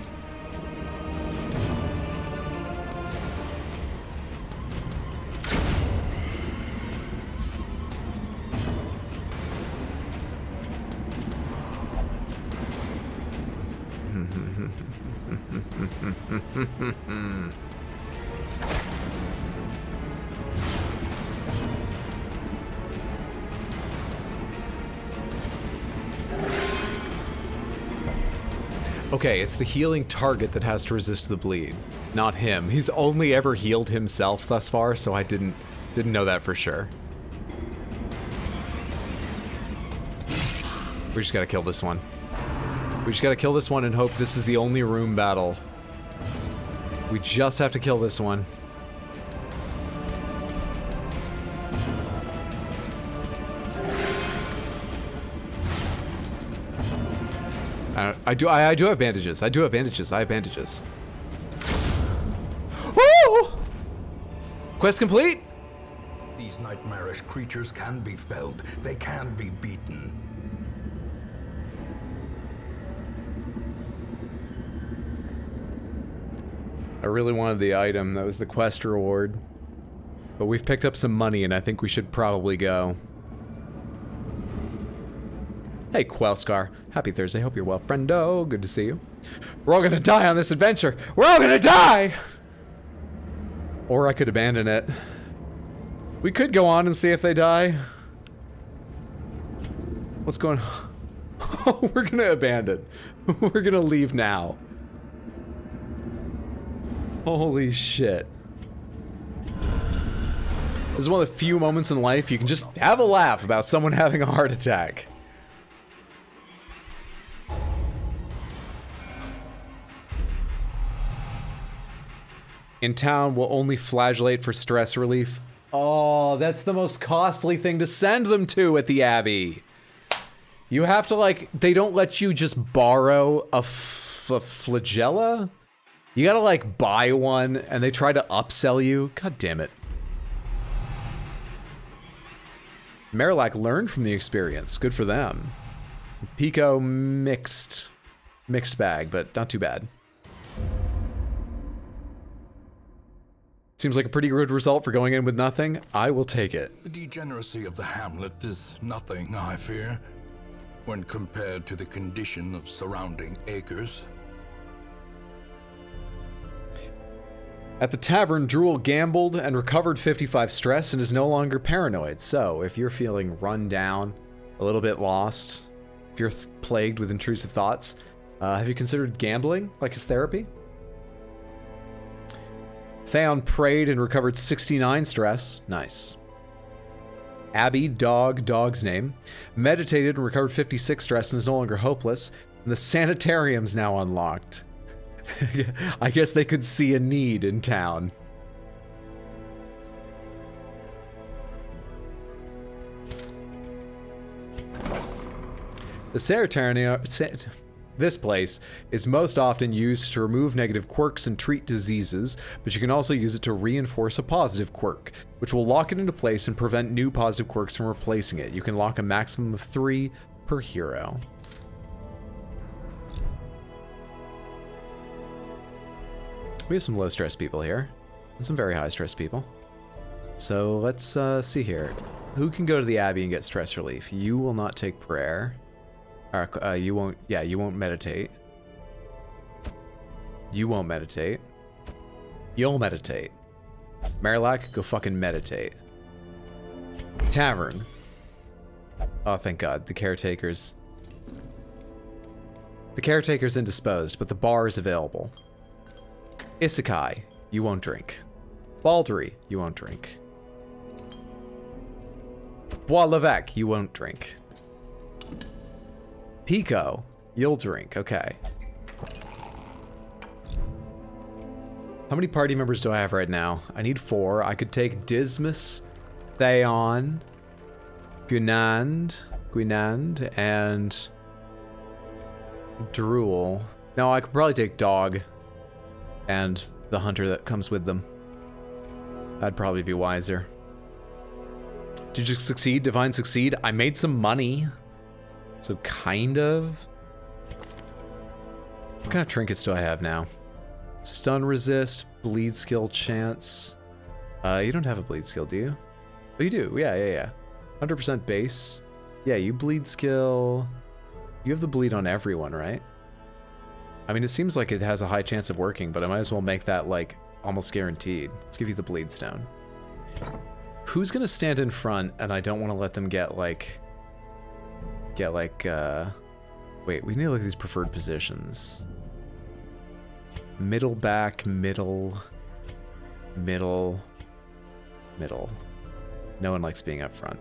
S1: Okay, it's the healing target that has to resist the bleed, not him. He's only ever healed himself thus far, so I didn't know that for sure. We just gotta kill this one. We just gotta kill this one and hope this is the only room battle. We just have to kill this one. I do have bandages. I have bandages. Woo! Quest complete?
S4: These nightmarish creatures can be felled. They can be beaten.
S1: I really wanted the item. That was the quest reward. But we've picked up some money and I think we should probably go. Hey, Quellscar. Happy Thursday. Hope you're well, friendo. Good to see you. We're all gonna die on this adventure. We're all gonna die! Or I could abandon it. We could go on and see if they die. What's going on? Oh, we're gonna abandon. We're gonna leave now. Holy shit. This is one of the few moments in life you can just have a laugh about someone having a heart attack. In town, will only flagellate for stress relief. Oh, that's the most costly thing to send them to at the Abbey. You have to, like, they don't let you just borrow a flagella? You gotta, like, buy one, and they try to upsell you. God damn it. Marillac learned from the experience. Good for them. Pico mixed bag, but not too bad. Seems like a pretty good result for going in with nothing. I will take it.
S4: The degeneracy of the hamlet is nothing, I fear, when compared to the condition of surrounding acres.
S1: At the tavern, Drool gambled and recovered 55 stress and is no longer paranoid. So, if you're feeling run down, a little bit lost, if you're plagued with intrusive thoughts, have you considered gambling, like his therapy? Theon prayed and recovered 69 stress. Nice. Abby, dog's name, meditated and recovered 56 stress and is no longer hopeless. And the sanitarium's now unlocked. I guess they could see a need in town. The sanitarium... This place is most often used to remove negative quirks and treat diseases, but you can also use it to reinforce a positive quirk, which will lock it into place and prevent new positive quirks from replacing it. You can lock a maximum of 3 per hero. We have some low stress people here, and some very high stress people. So let's see here. Who can go to the Abbey and get stress relief? You will not take prayer. You won't, yeah, you won't meditate. You won't meditate. You'll meditate. Marillac, go fucking meditate. Tavern. Oh, thank God, the caretaker's... The caretaker's indisposed, but the bar is available. Isekai, you won't drink. Baldery, you won't drink. Bois l'Evêque, you won't drink. Pico, you'll drink, okay. How many party members do I have right now? I need 4. I could take Dismas, Theon, Gunand, Guinand, and Drool. No, I could probably take Dog and the hunter that comes with them. That'd probably be wiser. Did you succeed? Divine succeed? I made some money. So kind of. What kind of trinkets do I have now? Stun resist, bleed skill chance. You don't have a bleed skill, do you? Oh, you do. Yeah. 100% base. Yeah, you bleed skill. You have the bleed on everyone, right? I mean, it seems like it has a high chance of working, but I might as well make that, like, almost guaranteed. Let's give you the bleed stone. Who's gonna stand in front, and I don't want to let them get, like... Wait, we need to look at these preferred positions. Middle back, middle. No one likes being up front.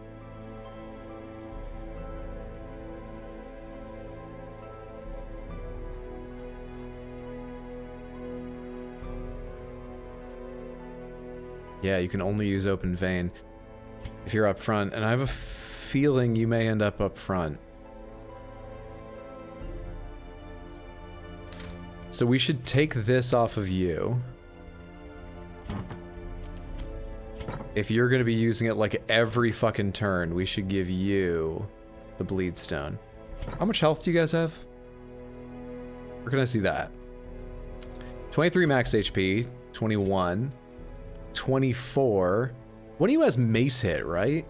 S1: Yeah, you can only use open vein if you're up front, and I have a feeling you may end up front. So we should take this off of you. If you're going to be using it like every fucking turn, we should give you the bleed stone. How much health do you guys have? Where can I see that? 23 max HP, 21, 24. One of you has mace hit, right?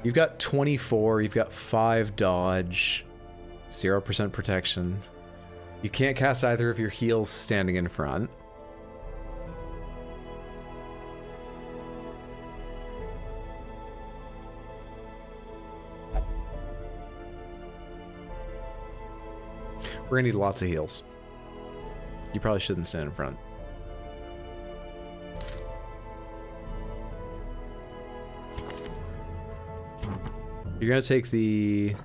S1: You've got 24, you've got 5 dodge, 0% protection. You can't cast either of your heals standing in front. We're gonna need lots of heals. You probably shouldn't stand in front. You're gonna take the...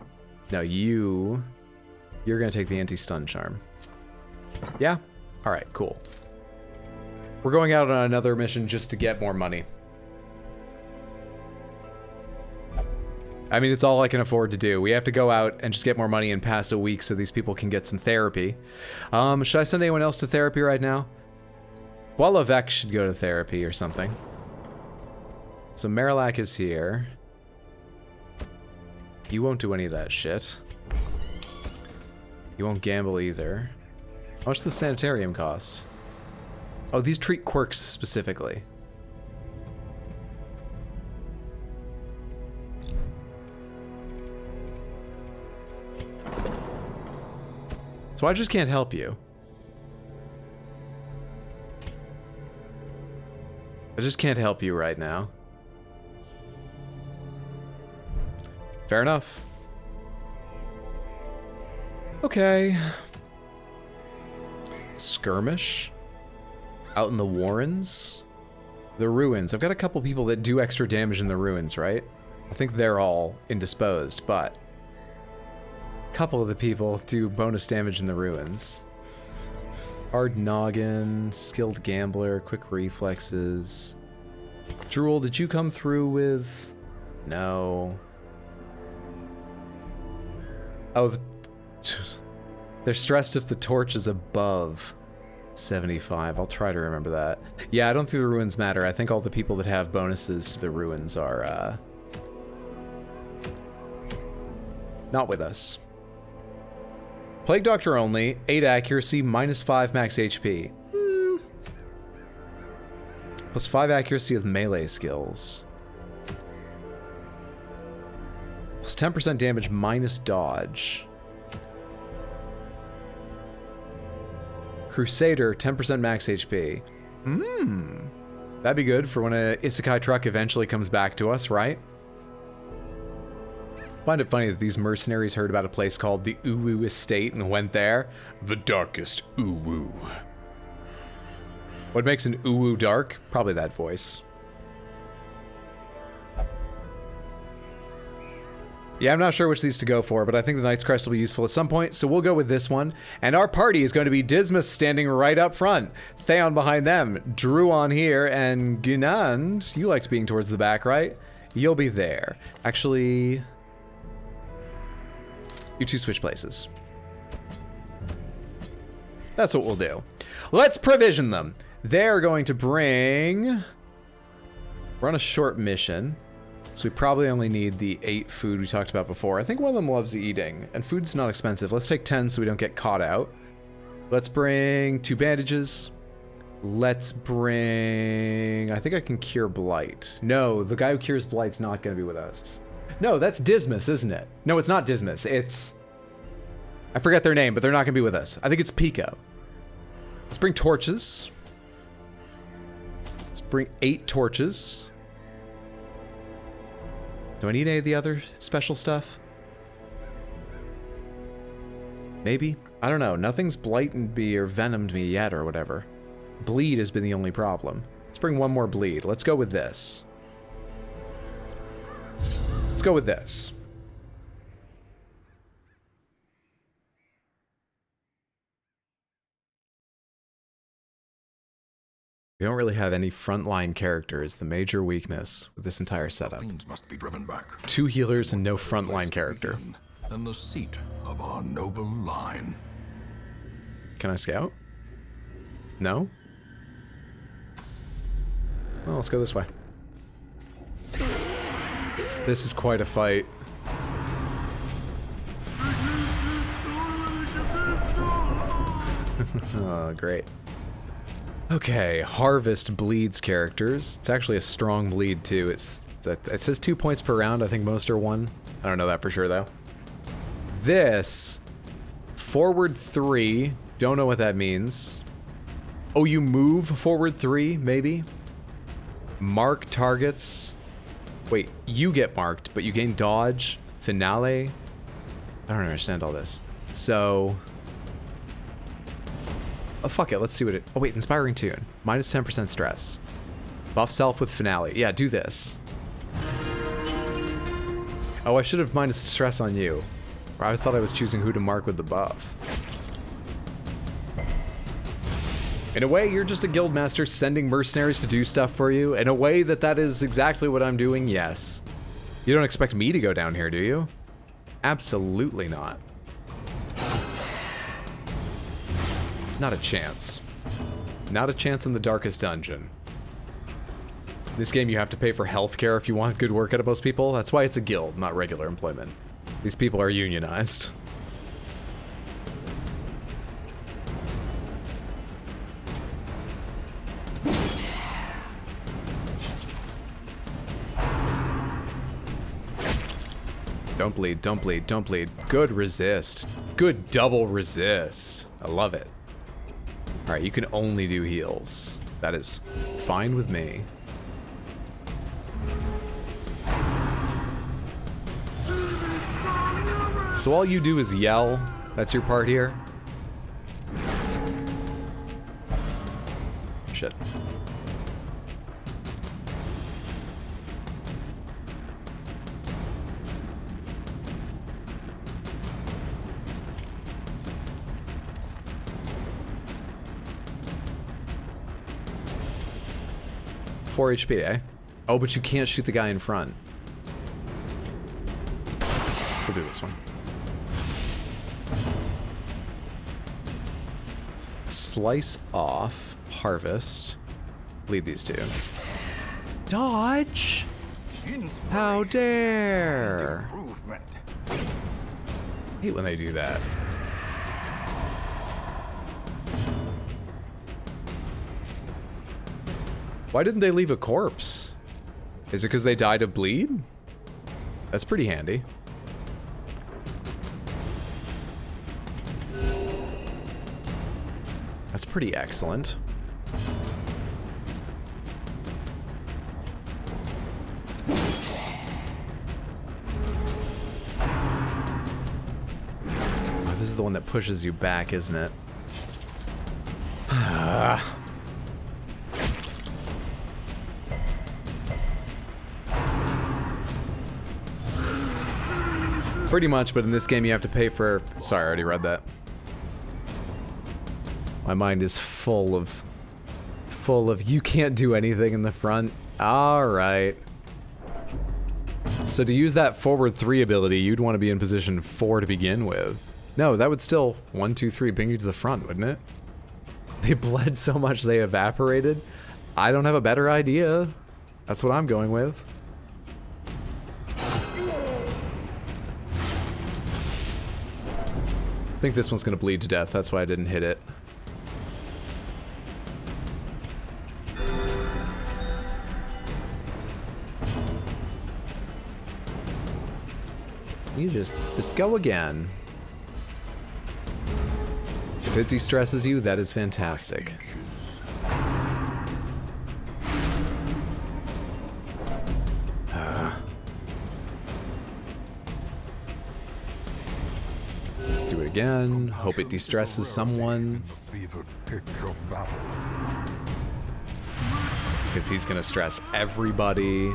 S1: No, you're gonna take the anti-stun charm. Yeah? Alright, cool. We're going out on another mission just to get more money. I mean, it's all I can afford to do. We have to go out and just get more money and pass a week so these people can get some therapy. Should I send anyone else to therapy right now? Walavek should go to therapy or something. So Marillac is here. You won't do any of that shit. You won't gamble either. How much does the sanitarium cost? Oh, these treat quirks specifically. So I just can't help you. I just can't help you right now. Fair enough. Okay. Skirmish? Out in the Warrens? The Ruins. I've got a couple people that do extra damage in the Ruins, right? I think they're all indisposed, but... a couple of the people do bonus damage in the Ruins. Hard Noggin, Skilled Gambler, Quick Reflexes. Drool, did you come through with... No. Oh, they're stressed if the torch is above 75. I'll try to remember that. Yeah, I don't think the Ruins matter. I think all the people that have bonuses to the Ruins are, not with us. Plague Doctor only, 8 accuracy, -5 max HP. Plus 5 accuracy with melee skills. Plus 10% damage minus dodge. Crusader, 10% max HP. That'd be good for when a Isekai truck eventually comes back to us, right? Find it funny that these mercenaries heard about a place called the Uwu Estate and went there.
S5: The darkest Uwu.
S1: What makes an Uwu dark? Probably that voice. Yeah, I'm not sure which of these to go for, but I think the Knight's Crest will be useful at some point, so we'll go with this one. And our party is going to be Dismas standing right up front, Theon behind them, Drew on here, and Gunand, you liked being towards the back, right? You'll be there. Actually, You two switch places. That's what we'll do. Let's provision them. They're going to bring... We're on a short mission, so we probably only need the 8 food we talked about before. I think one of them loves eating, and food's not expensive. Let's take 10 so we don't get caught out. Let's bring 2 bandages. Let's bring... I think I can cure Blight. No, the guy who cures Blight's not going to be with us. No, that's Dismas, isn't it? No, it's not Dismas. It's... I forget their name, but they're not going to be with us. I think it's Pico. Let's bring torches. Let's bring 8 torches. Do I need any of the other special stuff? Maybe? I don't know. Nothing's blighted me or venomed me yet or whatever. Bleed has been the only problem. Let's bring 1 more bleed. Let's go with this. Let's go with this. We don't really have any frontline characters, the major weakness with this entire setup.
S4: Fiends must be driven back.
S1: 2 healers and no frontline character.
S4: And the seat of our noble line.
S1: Can I scout? No? Well, let's go this way. This is quite a fight. Oh, great. Okay, Harvest bleeds characters. It's actually a strong bleed, too. It says 2 points per round. I think most are 1. I don't know that for sure, though. This, forward 3. Don't know what that means. Oh, you move forward 3, maybe? Mark targets. Wait, you get marked, but you gain dodge, finale. I don't understand all this. So... Oh, fuck it. Let's see what it... Oh, wait. Inspiring Tune. Minus 10% stress. Buff self with finale. Yeah, do this. Oh, I should have minus stress on you. I thought I was choosing who to mark with the buff. In a way, you're just a guildmaster sending mercenaries to do stuff for you. In a way that is exactly what I'm doing, yes. You don't expect me to go down here, do you? Absolutely not. Not a chance. Not a chance in the darkest dungeon. In this game, you have to pay for healthcare if you want good work out of most people. That's why it's a guild, not regular employment. These people are unionized. Don't bleed, don't bleed, don't bleed. Good resist. Good double resist. I love it. Alright, you can only do heals. That is fine with me. So all you do is yell. That's your part here? Shit. Four HP, eh? Oh, but you can't shoot the guy in front. We'll do this one. Slice off, harvest, lead these two. Dodge! How dare! I hate when they do that. Why didn't they leave a corpse? Is it because they died of bleed? That's pretty handy. That's pretty excellent. Oh, this is the one that pushes you back, isn't it? Pretty much, but in this game you have to pay for... Sorry, I already read that. My mind is full of you can't do anything in the front. Alright. So to use that forward 3 ability, you'd want to be in position 4 to begin with. No, that would still 1, 2, 3 bring you to the front, wouldn't it? They bled so much they evaporated. I don't have a better idea. That's what I'm going with. I think this one's gonna bleed to death. That's why I didn't hit it. You just go again. If it de-stresses you, that is fantastic. Do it again. Hope it de-stresses someone. Because he's gonna stress everybody.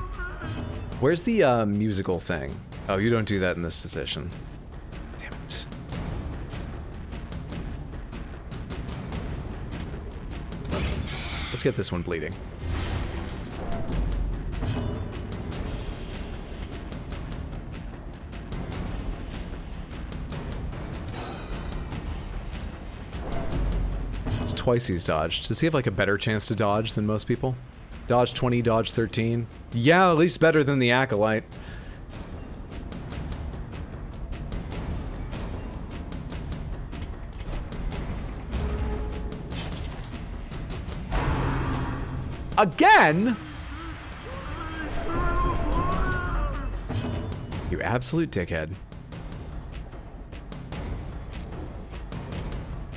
S1: Where's the musical thing? Oh, you don't do that in this position. Damn it. Let's get this one bleeding. It's twice he's dodged. Does he have like a better chance to dodge than most people? Dodge 20, dodge 13. Yeah, at least better than the Acolyte. Again? You absolute dickhead.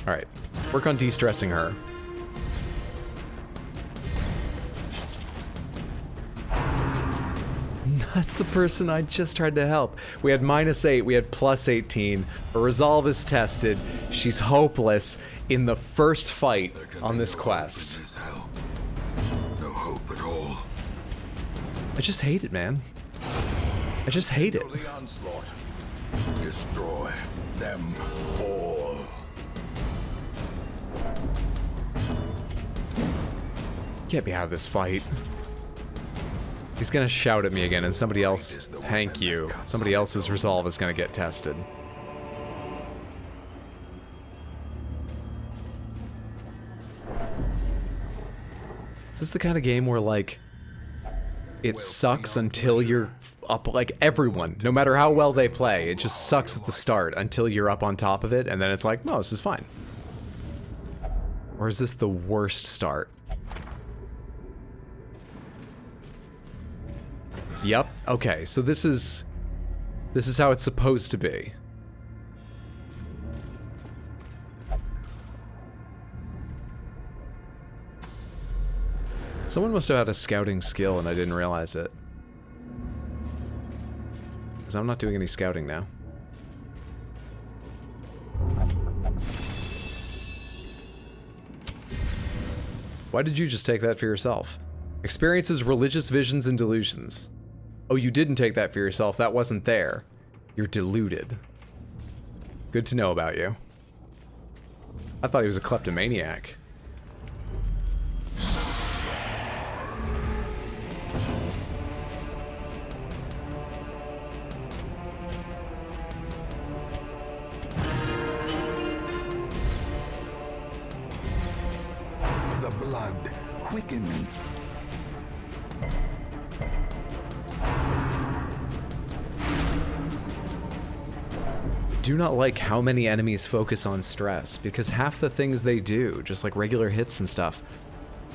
S1: Alright, work on de-stressing her. That's the person I just tried to help. We had -8, we had +18. Her resolve is tested. She's hopeless in the first fight on this quest.
S4: No hope at all.
S1: I just hate it, man. I just hate it.
S4: The onslaught. Destroy them all.
S1: Get me out of this fight. He's gonna shout at me again, and somebody else, thank you. Somebody else's resolve is gonna get tested. Is this the kind of game where, like, it sucks until you're up, like, everyone, no matter how well they play, it just sucks at the start until you're up on top of it, and then it's like, no, this is fine. Or is this the worst start? Yep, okay, so this is how it's supposed to be. Someone must have had a scouting skill and I didn't realize it. Because I'm not doing any scouting now. Why did you just take that for yourself? Experiences religious visions and delusions. Oh, you didn't take that for yourself. That wasn't there. You're deluded. Good to know about you. I thought he was a kleptomaniac.
S4: The blood quickens.
S1: Do not like how many enemies focus on stress, because half the things they do, just like regular hits and stuff,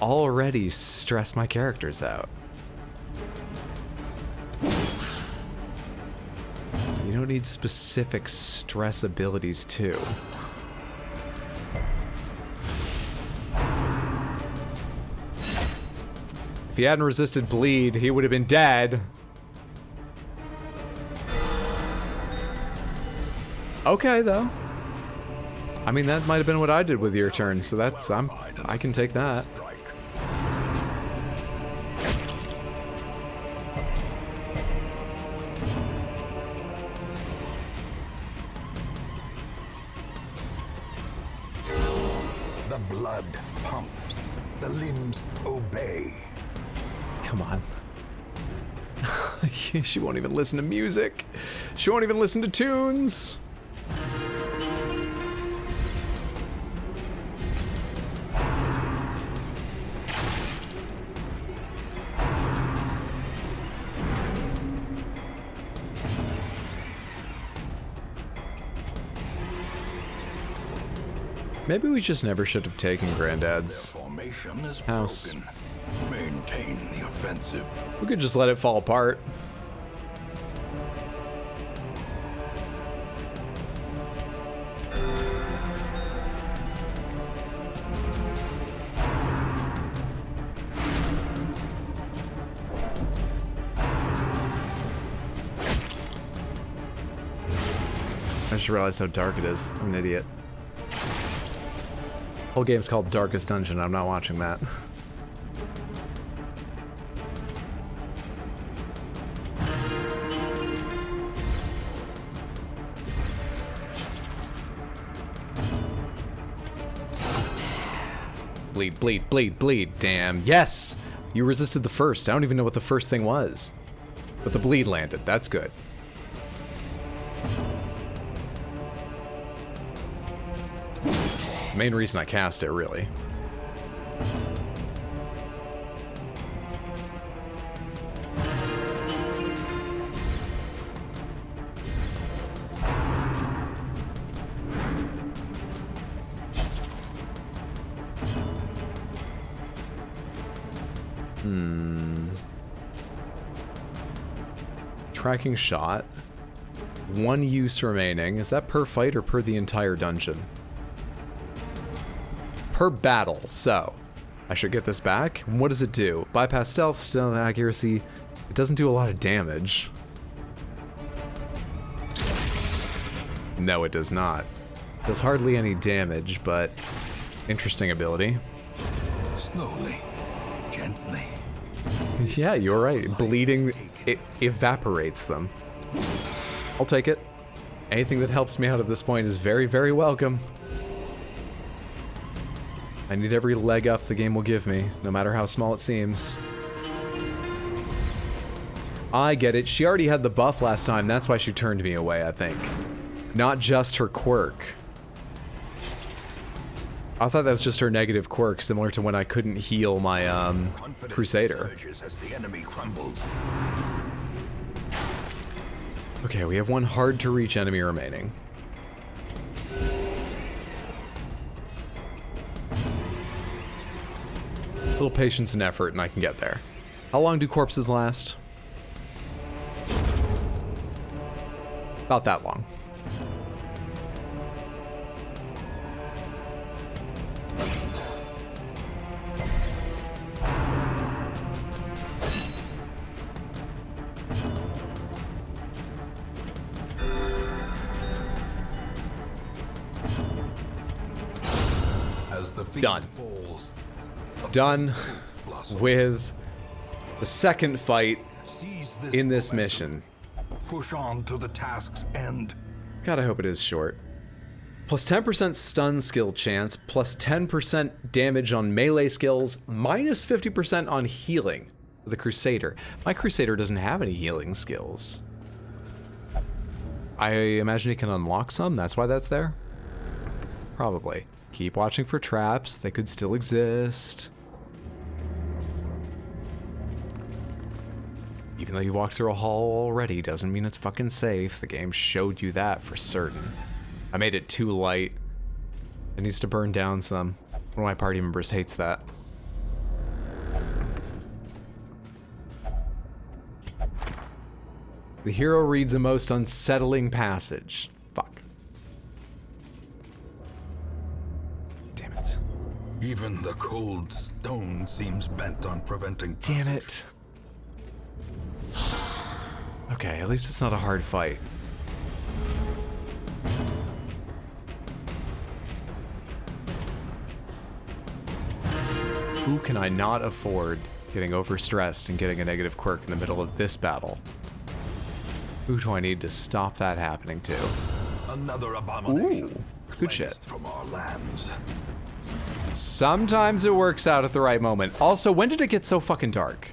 S1: already stress my characters out. You don't need specific stress abilities too. If he hadn't resisted bleed, he would have been dead. Okay, though. I mean, that might have been what I did with your turn, so that's, I can take that.
S4: The blood pumps. The limbs obey.
S1: Come on. She won't even listen to music. She won't even listen to tunes. Maybe we just never should have taken Granddad's
S4: Formation is
S1: house.
S4: broken. Maintain the offensive.
S1: We could just let it fall apart. I just realized how dark it is. I'm an idiot. Whole game's called Darkest Dungeon. I'm not watching that. Bleed, bleed, bleed, bleed. Damn. Yes! You resisted the first. I don't even know what the first thing was. But the bleed landed. That's good. It's the main reason I cast it, really. Tracking shot. 1 use remaining. Is that per fight or per the entire dungeon? Per battle. So, I should get this back. What does it do? Bypass stealth, stealth accuracy. It doesn't do a lot of damage. No, it does not. It does hardly any damage, but interesting ability.
S4: Slowly, gently.
S1: Yeah, you're right. Bleeding, it evaporates them. I'll take it. Anything that helps me out at this point is very, very welcome. I need every leg up the game will give me, no matter how small it seems. I get it. She already had the buff last time. That's why she turned me away, I think. Not just her quirk. I thought that was just her negative quirk, similar to when I couldn't heal my, Crusader.
S4: As the enemy crumbles.
S1: Okay, we have one hard-to-reach enemy remaining. A little patience and effort, and I can get there. How long do corpses last? About that long.
S4: As the field
S1: Done.
S4: falls,
S1: Done with the second fight
S4: seize this
S1: in this
S4: momentum.
S1: mission.
S4: Push on to the task's end.
S1: God, I hope it is short. Plus 10% stun skill chance, plus 10% damage on melee skills, minus 50% on healing for the Crusader. My Crusader doesn't have any healing skills. I imagine he can unlock some, that's why that's there? Probably. Keep watching for traps, they could still exist. Even though you walked through a hall already, doesn't mean it's fucking safe. The game showed you that for certain. I made it too light. It needs to burn down some. One of my party members hates that. The hero reads a most unsettling passage. Fuck. Damn it.
S4: Even the cold stone seems bent on preventing
S1: Damn
S4: passage.
S1: it. Okay, at least it's not a hard fight. Who can I not afford getting overstressed and getting a negative quirk in the middle of this battle? Who do I need to stop that happening to?
S4: Another abomination.
S1: Ooh, good shit.
S4: cleansed from our lands.
S1: Sometimes it works out at the right moment. Also, when did it get so fucking dark?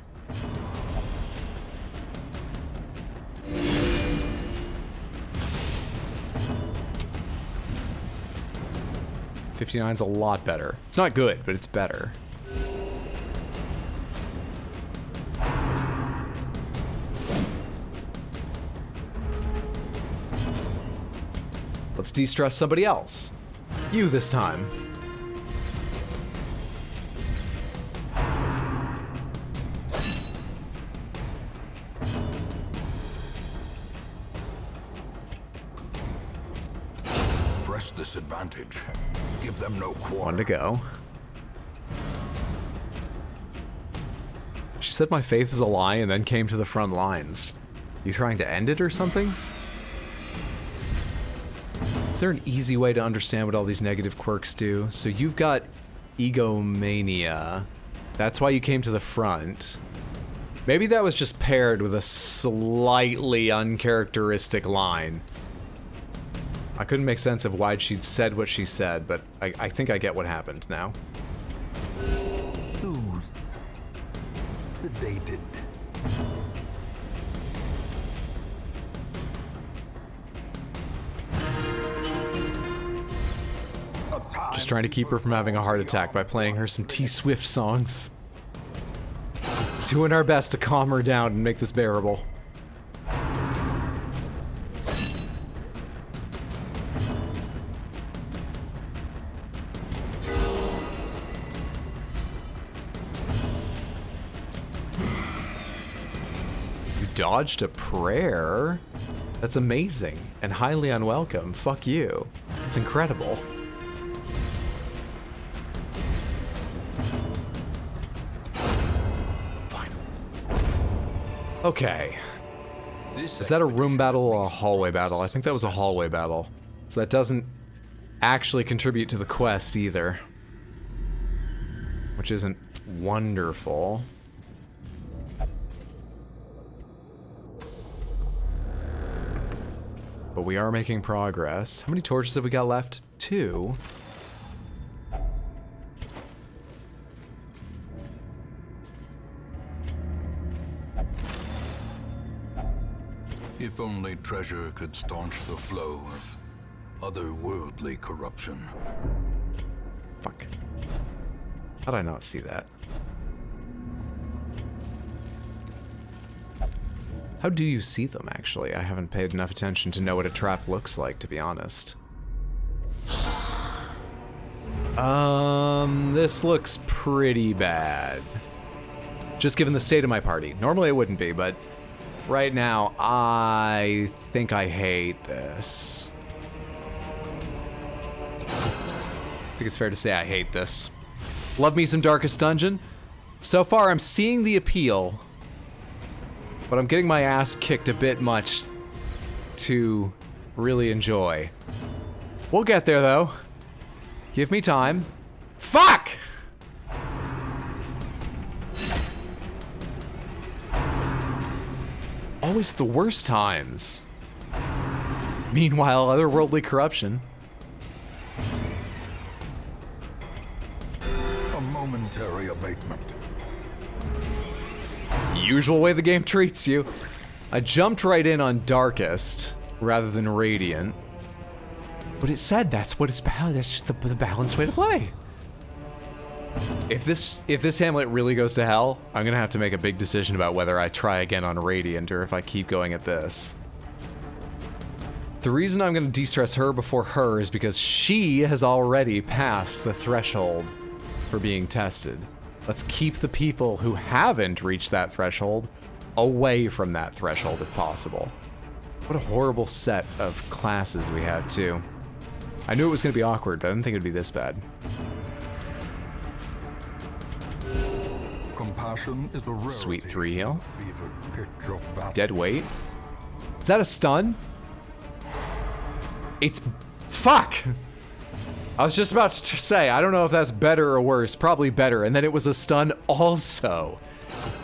S1: 59's a lot better. It's not good, but it's better. Let's de-stress somebody else. You this time.
S4: Press this advantage. Give them no quarter.
S1: One to go. She said my faith is a lie and then came to the front lines. You trying to end it or something? Is there an easy way to understand what all these negative quirks do? So you've got egomania. That's why you came to the front. Maybe that was just paired with a slightly uncharacteristic line. I couldn't make sense of why she'd said what she said, but I think I get what happened now.
S4: Soothed. Sedated.
S1: Just trying to keep her from having a heart attack by playing her some T-Swift songs. Doing our best to calm her down and make this bearable. You dodged a prayer? That's amazing and highly unwelcome. Fuck you. It's incredible. Okay. Is that a room battle or a hallway battle? I think that was a hallway battle. So that doesn't actually contribute to the quest either. Which isn't wonderful. But we are making progress. How many torches have we got left? 2.
S4: If only treasure could staunch the flow of otherworldly corruption.
S1: Fuck. How did I not see that? How do you see them, actually? I haven't paid enough attention to know what a trap looks like, to be honest. This looks pretty bad. Just given the state of my party. Normally it wouldn't be, but right now, I think I hate this. I think it's fair to say I hate this. Love me some Darkest Dungeon. So far, I'm seeing the appeal, but I'm getting my ass kicked a bit much to really enjoy. We'll get there, though. Give me time. Fuck! Always the worst times. Meanwhile, otherworldly corruption.
S4: A momentary abatement.
S1: Usual way the game treats you. I jumped right in on Darkest rather than Radiant. But it said that's what it's balanced. That's just the balanced way to play. If this Hamlet really goes to hell, I'm gonna have to make a big decision about whether I try again on Radiant or if I keep going at this. The reason I'm gonna de-stress her before her is because she has already passed the threshold for being tested. Let's keep the people who haven't reached that threshold away from that threshold if possible. What a horrible set of classes we have too. I knew it was gonna be awkward, but I didn't think it'd be this bad.
S4: Compassion is a rarity.
S1: Sweet 3 heal.
S4: Fevered pitch of battle.
S1: Dead weight. Is that a stun? It's... Fuck! I was just about to say, I don't know if that's better or worse. Probably better. And then it was a stun also.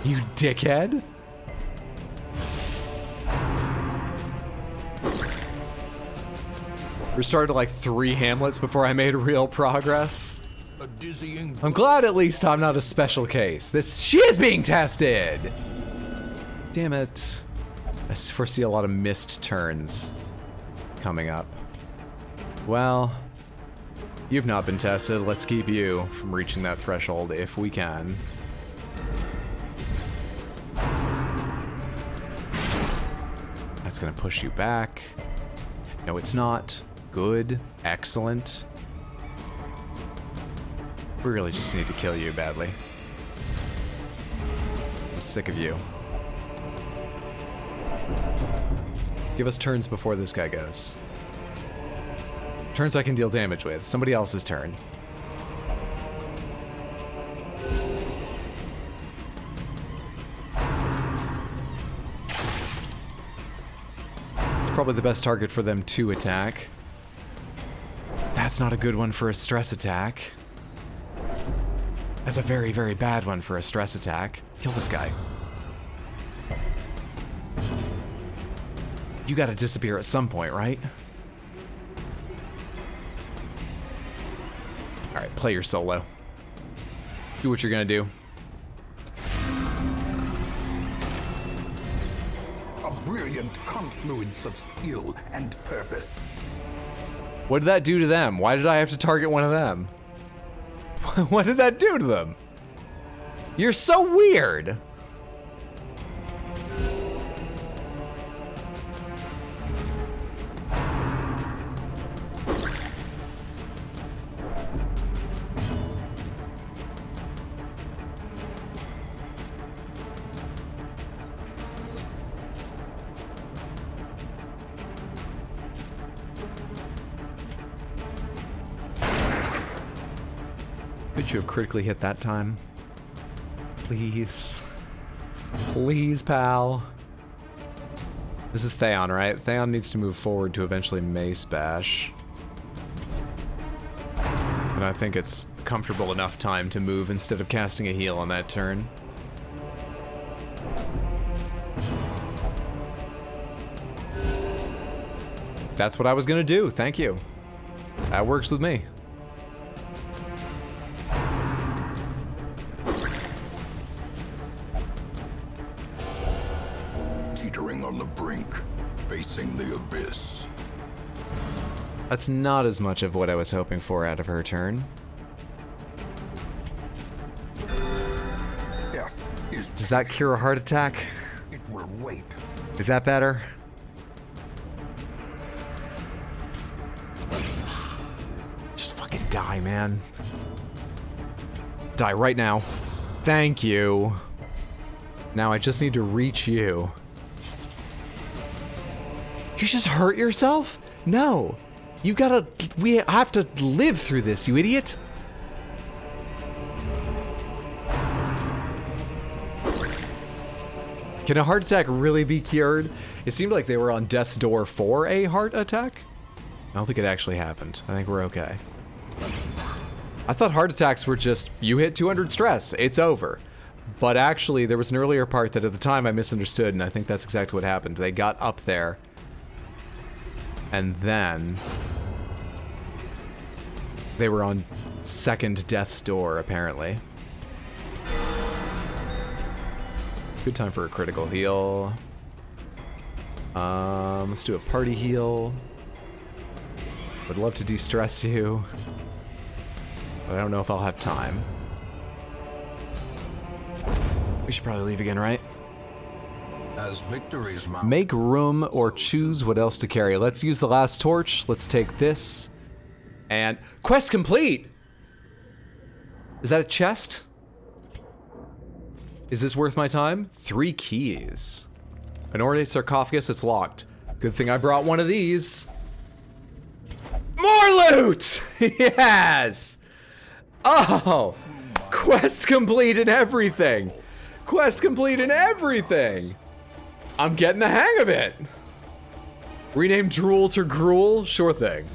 S1: You dickhead. Restarted like 3 Hamlets before I made real progress.
S4: A dizzying.
S1: I'm glad at least I'm not a special case. She is being tested! Damn it. I foresee a lot of missed turns coming up. Well, You've not been tested. Let's keep you from reaching that threshold if we can. That's gonna push you back. No, it's not. Good. Excellent. We really just need to kill you badly. I'm sick of you. Give us turns before this guy goes. Turns I can deal damage with. Somebody else's turn. It's probably the best target for them to attack. That's not a good one for a stress attack. That's a very, very bad one for a stress attack. Kill this guy. You gotta disappear at some point, right? Alright, play your solo. Do what you're gonna do.
S4: A brilliant confluence of skill and purpose.
S1: What did that do to them? Why did I have to target one of them? What did that do to them? You're so weird. Could you have critically hit that time? Please. Please, pal. This is Theon, right? Theon needs to move forward to eventually Mace Bash. And I think it's comfortable enough time to move instead of casting a heal on that turn. That's what I was gonna do, thank you. That works with me.
S4: Teetering on the brink, facing the abyss.
S1: That's not as much of what I was hoping for out of her turn.
S4: Death is.
S1: Does that cure a heart attack?
S4: It will wait.
S1: Is that better? Just fucking die, man. Die right now. Thank you. Now I just need to reach you. You just hurt yourself? No. You gotta... We have to live through this, you idiot. Can a heart attack really be cured? It seemed like they were on death's door for a heart attack. I don't think it actually happened. I think we're okay. I thought heart attacks were just, you hit 200 stress, it's over. But actually, there was an earlier part that at the time I misunderstood, and I think that's exactly what happened. They got up there, and then they were on second death's door, apparently. Good time for a critical heal. Let's do a party heal. Would love to de-stress you, but I don't know if I'll have time. We should probably leave again, right?
S4: As victories mount.
S1: Make room or choose what else to carry. Let's use the last torch. Let's take this. And quest complete! Is that a chest? Is this worth my time? 3 keys. An ornate sarcophagus, it's locked. Good thing I brought one of these. More loot! Yes! Oh! Quest complete and everything! Quest complete and everything! I'm getting the hang of it! Rename Drool to Gruel? Sure thing.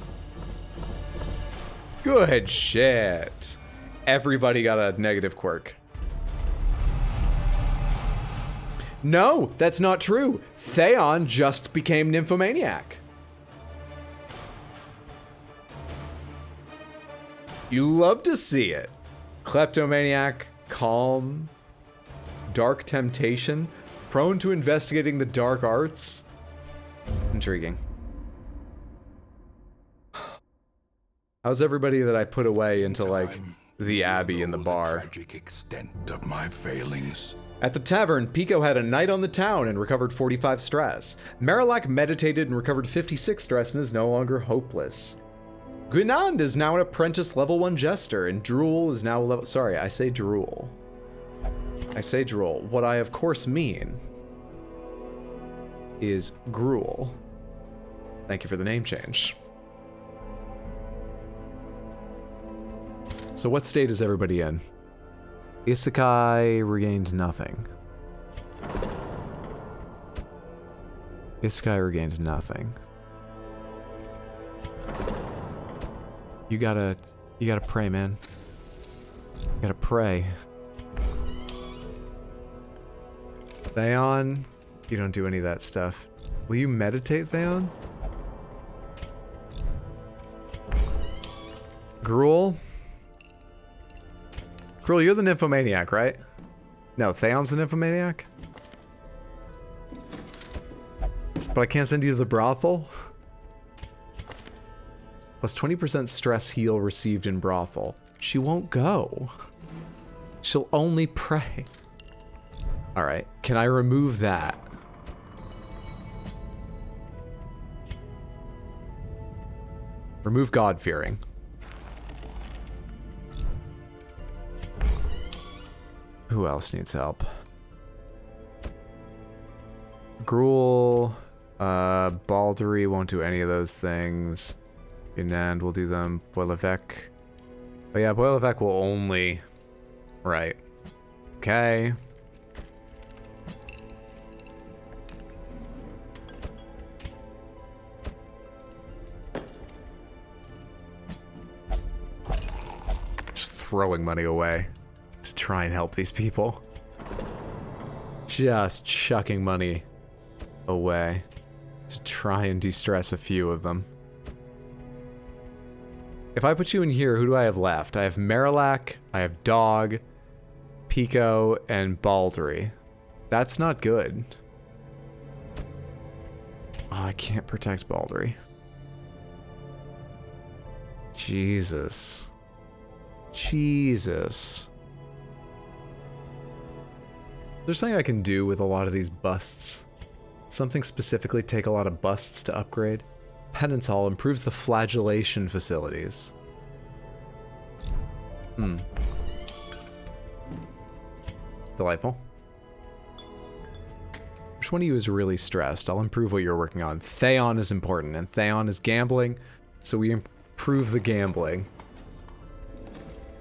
S1: Good shit. Everybody got a negative quirk. No, that's not true. Theon just became Nymphomaniac. You love to see it. Kleptomaniac, calm, dark temptation, prone to investigating the dark arts. Intriguing. How's everybody that I put away into, like, the Abbey and the bar?
S4: Tragic extent of my failings.
S1: At the tavern, Pico had a night on the town and recovered 45 stress. Marillac meditated and recovered 56 stress and is no longer hopeless. Grandad is now an apprentice level 1 jester, and Drool is now level... Sorry, I say Drool. I say Drool. What I, of course, mean is Gruel. Thank you for the name change. So what state is everybody in? Isekai regained nothing. Isekai regained nothing. You gotta pray, man. You gotta pray. Theon, you don't do any of that stuff. Will you meditate, Theon? Gruel? Gruel, you're the nymphomaniac, right? No, Theon's the nymphomaniac? But I can't send you to the brothel? Plus 20% stress heal received in brothel. She won't go. She'll only pray. Alright, can I remove that? Remove God-fearing. Who else needs help? Gruel, Baldery won't do any of those things. Grandad will do them. Boilevec. Oh yeah, Boilevec will only... Right. Okay. Just throwing money away to try and help these people. Just chucking money away to try and de-stress a few of them. If I put you in here, who do I have left? I have Marillac, I have Dog, Pico, and Baldery. That's not good. Oh, I can't protect Baldery. Jesus. Jesus. There's something I can do with a lot of these busts. Something specifically take a lot of busts to upgrade. Penance Hall improves the flagellation facilities. Delightful. Which one of you is really stressed? I'll improve what you're working on. Theon is important, and Theon is gambling, so we improve the gambling.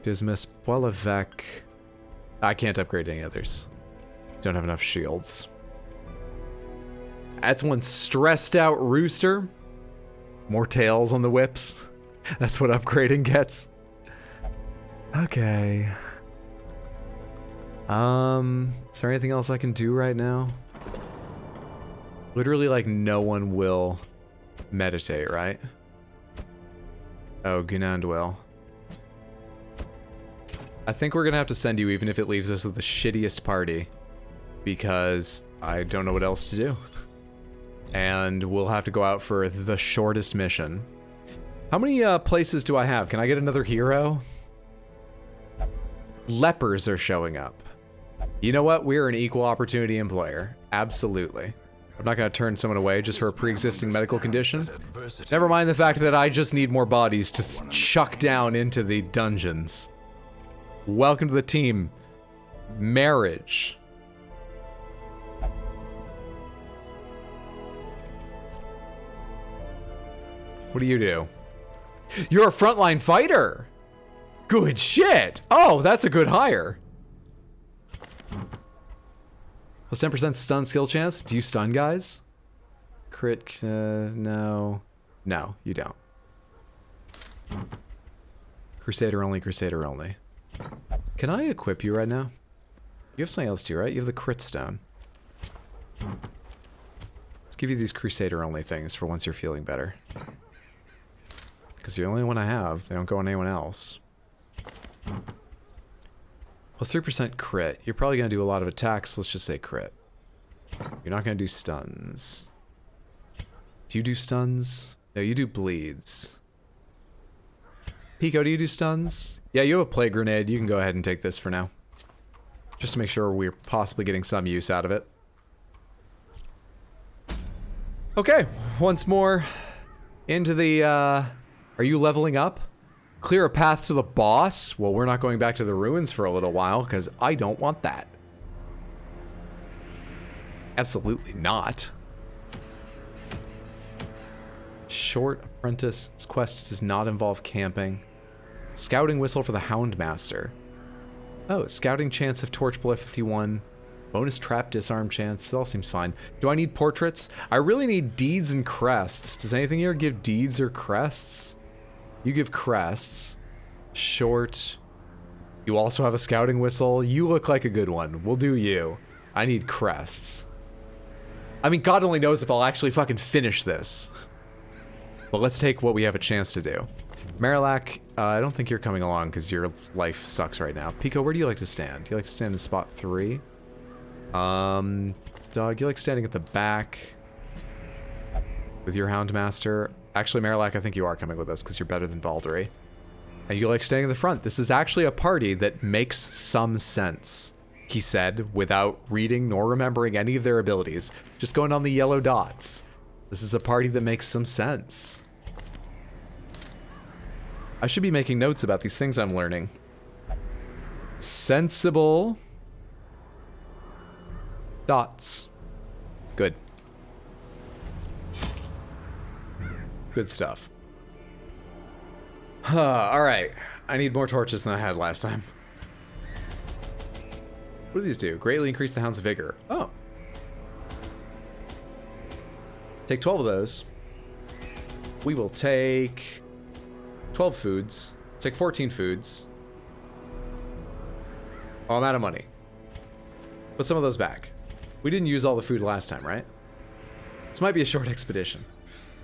S1: Dismas, Boilevec. I can't upgrade any others. Don't have enough shields. That's one stressed out rooster. More tails on the whips. That's what upgrading gets. Okay. Is there anything else I can do right now? Literally, like, no one will meditate, right? Oh, Grandad will. I think we're gonna have to send you even if it leaves us with the shittiest party. Because I don't know what else to do. And we'll have to go out for the shortest mission. How many places do I have? Can I get another hero? Lepers are showing up. You know what? We're an equal opportunity employer. Absolutely. I'm not going to turn someone away just for a pre-existing medical condition. Never mind the fact that I just need more bodies to chuck down into the dungeons. Welcome to the team. Marriage. What do you do? You're a frontline fighter! Good shit! Oh, that's a good hire. Plus 10% stun skill chance. Do you stun guys? Crit, no. No, you don't. Crusader only, Crusader only. Can I equip you right now? You have something else too, right? You have the crit stone. Let's give you these Crusader only things for once you're feeling better. Because you're the only one I have. They don't go on anyone else. Plus 3% crit. You're probably going to do a lot of attacks. Let's just say crit. You're not going to do stuns. Do you do stuns? No, you do bleeds. Pico, do you do stuns? Yeah, you have a plague grenade. You can go ahead and take this for now. Just to make sure we're possibly getting some use out of it. Okay, once more into the, are you leveling up? Clear a path to the boss? Well, we're not going back to the ruins for a little while, because I don't want that. Absolutely not. Short apprentice quest does not involve camping. Scouting whistle for the Houndmaster. Oh, scouting chance of torch below 51. Bonus trap disarm chance. It all seems fine. Do I need portraits? I really need deeds and crests. Does anything here give deeds or crests? You give crests. Short. You also have a scouting whistle. You look like a good one. We'll do you. I need crests. I mean, God only knows if I'll actually fucking finish this. But let's take what we have a chance to do. Marillac, I don't think you're coming along because your life sucks right now. Pico, where do you like to stand? Do you like to stand in spot 3? Dog, you like standing at the back with your Houndmaster? Actually, Marillac, I think you are coming with us because you're better than Baldery. And you like standing in the front. This is actually a party that makes some sense, he said, without reading nor remembering any of their abilities. Just going on the yellow dots. This is a party that makes some sense. I should be making notes about these things I'm learning. Sensible dots. Good. Good stuff. Alright. I need more torches than I had last time. What do these do? Greatly increase the hound's vigor. Oh. Take 12 of those. We will take 12 foods. Take 14 foods. Oh, I'm out of money. Put some of those back. We didn't use all the food last time, right? This might be a short expedition.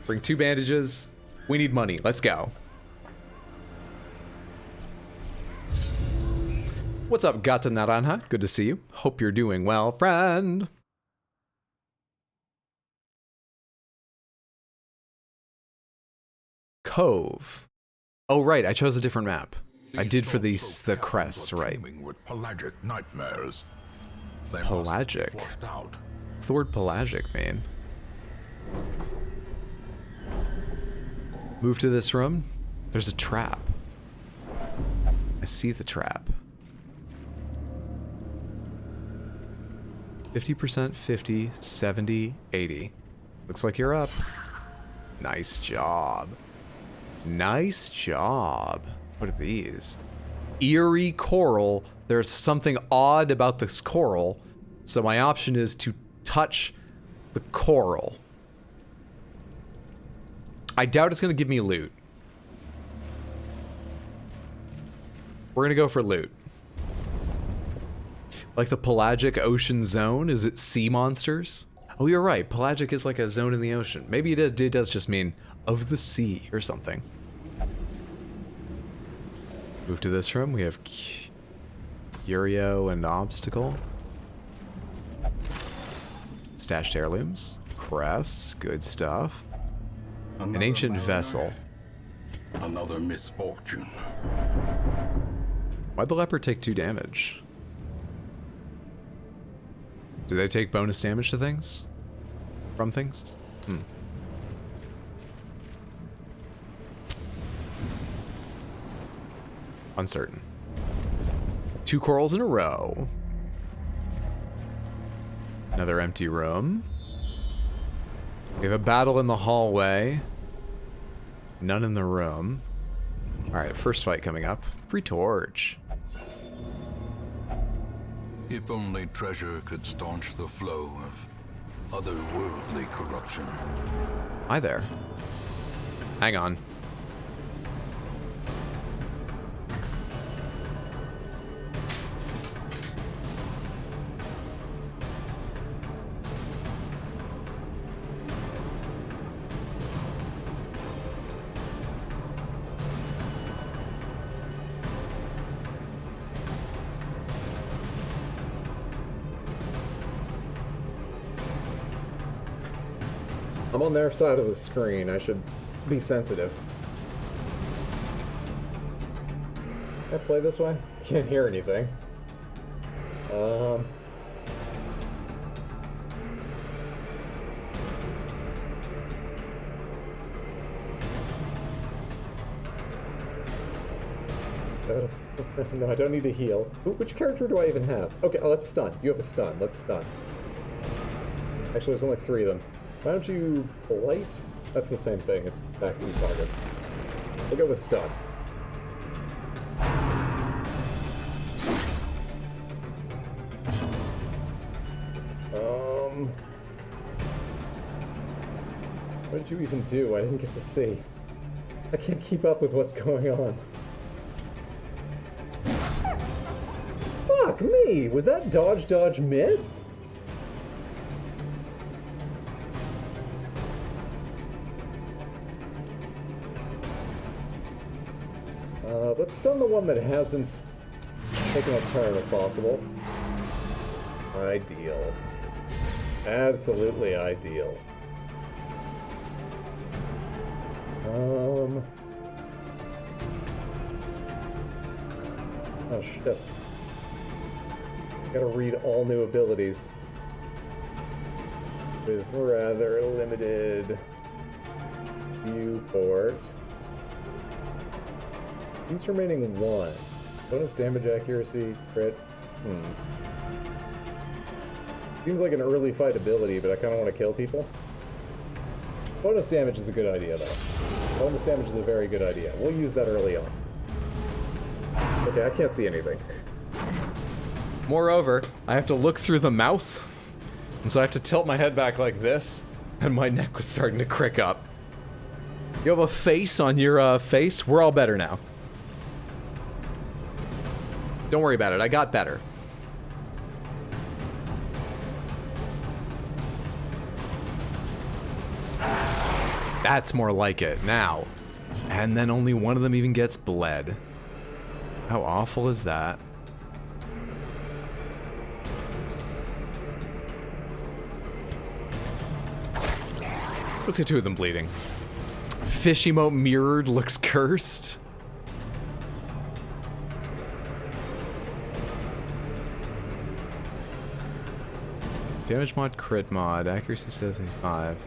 S1: Bring 2 bandages. We need money. Let's go. What's up, Gata Naranja? Good to see you. Hope you're doing well, friend. Cove. Oh, right. I chose a different map. I did for the crests, right.
S4: With pelagic nightmares.
S1: Pelagic? What's the word pelagic mean? Move to this room. There's a trap. I see the trap. 50%, 50, 70, 80. Looks like you're up. Nice job. Nice job. What are these? Eerie coral. There's something odd about this coral, so my option is to touch the coral. I doubt it's going to give me loot. We're going to go for loot. Like the pelagic ocean zone? Is it sea monsters? Oh, you're right. Pelagic is like a zone in the ocean. Maybe it does just mean of the sea or something. Move to this room. We have Curio and Obstacle. Stashed heirlooms. Crests. Good stuff. An ancient vessel.
S4: Another misfortune.
S1: Why'd the leopard take 2 damage? Do they take bonus damage to things? From things? Uncertain. 2 corals in a row. Another empty room. We have a battle in the hallway. None in the room. Alright, first fight coming up. Free torch.
S4: If only treasure could staunch the flow of otherworldly corruption.
S1: Hi there. Hang on. I'm on their side of the screen. I should be sensitive. Can I play this way? Can't hear anything. No, I don't need to heal. Which character do I even have? Okay, oh, let's stun. You have a stun. Let's stun. Actually, there's only 3 of them. Why don't you blight? That's the same thing. It's back 2 targets. We'll go with stun. What did you even do? I didn't get to see. I can't keep up with what's going on. Fuck me! Was that dodge, dodge, miss? Let's stun the one that hasn't taken a turn if possible. Ideal. Absolutely ideal. Oh shit. Gotta read all new abilities. With rather limited viewport. He's remaining 1. Bonus damage accuracy, crit. Seems like an early fight ability, but I kinda wanna kill people. Bonus damage is a good idea, though. Bonus damage is a very good idea. We'll use that early on. Okay, I can't see anything. Moreover, I have to look through the mouth, and so I have to tilt my head back like this, and my neck was starting to crick up. You have a face on your face? We're all better now. Don't worry about it, I got better. That's more like it, now. And then only one of them even gets bled. How awful is that? Let's get 2 of them bleeding. Fish emote mirrored looks cursed. Damage mod, crit mod, accuracy 75.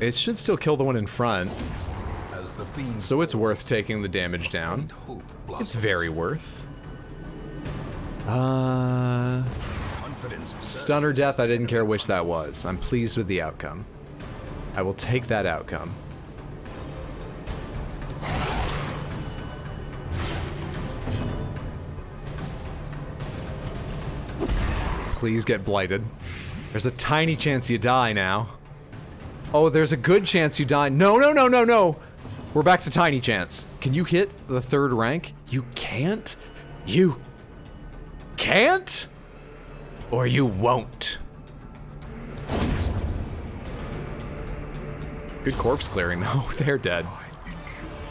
S1: It should still kill the one in front.
S4: As the fiend
S1: So it's worth taking the damage down. It's very worth. Stun or death, I didn't care which that was. I'm pleased with the outcome. I will take that outcome. Please get blighted. There's a tiny chance you die now. Oh, there's a good chance you die. No, no, no, no, no! We're back to tiny chance. Can you hit the 3rd rank? You can't? You can't? Or you won't. Good corpse clearing though. They're dead.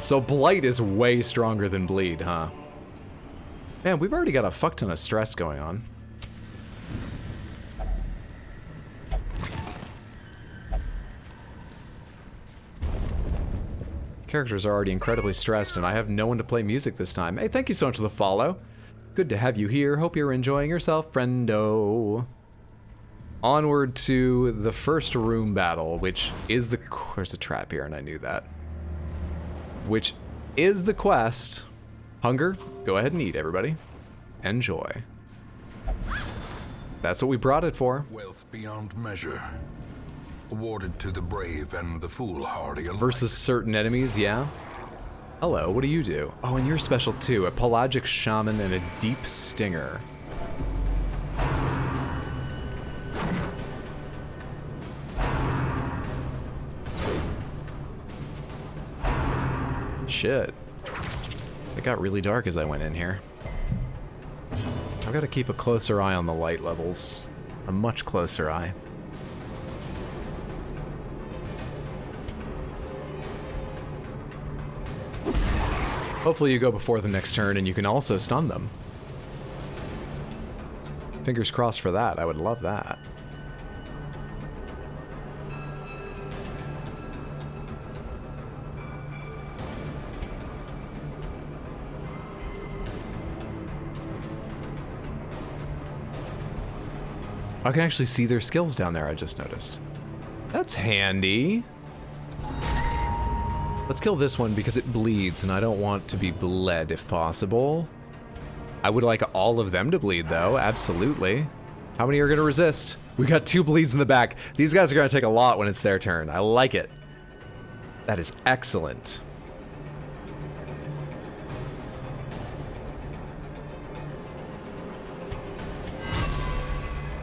S1: So blight is way stronger than bleed, huh? Man, we've already got a fuck ton of stress going on. Characters are already incredibly stressed, and I have no one to play music this time. Hey, thank you so much for the follow. Good to have you here. Hope you're enjoying yourself, friendo. Onward to the first room battle, which is the... There's a trap here, and I knew that. Which is the quest. Hunger, go ahead and eat, everybody. Enjoy. That's what we brought it for.
S4: Wealth beyond measure. Awarded to the brave and the foolhardy alike.
S1: Versus certain enemies, yeah. Hello, what do you do? Oh, and you're special too. A pelagic shaman and a deep stinger. Shit. It got really dark as I went in here. I've got to keep a closer eye on the light levels. A much closer eye. Hopefully you go before the next turn and you can also stun them. Fingers crossed for that. I would love that. I can actually see their skills down there, I just noticed. That's handy. Let's kill this one because it bleeds, and I don't want to be bled if possible. I would like all of them to bleed, though. Absolutely. How many are going to resist? We got 2 bleeds in the back. These guys are going to take a lot when it's their turn. I like it. That is excellent.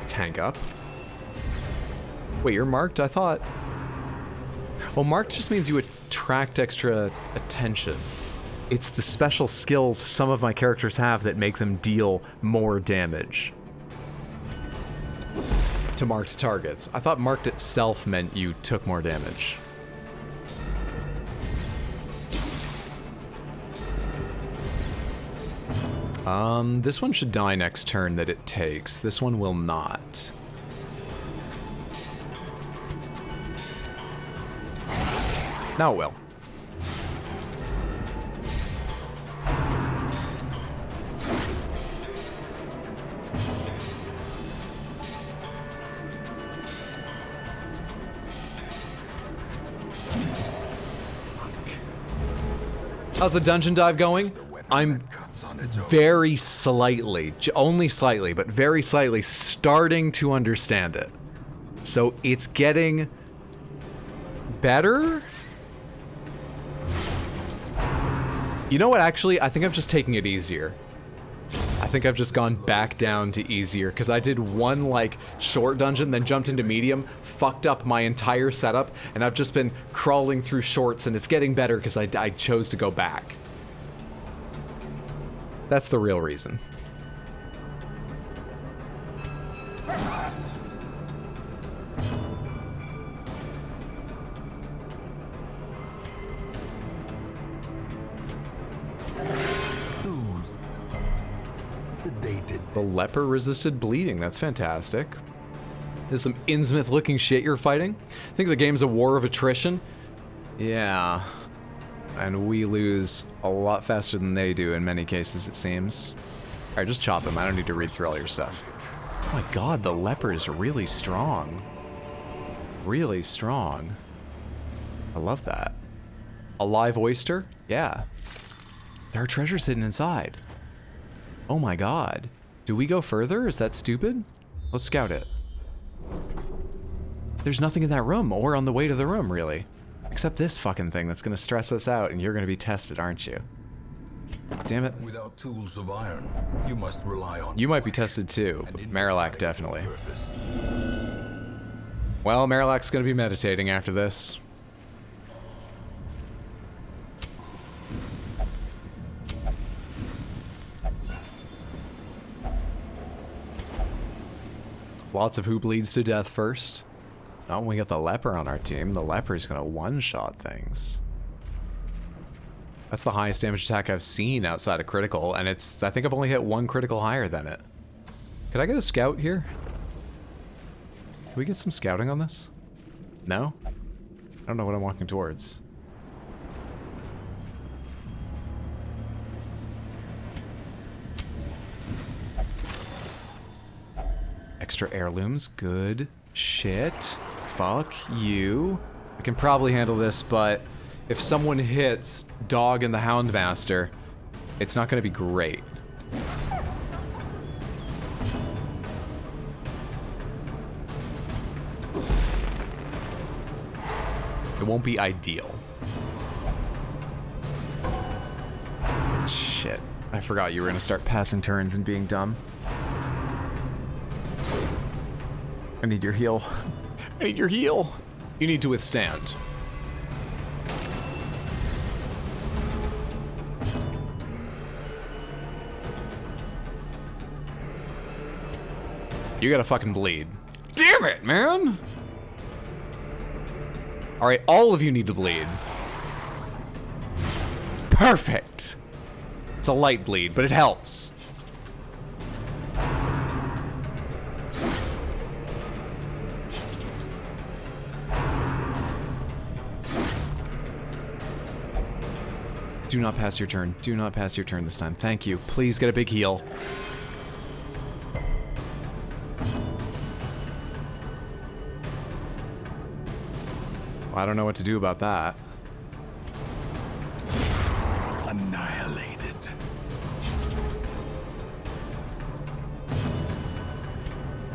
S1: Tank up. Wait, you're marked? I thought... Well, marked just means you attract extra attention. It's the special skills some of my characters have that make them deal more damage to marked targets. I thought marked itself meant you took more damage. This one should die next turn that it takes. This one will not. Now it will. How's the dungeon dive going? I'm very slightly, only slightly, but very slightly starting to understand it. So it's getting better? You know what, actually, I think I'm just taking it easier. I think I've just gone back down to easier, because I did one, like, short dungeon, then jumped into medium, fucked up my entire setup, and I've just been crawling through shorts, and it's getting better because I chose to go back. That's the real reason. The leper resisted bleeding. That's fantastic. There's some Innsmouth looking shit you're fighting. I think the game's a war of attrition. Yeah. And we lose a lot faster than they do in many cases, it seems. Alright, just chop them. I don't need to read through all your stuff. Oh my god, the leper is really strong. Really strong. I love that. A live oyster? Yeah. There are treasures hidden inside. Oh my god. Do we go further? Is that stupid? Let's scout it. There's nothing in that room or on the way to the room, really. Except this fucking thing that's gonna stress us out, and you're gonna be tested, aren't you? Damn it.
S4: Without tools of iron, you must rely on...
S1: You might be tested too, but Marillac definitely. Well, Marillac's gonna be meditating after this. Lots of who bleeds to death first. Oh, we got the leper on our team. The leper's gonna one-shot things. That's the highest damage attack I've seen outside of critical, and it's, I think I've only hit 1 critical higher than it. Could I get a scout here? Can we get some scouting on this? No? I don't know what I'm walking towards. Extra heirlooms, good shit. Fuck you. I can probably handle this, but if someone hits Dog and the Houndmaster, it's not gonna be great. It won't be ideal. Shit. I forgot you were gonna start passing turns and being dumb. I need your heal. I need your heal. You need to withstand. You gotta fucking bleed. Damn it, man! Alright, all of you need to bleed. Perfect! It's a light bleed, but it helps. Do not pass your turn. Do not pass your turn this time. Thank you. Please get a big heal. I don't know what to do about that.
S4: Annihilated.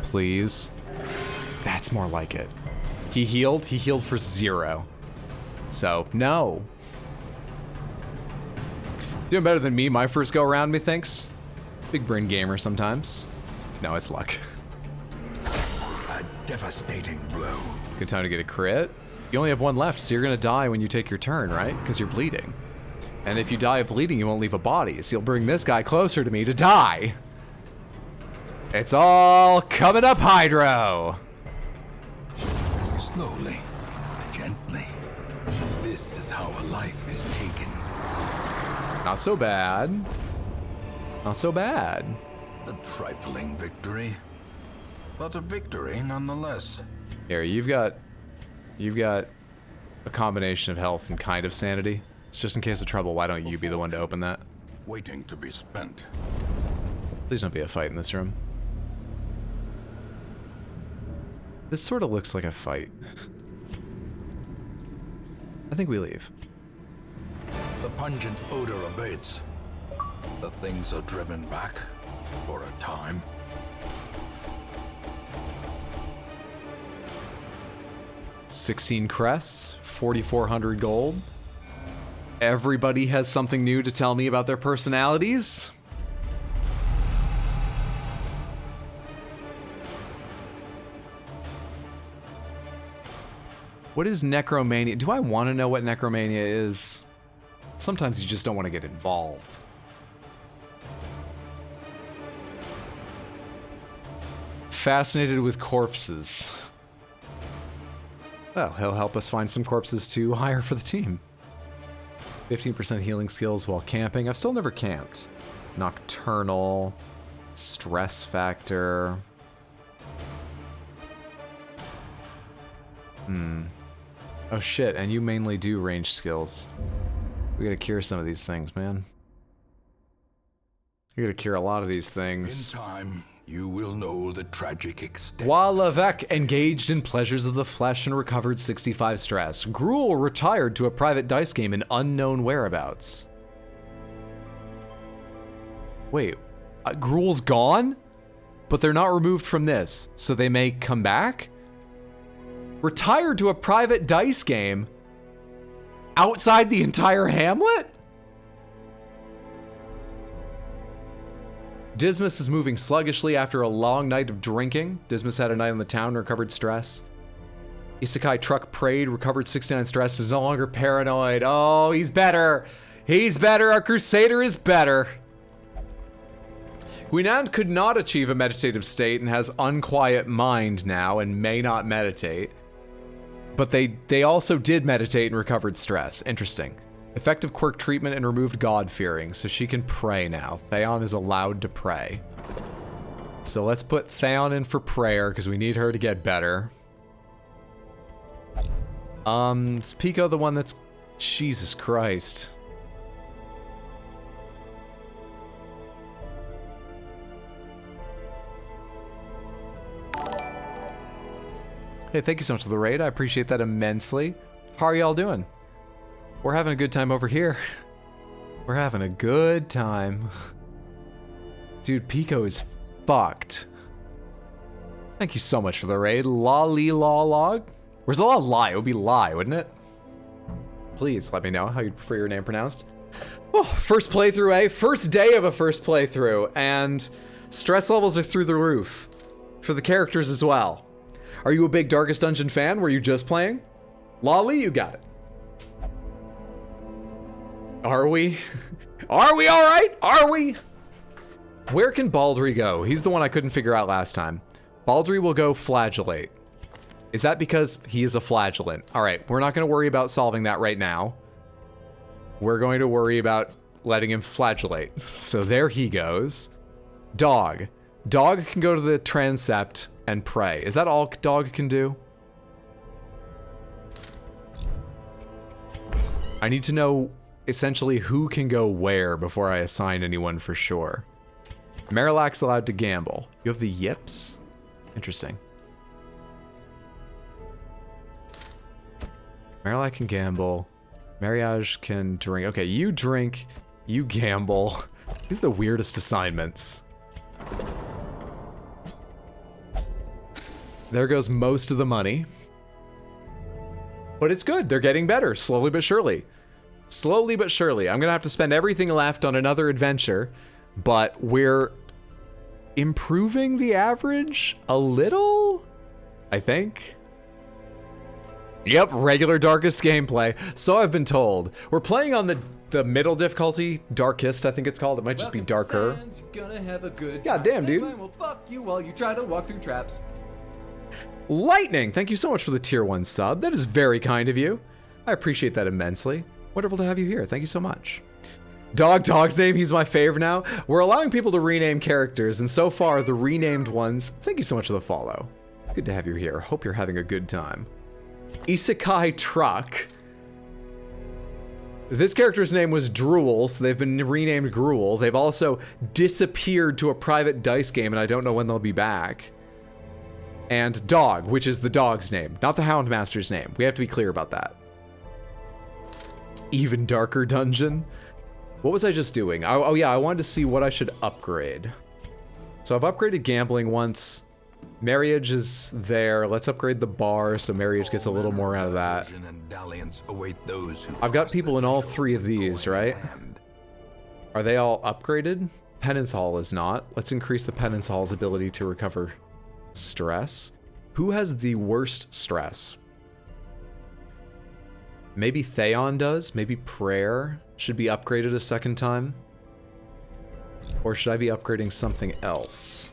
S1: Please. That's more like it. He healed? He healed for 0. So, no. Doing better than me my first go around, methinks. Big brain gamer sometimes. No, it's luck.
S4: A devastating blow.
S1: Good time to get a crit. You only have 1 left, so you're gonna die when you take your turn, right? Because you're bleeding. And if you die of bleeding, you won't leave a body, so you'll bring this guy closer to me to die. It's all coming up, Hydro.
S4: Slowly, gently. This is how a life is taken.
S1: Not so bad. Not so bad.
S4: A trifling victory, but a victory nonetheless.
S1: Here, you've got a combination of health and kind of sanity. It's just in case of trouble. Why don't you be the one to open that?
S4: Waiting to be spent.
S1: Please don't be a fight in this room. This sort of looks like a fight. I think we leave.
S4: The pungent odor abates. The things are driven back for a time.
S1: $16 crests, 4,400 gold. Everybody has something new to tell me about their personalities. What is necromania? Do I want to know what necromania is? Sometimes you just don't want to get involved. Fascinated with corpses. Well, he'll help us find some corpses to hire for the team. 15% healing skills while camping. I've still never camped. Nocturnal. Stress factor. Oh shit, and you mainly do range skills. We gotta cure some of these things, man. We gotta cure a lot of these
S4: In
S1: things.
S4: time, you will know the tragic extent.
S1: While Levesque engaged in pleasures of the flesh and recovered 65 stress, Gruel retired to a private dice game in unknown whereabouts. Wait, Gruel's gone? But they're not removed from this, so they may come back? Retired to a private dice game outside the entire hamlet? Dismas is moving sluggishly after a long night of drinking. Dismas had a night on the town and recovered stress. Isekai Truck prayed, recovered 69 stress, is no longer paranoid. Oh, he's better. He's better. Our Crusader is better. Guinand could not achieve a meditative state and has unquiet mind now and may not meditate. But they also did meditate and recovered stress. Interesting. Effective quirk treatment and removed God-fearing, so she can pray now. Theon is allowed to pray. So let's put Theon in for prayer, because we need her to get better. Is Pico the one that's... Jesus Christ. Hey, thank you so much for the raid. I appreciate that immensely. How are y'all doing? We're having a good time over here. We're having a good time. Dude, Pico is fucked. Thank you so much for the raid. Log. Where's the lie? It would be lie, wouldn't it? Please let me know how you prefer your name pronounced. Oh, first playthrough, eh? First day of a first playthrough, and stress levels are through the roof. For the characters as well. Are you a big Darkest Dungeon fan? Were you just playing? Lolly, you got it. Are we? Are we all right? Are we? Where can Baldry go? He's the one I couldn't figure out last time. Baldry will go flagellate. Is that because he is a flagellant? All right, we're not going to worry about solving that right now. We're going to worry about letting him flagellate. So there he goes. Dog. Dog can go to the transept and pray. Is that all Dog can do? I need to know essentially who can go where before I assign anyone for sure. Marilac's allowed to gamble. You have the yips? Interesting. Marilai can gamble. Mariage can drink. Okay, you drink, you gamble. These are the weirdest assignments. There goes most of the money. But it's good. They're getting better, slowly but surely. Slowly but surely. I'm going to have to spend everything left on another adventure, but we're improving the average a little, I think. Yep, regular darkest gameplay. So I've been told. We're playing on the middle difficulty, darkest, I think it's called. It might just be darker.
S2: Gonna have a good
S1: God damn, dude.
S2: Will fuck you while you try to walk through traps.
S1: Lightning, thank you so much for the tier 1 sub. That is very kind of you. I appreciate that immensely. Wonderful to have you here. Thank you so much. Dog's name, he's my fave now. We're allowing people to rename characters, and so far, the renamed ones, thank you so much for the follow. Good to have you here. Hope you're having a good time. Isekai Truck. This character's name was Drool, so they've been renamed Gruel. They've also disappeared to a private dice game, and I don't know when they'll be back. And Dog, which is the dog's name, not the Houndmaster's name. We have to be clear about that. Even darker dungeon. What was I just doing? Oh yeah, I wanted to see what I should upgrade. So I've upgraded gambling once. Marriage is there. Let's upgrade the bar so marriage gets a little more out of that. I've got people in all 3 of these, right? Are they all upgraded? Penance Hall is not. Let's increase the Penance Hall's ability to recover stress. Who has the worst stress? Maybe Theon does. Maybe Prayer should be upgraded a second time. Or should I be upgrading something else?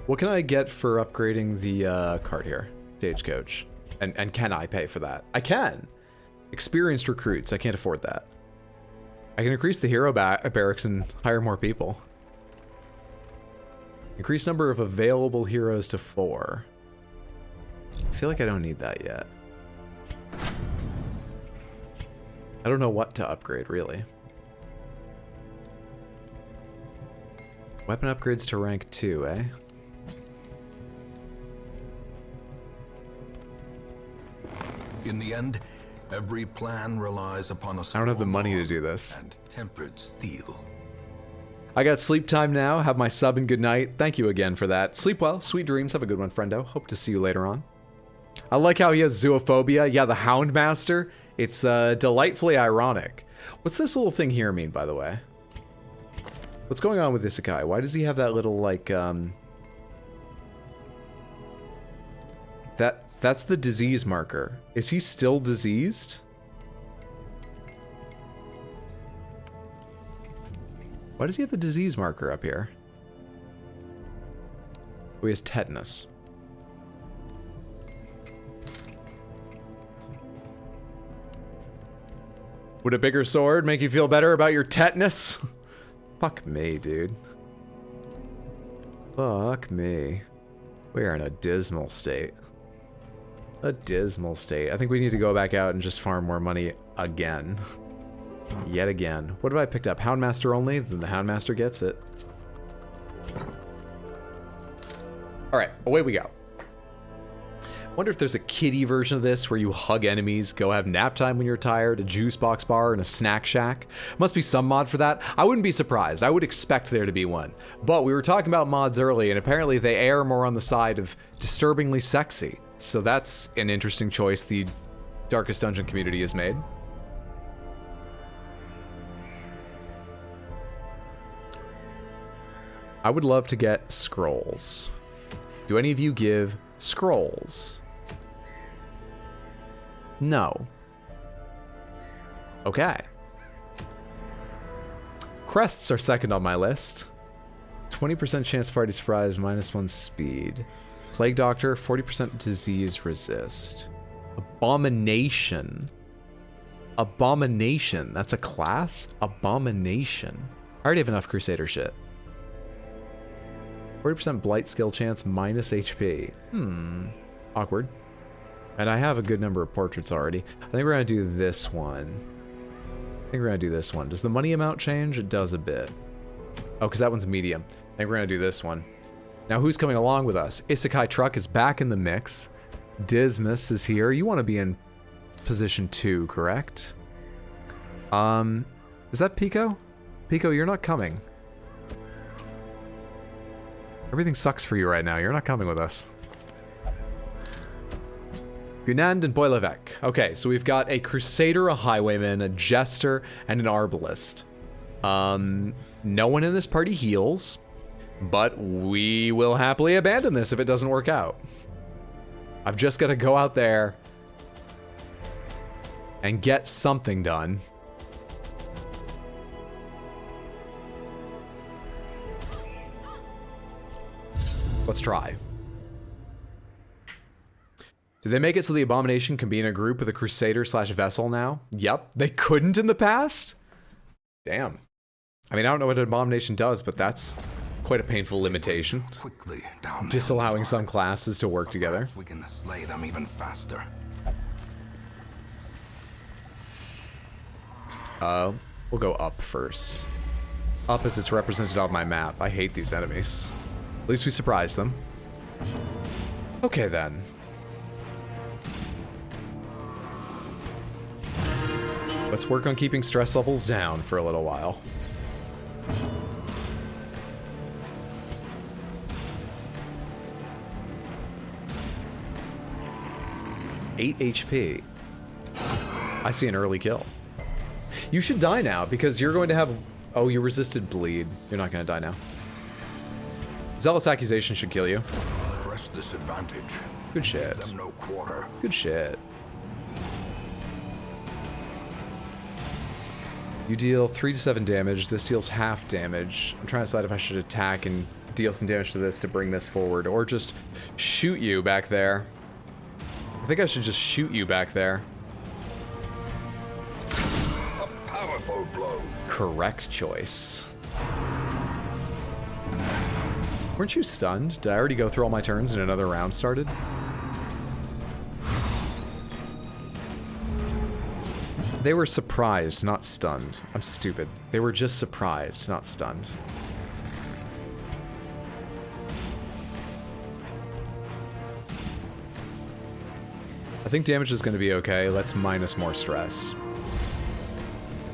S1: What can I get for upgrading the card here? Stagecoach. And can I pay for that? I can. Experienced recruits. I can't afford that. I can increase the hero barracks and hire more people. Increase number of available heroes to 4. I feel like I don't need that yet. I don't know what to upgrade, really. Weapon upgrades to rank 2, eh?
S4: In the end, every plan relies upon a
S1: I don't have the money to do this.
S4: And tempered steel.
S1: I got sleep time now. Have my sub and good night. Thank you again for that. Sleep well. Sweet dreams. Have a good one, friendo. Hope to see you later on. I like how he has zoophobia. Yeah, the Houndmaster. It's delightfully ironic. What's this little thing here mean, by the way? What's going on with Isekai? Why does he have that little, like, That's the disease marker. Is he still diseased? Why does he have the disease marker up here? Oh, he has tetanus. Would a bigger sword make you feel better about your tetanus? Fuck me, dude. Fuck me. We are in a dismal state. A dismal state. I think we need to go back out and just farm more money again. Yet again. What have I picked up? Houndmaster only? Then the Houndmaster gets it. Alright, away we go. Wonder if there's a kiddie version of this where you hug enemies, go have nap time when you're tired, a juice box bar, and a snack shack. Must be some mod for that. I wouldn't be surprised. I would expect there to be one. But we were talking about mods early, and apparently they err more on the side of disturbingly sexy. So that's an interesting choice the Darkest Dungeon community has made. I would love to get scrolls. Do any of you give scrolls? No. Okay. Crests are second on my list. 20% chance of party surprise, -1 speed. Plague Doctor, 40% disease resist. Abomination. Abomination. That's a class? Abomination. I already have enough Crusader shit. 40% blight skill chance, -HP. Awkward. And I have a good number of portraits already. I think we're gonna do this one. Does the money amount change? It does a bit. Oh, because that one's medium. I think we're gonna do this one. Now, who's coming along with us? Isekai Truck is back in the mix. Dismas is here. You want to be in position 2, correct? Is that Pico? Pico, you're not coming. Everything sucks for you right now. You're not coming with us. Grandad and Boilevec. Okay, so we've got a Crusader, a Highwayman, a Jester, and an Arbalist. No one in this party heals, but we will happily abandon this if it doesn't work out. I've just got to go out there and get something done. Let's try. Did they make it so the Abomination can be in a group with a Crusader slash Vessel now? Yep. They couldn't in the past? Damn. I mean, I don't know what an Abomination does, but that's quite a painful limitation.
S4: Quickly down
S1: Disallowing some classes to work together.
S4: Perhaps we can slay them even faster.
S1: We'll go up first. Up as it's represented on my map. I hate these enemies. At least we surprised them. Okay then. Let's work on keeping stress levels down for a little while. Eight HP. I see an early kill. You should die now because you're going to have... Oh, you resisted bleed. You're not going to die now. Zealous Accusation should kill you.
S4: Press this advantage.
S1: Good shit.
S4: Give them no quarter.
S1: Good shit. You deal 3 to 7 damage. This deals half damage. I'm trying to decide if I should attack and deal some damage to this to bring this forward, or just shoot you back there. I think I should just shoot you back there.
S4: A powerful blow.
S1: Correct choice. Weren't you stunned? Did I already go through all my turns and another round started? They were surprised, not stunned. I'm stupid. They were just surprised, not stunned. I think damage is going to be okay. Let's minus more stress.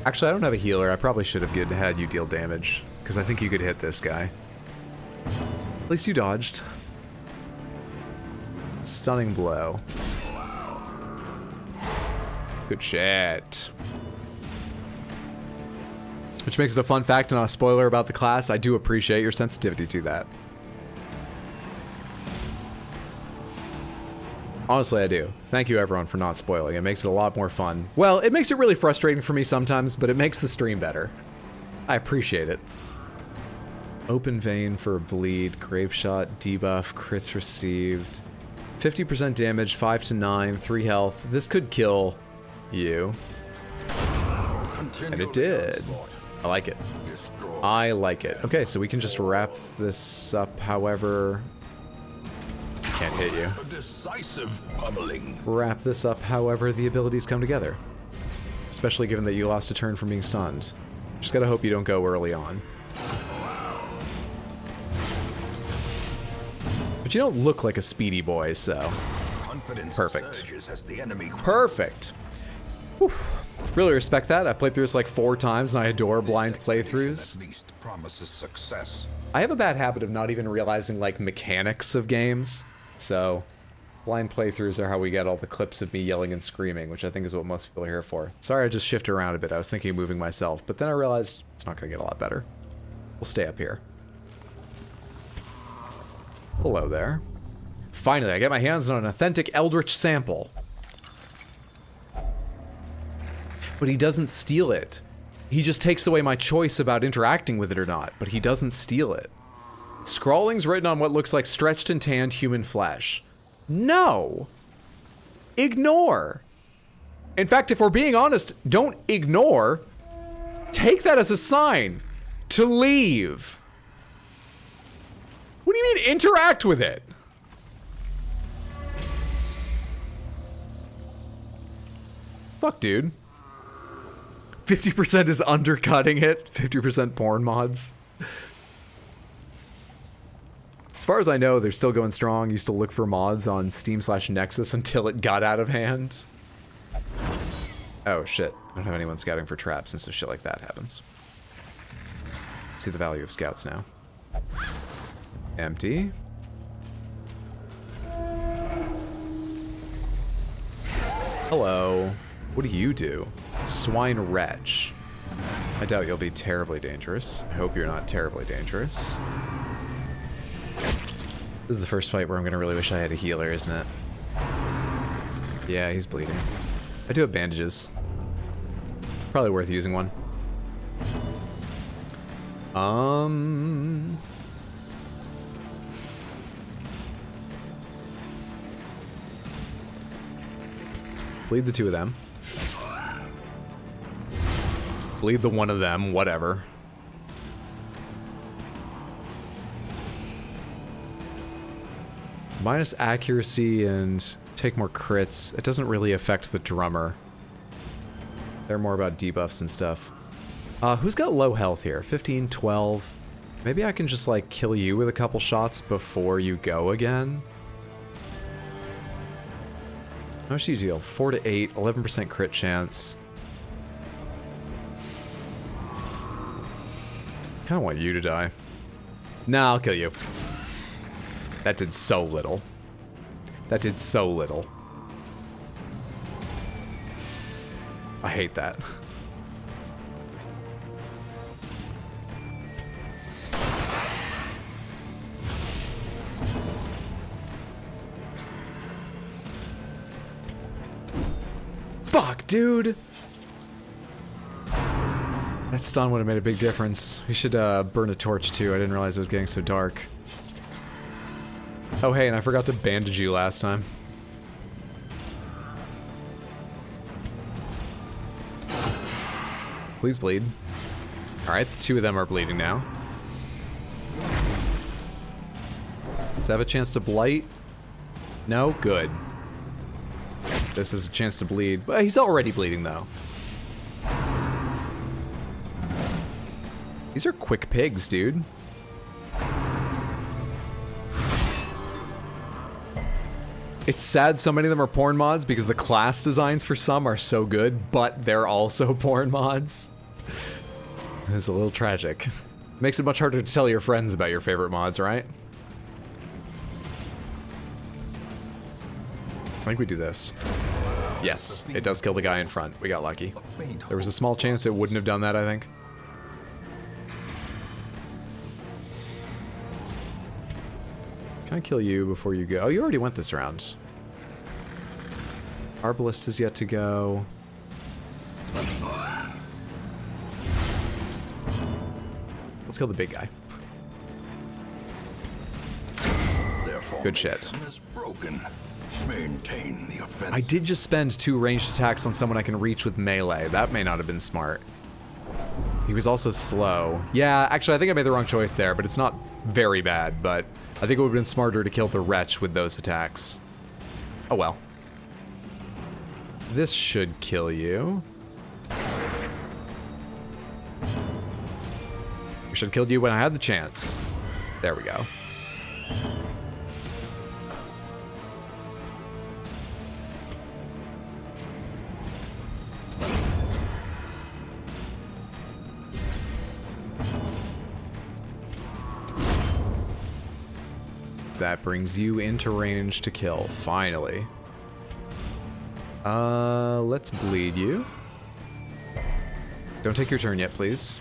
S1: Actually, I don't have a healer. I probably should have had you deal damage, because I think you could hit this guy. At least you dodged. Stunning blow. Good shit. Which makes it a fun fact and not a spoiler about the class. I do appreciate your sensitivity to that. Honestly, I do. Thank you, everyone, for not spoiling. It makes it a lot more fun. Well, it makes it really frustrating for me sometimes, but it makes the stream better. I appreciate it. Open vein for bleed, grape shot, debuff, crits received. 50% damage, 5 to 9, 3 health. This could kill you. And it did. I like it. I like it. Okay, so we can just wrap this up however... Can't hit you.
S4: A decisive pummeling.
S1: Wrap this up however the abilities come together. Especially given that you lost a turn from being stunned. Just gotta hope you don't go early on. But you don't look like a speedy boy, so...
S4: Confidence
S1: Perfect.
S4: surges as the enemy
S1: Perfect. Whew. Really respect that. I played through this like 4 times and I adore blind playthroughs.
S4: At least promises success.
S1: I have a bad habit of not even realizing like mechanics of games. So blind playthroughs are how we get all the clips of me yelling and screaming, which I think is what most people are here for. Sorry I just shifted around a bit. I was thinking of moving myself, but then I realized it's not going to get a lot better. We'll stay up here. Hello there. Finally, I get my hands on an authentic Eldritch sample. But he doesn't steal it. He just takes away my choice about interacting with it or not, but he doesn't steal it. Scrawling's written on what looks like stretched and tanned human flesh. No! Ignore! In fact, if we're being honest, don't ignore. Take that as a sign to leave. What do you mean interact with it? Fuck, dude. 50% is undercutting it. 50% porn mods. As far as I know, they're still going strong. You still look for mods on Steam/Nexus until it got out of hand. Oh, shit. I don't have anyone scouting for traps, and so shit like that happens. See the value of scouts now. Empty. Hello. What do you do? Swine wretch. I doubt you'll be terribly dangerous. I hope you're not terribly dangerous. This is the first fight where I'm gonna really wish I had a healer, isn't it? Yeah, he's bleeding. I do have bandages. Probably worth using one. Bleed the two of them. Bleed the one of them, whatever. Minus accuracy and take more crits. It doesn't really affect the drummer. They're more about debuffs and stuff. Who's got low health here? 15, 12. Maybe I can just, like, kill you with a couple shots before you go again? How much do you deal? 4 to 8, 11% crit chance. I kinda want you to die. Nah, I'll kill you. That did so little. That did so little. I hate that. Fuck, dude! That stun would have made a big difference. We should burn a torch too. I didn't realize it was getting so dark. Oh hey, and I forgot to bandage you last time. Please bleed. Alright, the two of them are bleeding now. Does that have a chance to blight? No? Good. This is a chance to bleed. But he's already bleeding, though. These are quick pigs, dude. It's sad so many of them are porn mods because the class designs for some are so good, but they're also porn mods. It's a little tragic. Makes it much harder to tell your friends about your favorite mods, right? I think we do this. Yes, it does kill the guy in front. We got lucky. There was a small chance it wouldn't have done that, I think. Can I kill you before you go? Oh, you already went this round. Arbalist is yet to go. Let's kill the big guy. Good shit.
S4: Maintain the offense.
S1: I did just spend 2 ranged attacks on someone I can reach with melee. That may not have been smart. He was also slow. Yeah, actually, I think I made the wrong choice there, but it's not very bad, but I think it would have been smarter to kill the wretch with those attacks. Oh well. This should kill you. I should have killed you when I had the chance. There we go. That brings you into range to kill, finally. Let's bleed you. Don't take your turn yet, please.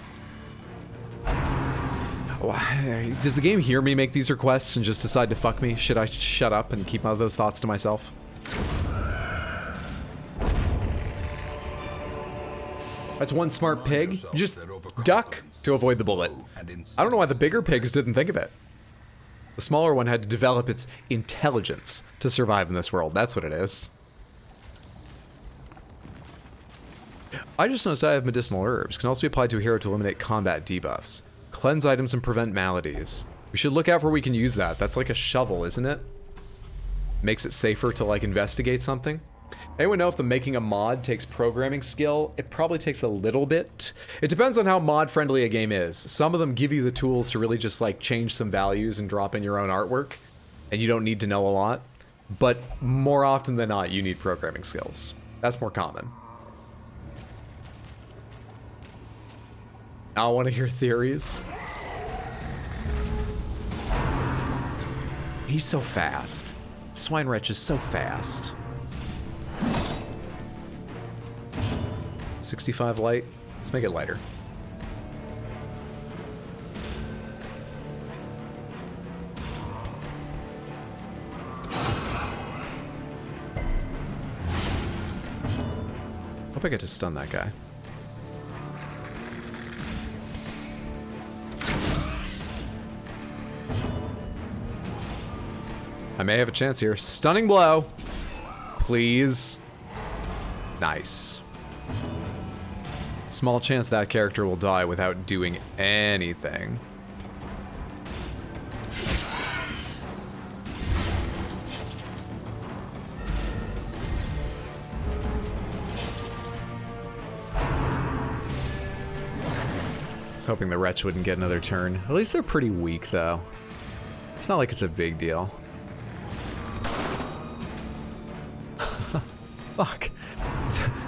S1: Does the game hear me make these requests and just decide to fuck me? Should I shut up and keep all those thoughts to myself? That's one smart pig. Just duck to avoid the bullet. I don't know why the bigger pigs didn't think of it. The smaller one had to develop its intelligence to survive in this world. That's what it is. I just noticed I have medicinal herbs. Can also be applied to a hero to eliminate combat debuffs. Cleanse items and prevent maladies. We should look out where we can use that. That's like a shovel, isn't it? Makes it safer to, like, investigate something. Anyone know if the making a mod takes programming skill? It probably takes a little bit. It depends on how mod-friendly a game is. Some of them give you the tools to really just, like, change some values and drop in your own artwork, and you don't need to know a lot. But more often than not, you need programming skills. That's more common. I want to hear theories. He's so fast. Swine Wretch is so fast. 65 light. Let's make it lighter. Hope I get to stun that guy. I may have a chance here. Stunning blow. Please. Nice. Small chance that character will die without doing anything. I was hoping the Wretch wouldn't get another turn. At least they're pretty weak, though. It's not like it's a big deal. Fuck.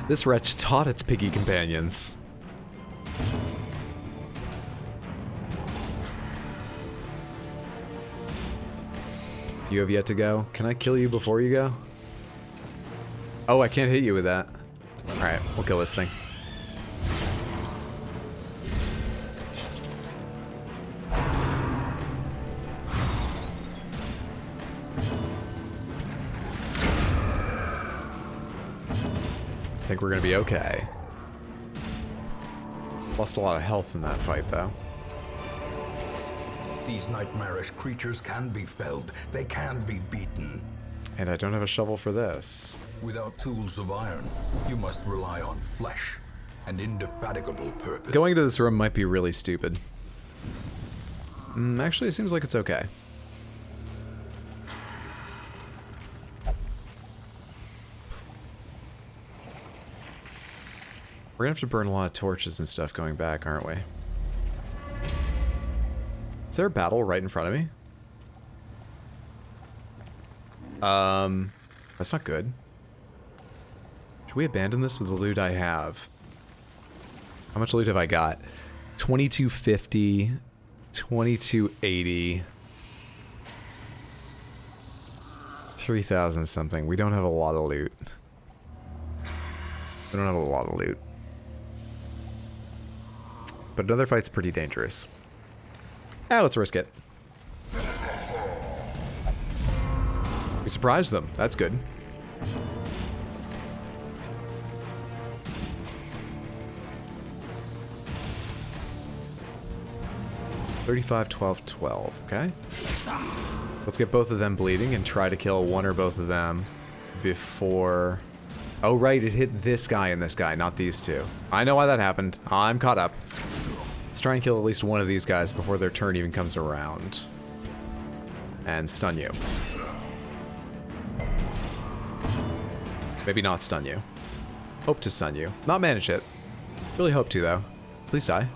S1: This Wretch taught its piggy companions. You have yet to go. Can I kill you before you go? Oh, I can't hit you with that. Alright, we'll kill this thing. I think we're gonna be okay. Lost a lot of health in that fight, though.
S4: These nightmarish creatures can be felled. They can be beaten.
S1: And I don't have a shovel for this.
S4: Without tools of iron, you must rely on flesh and indefatigable purpose.
S1: Going to this room might be really stupid. Actually, it seems like it's okay. We're gonna have to burn a lot of torches and stuff going back, aren't we? Is there a battle right in front of me? That's not good. Should we abandon this with the loot I have? How much loot have I got? 2250, 2280, 3000 something. We don't have a lot of loot. We don't have a lot of loot. But another fight's pretty dangerous. Ah, let's risk it. We surprised them. That's good. $35, $12, $12. Okay. Let's get both of them bleeding and try to kill one or both of them before... Oh, right. It hit this guy and this guy, not these two. I know why that happened. I'm caught up. Let's try and kill at least one of these guys before their turn even comes around. And stun you. Maybe not stun you. Hope to stun you. Not manage it. Really hope to, though. Please die.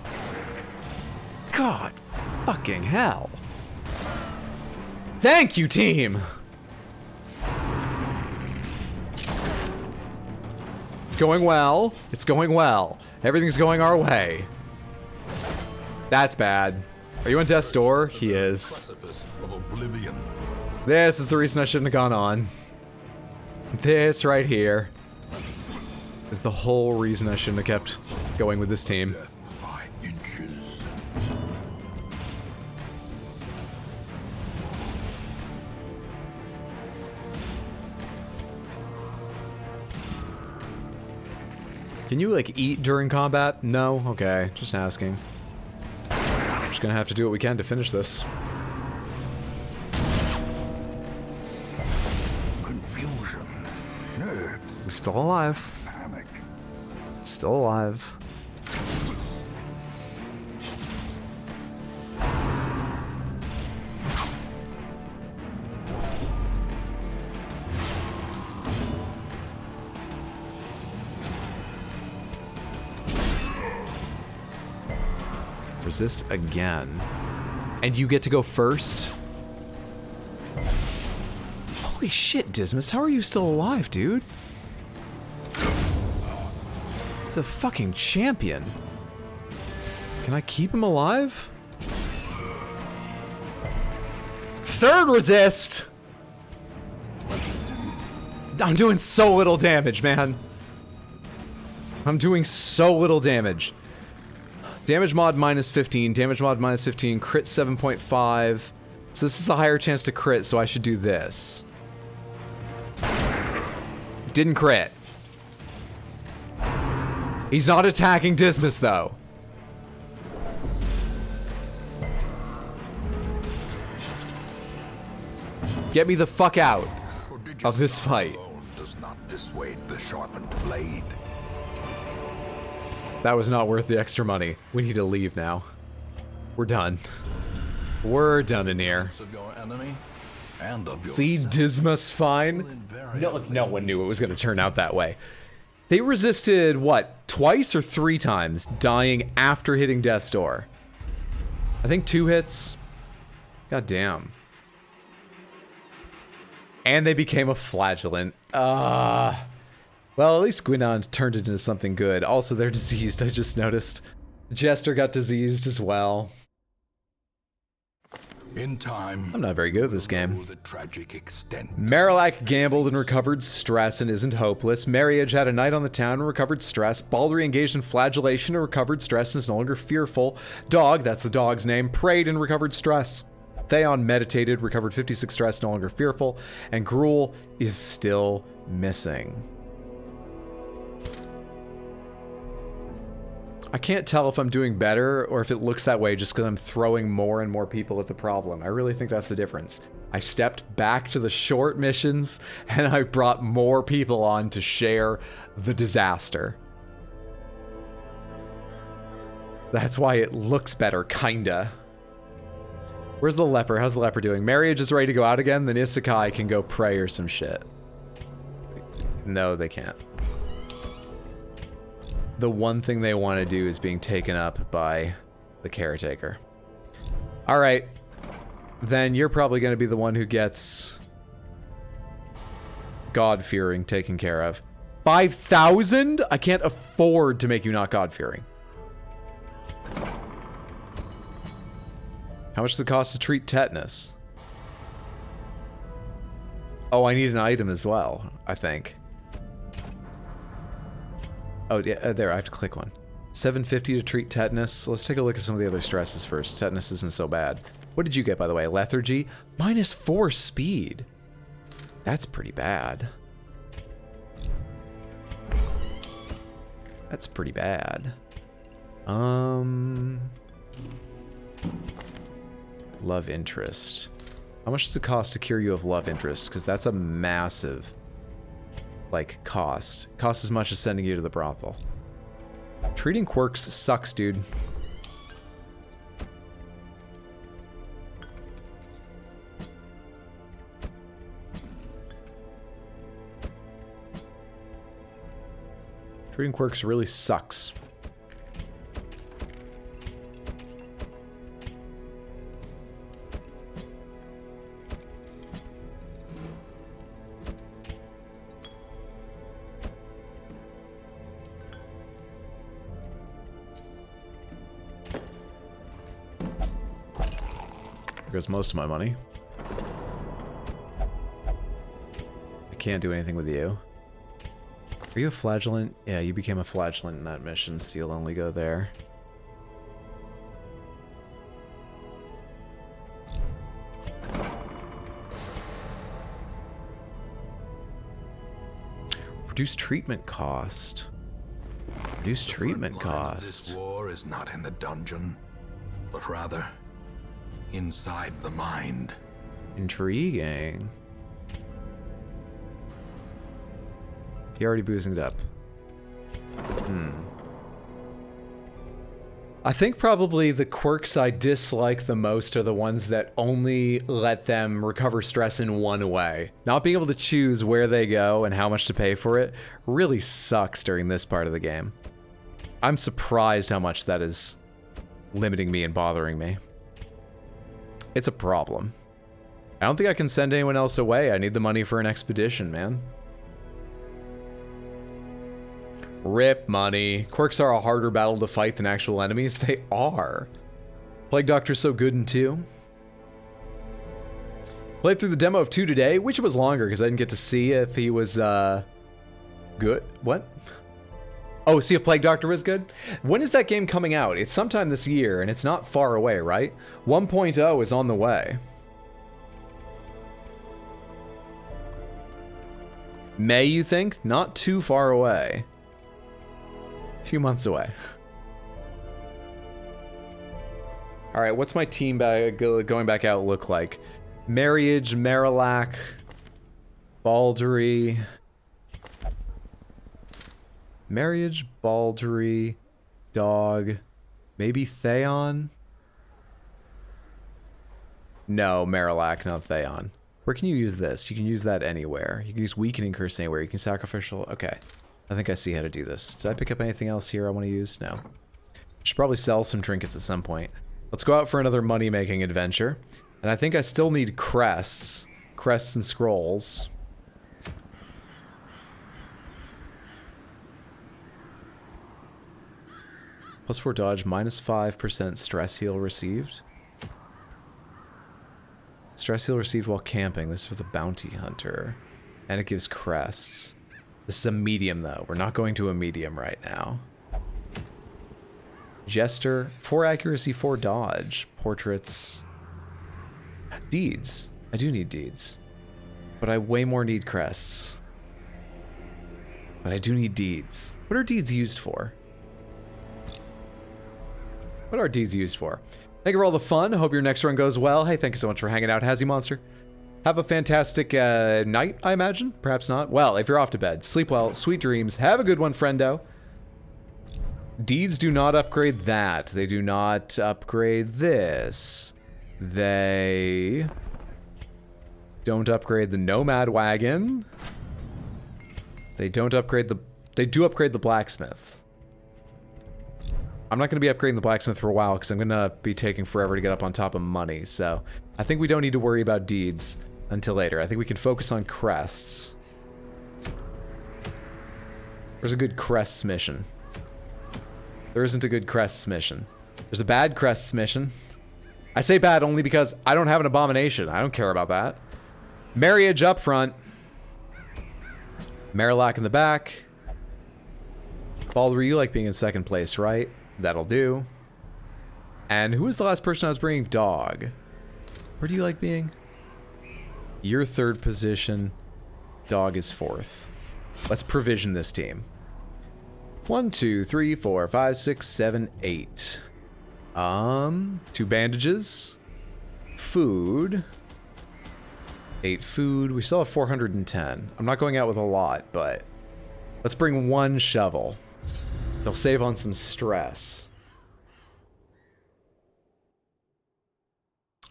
S1: God fucking hell. Thank you, team! It's going well. It's going well. Everything's going our way. That's bad. Are you on death's door? He is. This is the reason I shouldn't have gone on. This right here is the whole reason I shouldn't have kept going with this team.
S4: Death by inches.
S1: Can you, like, eat during combat? No? Okay, just asking. I'm just gonna have to do what we can to finish this.
S4: Confusion. Nerves.
S1: I'm still alive.
S4: Panic.
S1: Still alive. Resist again. And you get to go first? Holy shit, Dismas, how are you still alive, dude? The fucking champion. Can I keep him alive? Third resist! I'm doing so little damage, man. I'm doing so little damage. Damage mod minus 15, damage mod minus 15, crit 7.5. So this is a higher chance to crit, so I should do this. Didn't crit. He's not attacking Dismas, though. Get me the fuck out of this fight.
S4: Does not dissuade the sharpened blade.
S1: That was not worth the extra money. We need to leave now. We're done. We're done in here.
S4: Of your enemy and of
S1: See, Dismas fine. No one knew it was going to turn out that way. They resisted, what, twice or 3 times, dying after hitting death's door. I think 2 hits. God damn. And they became a flagellant. Well, at least Gwynon turned it into something good. Also, they're diseased, I just noticed. Jester got diseased as well.
S4: In time,
S1: I'm not very good at this game.
S4: the tragic extent.
S1: Marillac gambled and recovered stress and isn't hopeless. Marriage had a night on the town and recovered stress. Baldry engaged in flagellation and recovered stress and is no longer fearful. Dog, that's the dog's name, prayed and recovered stress. Theon meditated, recovered 56 stress, no longer fearful. And Gruel is still missing. I can't tell if I'm doing better or if it looks that way just because I'm throwing more and more people at the problem. I really think that's the difference. I stepped back to the short missions and I brought more people on to share the disaster. That's why it looks better, kinda. Where's the leper? How's the leper doing? Marriage is ready to go out again, then Isekai can go pray or some shit. No, they can't. The one thing they want to do is being taken up by the caretaker. Alright. Then you're probably going to be the one who gets God-fearing taken care of. 5,000? I can't afford to make you not God-fearing. How much does it cost to treat tetanus? Oh, I need an item as well, I think. Oh, yeah, there, I have to click one. 750 to treat tetanus. Let's take a look at some of the other stresses first. Tetanus isn't so bad. What did you get, by the way? Lethargy? -4 speed. That's pretty bad. That's pretty bad. Love interest. How much does it cost to cure you of love interest? Because that's a massive, like, cost. Costs as much as sending you to the brothel. Treating quirks sucks, dude. Treating quirks really sucks. Goes most of my money. I can't do anything with you. Are you a flagellant? Yeah, you became a flagellant in that mission, so you'll only go there. Reduce treatment cost. Reduce treatment cost.
S4: This war is not in the dungeon, but rather inside the mind.
S1: Intriguing. You're already boozing it up. I think probably the quirks I dislike the most are the ones that only let them recover stress in one way. Not being able to choose where they go and how much to pay for it really sucks during this part of the game. I'm surprised how much that is limiting me and bothering me. It's a problem. I don't think I can send anyone else away. I need the money for an expedition, man. Rip money. Quirks are a harder battle to fight than actual enemies. They are. Plague Doctor's so good in 2. Played through the demo of 2 today. Wish it was longer because I didn't get to see if he was good. What? Oh, see if Plague Doctor is good? When is that game coming out? It's sometime this year, and it's not far away, right? 1.0 is on the way. May, you think? Not too far away. A few months away. Alright, what's my team going back out look like? Marriage, Marillac, Baldery... Marriage, Baldery, Dog, maybe Theon? No, Marillac, not Theon. Where can you use this? You can use that anywhere. You can use Weakening Curse anywhere. You can sacrificial... Okay. I think I see how to do this. Did I pick up anything else here I want to use? No. Should probably sell some trinkets at some point. Let's go out for another money-making adventure. And I think I still need crests. Crests and scrolls. +4 dodge, -5% stress heal received. Stress heal received while camping. This is for the bounty hunter. And it gives crests. This is a medium though. We're not going to a medium right now. Jester, 4 accuracy, 4 dodge. Portraits. Deeds. I do need deeds. But I way more need crests. But I do need deeds. What are deeds used for? What are deeds used for? Thank you for all the fun. Hope your next run goes well. Hey, thank you so much for hanging out, Hazzy Monster. Have a fantastic night, I imagine. Perhaps not. Well, if you're off to bed, sleep well, sweet dreams. Have a good one, friendo. Deeds do not upgrade that. They do not upgrade this. They don't upgrade the Nomad Wagon. They don't upgrade the... They do upgrade the Blacksmith. I'm not going to be upgrading the blacksmith for a while because I'm going to be taking forever to get up on top of money, so I think we don't need to worry about deeds until later. I think we can focus on crests. There's a good crests mission. There isn't a good crests mission. There's a bad crests mission. I say bad only because I don't have an abomination. I don't care about that. Marriage up front. Marillac in the back. Balder, you like being in second place, right? That'll do. And who was the last person I was bringing? Dog. Where do you like being? You're third position. Dog is fourth. Let's provision this team. 1, 2, 3, 4, 5, 6, 7, 8. 2 bandages. Food. 8 food. We still have 410. I'm not going out with a lot, but let's bring 1 shovel. It'll save on some stress.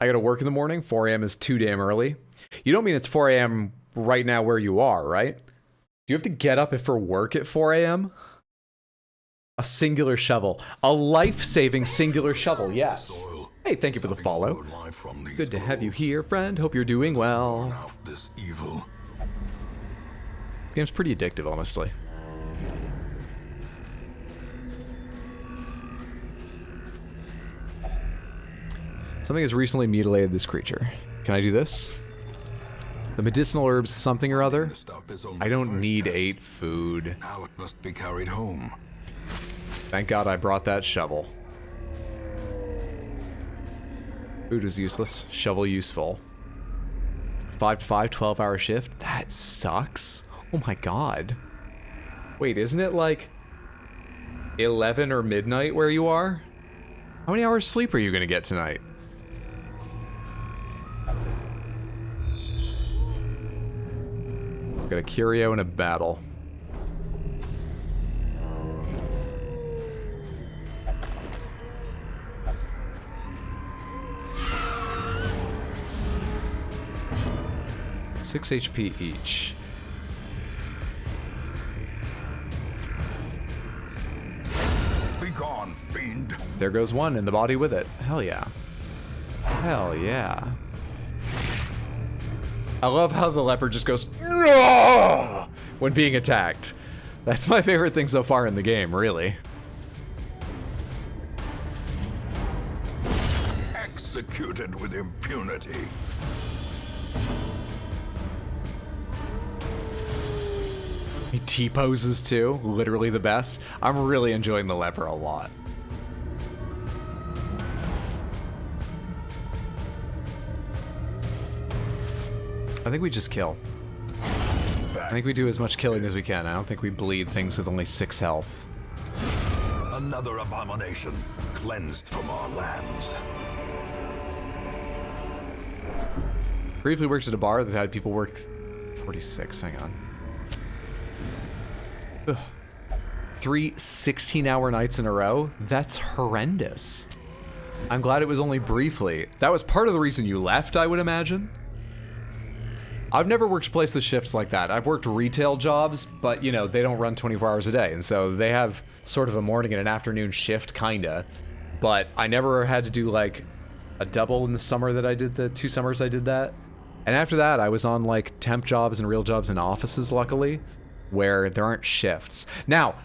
S1: I gotta work in the morning. 4 a.m. is too damn early. You don't mean it's 4 a.m. right now where you are, right? Do you have to get up for work at 4 a.m.? A singular shovel. A life-saving singular shovel, yes. Hey, thank you for the follow. Good to have you here, friend. Hope you're doing well. This game's pretty addictive, honestly. Something has recently mutilated this creature. Can I do this? The medicinal herbs something or other? I don't need 8 food.
S4: Now it must be carried home.
S1: Thank God I brought that shovel. Food is useless. Shovel useful. 5 to 5, 12-hour shift? That sucks. Oh my God. Wait, isn't it like 11 or midnight where you are? How many hours sleep are you gonna get tonight? Got a curio and a battle. Six HP each.
S4: Be gone, fiend.
S1: There goes one, and the body with it. Hell yeah. Hell yeah. I love how the leopard just goes when being attacked. That's my favorite thing so far in the game, really.
S4: Executed with impunity.
S1: He T-poses too, literally the best. I'm really enjoying the leper a lot. I think we just kill. I think we do as much killing as we can. I don't think we bleed things with only 6 health.
S4: Another abomination cleansed from our lands.
S1: Briefly worked at a bar that had people work 46, hang on. Ugh. 3 16-hour nights in a row? That's horrendous. I'm glad it was only briefly. That was part of the reason you left, I would imagine. I've never worked places with shifts like that. I've worked retail jobs, but you know, they don't run 24 hours a day. And so they have sort of a morning and an afternoon shift, kinda. But I never had to do like a double in the summer that I did, the 2 summers I did that. And after that, I was on like temp jobs and real jobs in offices, luckily, where there aren't shifts. Now,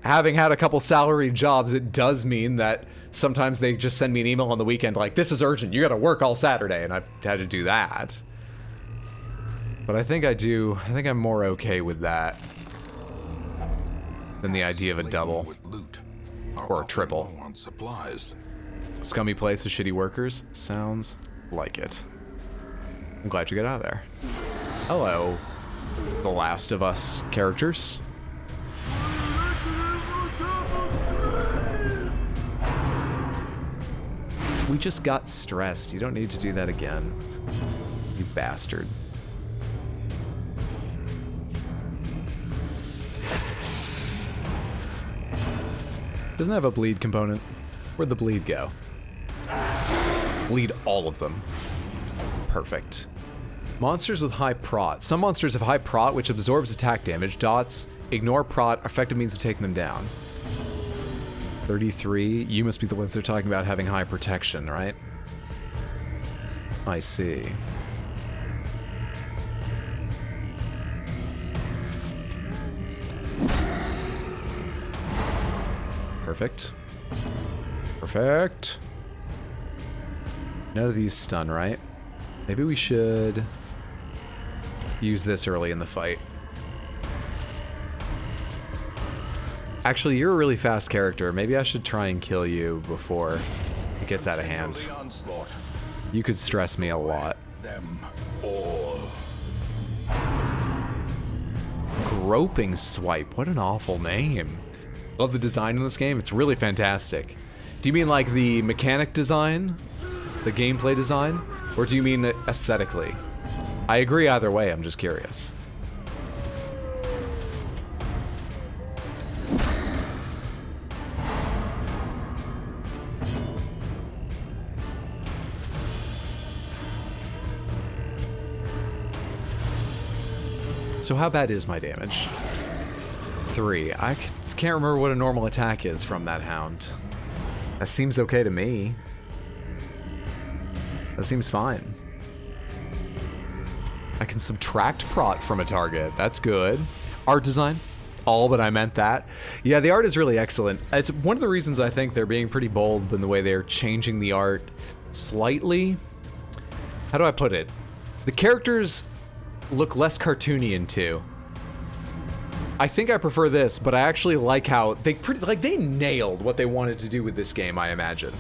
S1: having had a couple salaried jobs, it does mean that sometimes they just send me an email on the weekend like, this is urgent, you gotta work all Saturday, and I've had to do that. But I think I'm more okay with that than the idea of a double or a triple. Scummy place with shitty workers? Sounds like it. I'm glad you got out of there. Hello, The Last of Us characters. We just got stressed. You don't need to do that again. You bastard. Doesn't have a bleed component. Where'd the bleed go? Bleed all of them. Perfect. Monsters with high prot. Some monsters have high prot, which absorbs attack damage. Dots ignore prot, effective means of taking them down. 33. You must be the ones they're talking about having high protection, right? I see. Perfect. Perfect. None of these stun, right? Maybe we should use this early in the fight. Actually, you're a really fast character. Maybe I should try and kill you before it gets out of hand. You could stress me a lot. Groping Swipe. What an awful name. Love the design in this game. It's really fantastic. Do you mean like the mechanic design? The gameplay design? Or do you mean aesthetically? I agree either way, I'm just curious. So how bad is my damage? 3. I can't remember what a normal attack is from that hound. That seems okay to me. That seems fine. I can subtract prot from a target. That's good. Art design. All but I meant that. Yeah, the art is really excellent. It's one of the reasons I think they're being pretty bold in the way they're changing the art slightly. How do I put it? The characters look less cartoony in 2. I think I prefer this, but I actually like how they nailed what they wanted to do with this game, I imagine.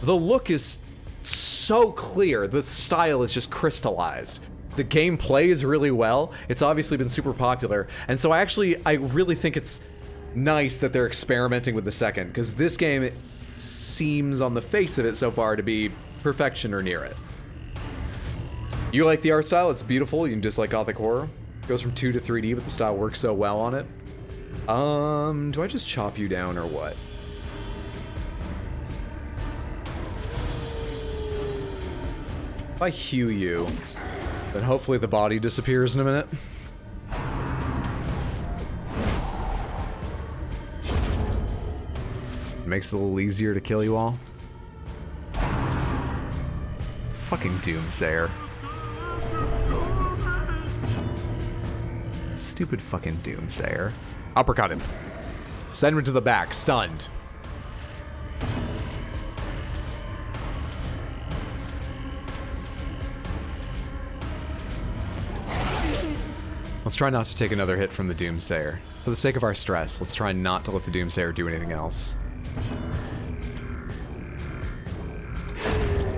S1: The look is so clear. The style is just crystallized. The game plays really well. It's obviously been super popular. And so I really think it's nice that they're experimenting with the second, because this game seems on the face of it so far to be perfection or near it. You like the art style? It's beautiful. You can just like gothic horror. Goes from 2 to 3D, but the style works so well on it. Do I just chop you down or what? If I hew you, then hopefully the body disappears in a minute. It makes it a little easier to kill you all. Fucking Doomsayer. Stupid fucking Doomsayer. Uppercut him. Send him to the back, stunned. Let's try not to take another hit from the Doomsayer. For the sake of our stress, let's try not to let the Doomsayer do anything else.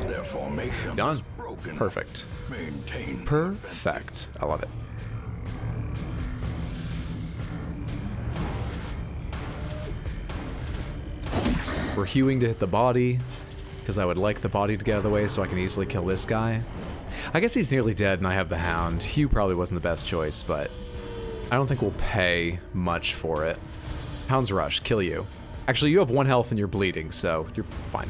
S4: Their formation
S1: Done.
S4: is broken.
S1: Perfect.
S4: Maintain
S1: Perfect. I love it. We're hewing to hit the body, because I would like the body to get out of the way so I can easily kill this guy. I guess he's nearly dead and I have the Hound. Hew probably wasn't the best choice, but I don't think we'll pay much for it. Hound's Rush, kill you. Actually, you have 1 health and you're bleeding, so you're fine.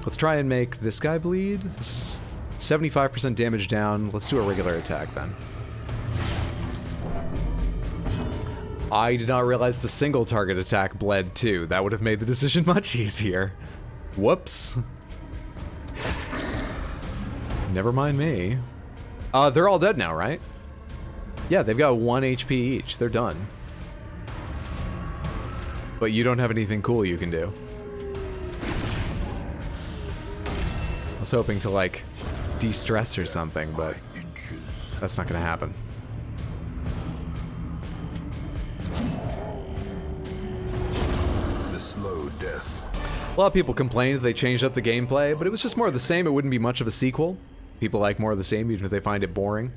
S1: Let's try and make this guy bleed. This is 75% damage down. Let's do a regular attack then. I did not realize the single target attack bled too. That would have made the decision much easier. Whoops. Never mind me. They're all dead now, right? Yeah, they've got 1 HP each. They're done. But you don't have anything cool you can do. I was hoping to, like, de-stress or something, but that's not gonna happen.
S4: the slow death.
S1: A lot of people complained that they changed up the gameplay, but it was just more of the same. It wouldn't be much of a sequel. People like more of the same, even if they find it boring.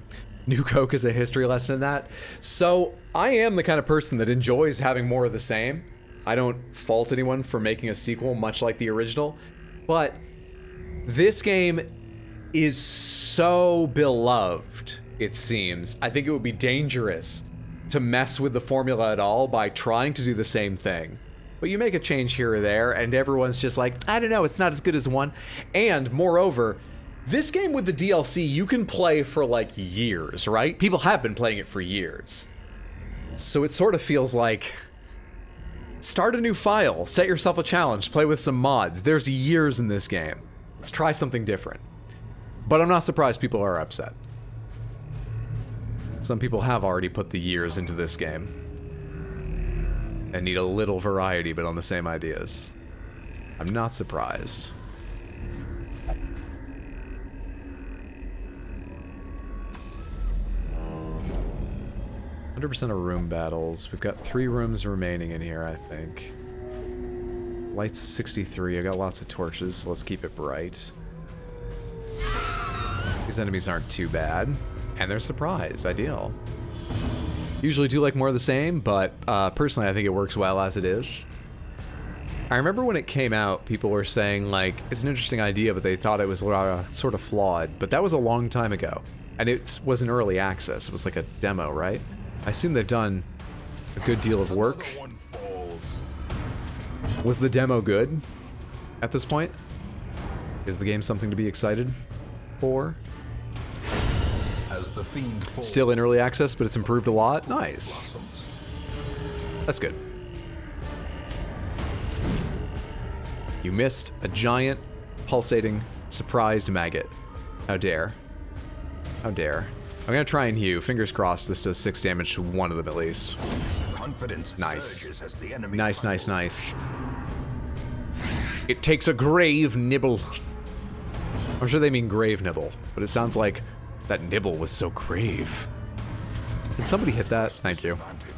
S1: New Coke is a history lesson in that. So, I am the kind of person that enjoys having more of the same. I don't fault anyone for making a sequel much like the original, but this game is so beloved, it seems. I think it would be dangerous to mess with the formula at all by trying to do the same thing. But you make a change here or there, and everyone's just like, I don't know, it's not as good as 1. And, moreover, this game with the DLC, you can play for, like, years, right? People have been playing it for years. So it sort of feels like, start a new file, set yourself a challenge, play with some mods. There's years in this game. Let's try something different. But I'm not surprised people are upset. Some people have already put the years into this game. And need a little variety, but on the same ideas. I'm not surprised. % of room battles. We've got 3 rooms remaining in here, I think. Lights 63. I got lots of torches, so let's keep it bright. These enemies aren't too bad. And they're surprise. Ideal. Usually do like more of the same, but personally I think it works well as it is. I remember when it came out, people were saying, like, it's an interesting idea, but they thought it was sort of flawed. But that was a long time ago. And it was an early access. It was like a demo, right? I assume they've done a good deal of work. Was the demo good at this point? Is the game something to be excited for?
S4: As the fiend falls,
S1: Still in early access, but it's improved a lot. Nice.
S4: blossoms.
S1: That's good. You missed a giant, pulsating, surprised maggot. How dare. How dare. I'm gonna try and hew. Fingers crossed this does 6 damage to one of them at least.
S4: Confidence
S1: Nice.
S4: surges as the enemy
S1: Nice, nice, nice. It takes a grave nibble. I'm sure they mean grave nibble, but it sounds like that nibble was so grave. Did somebody hit that? Thank you.
S4: advantage.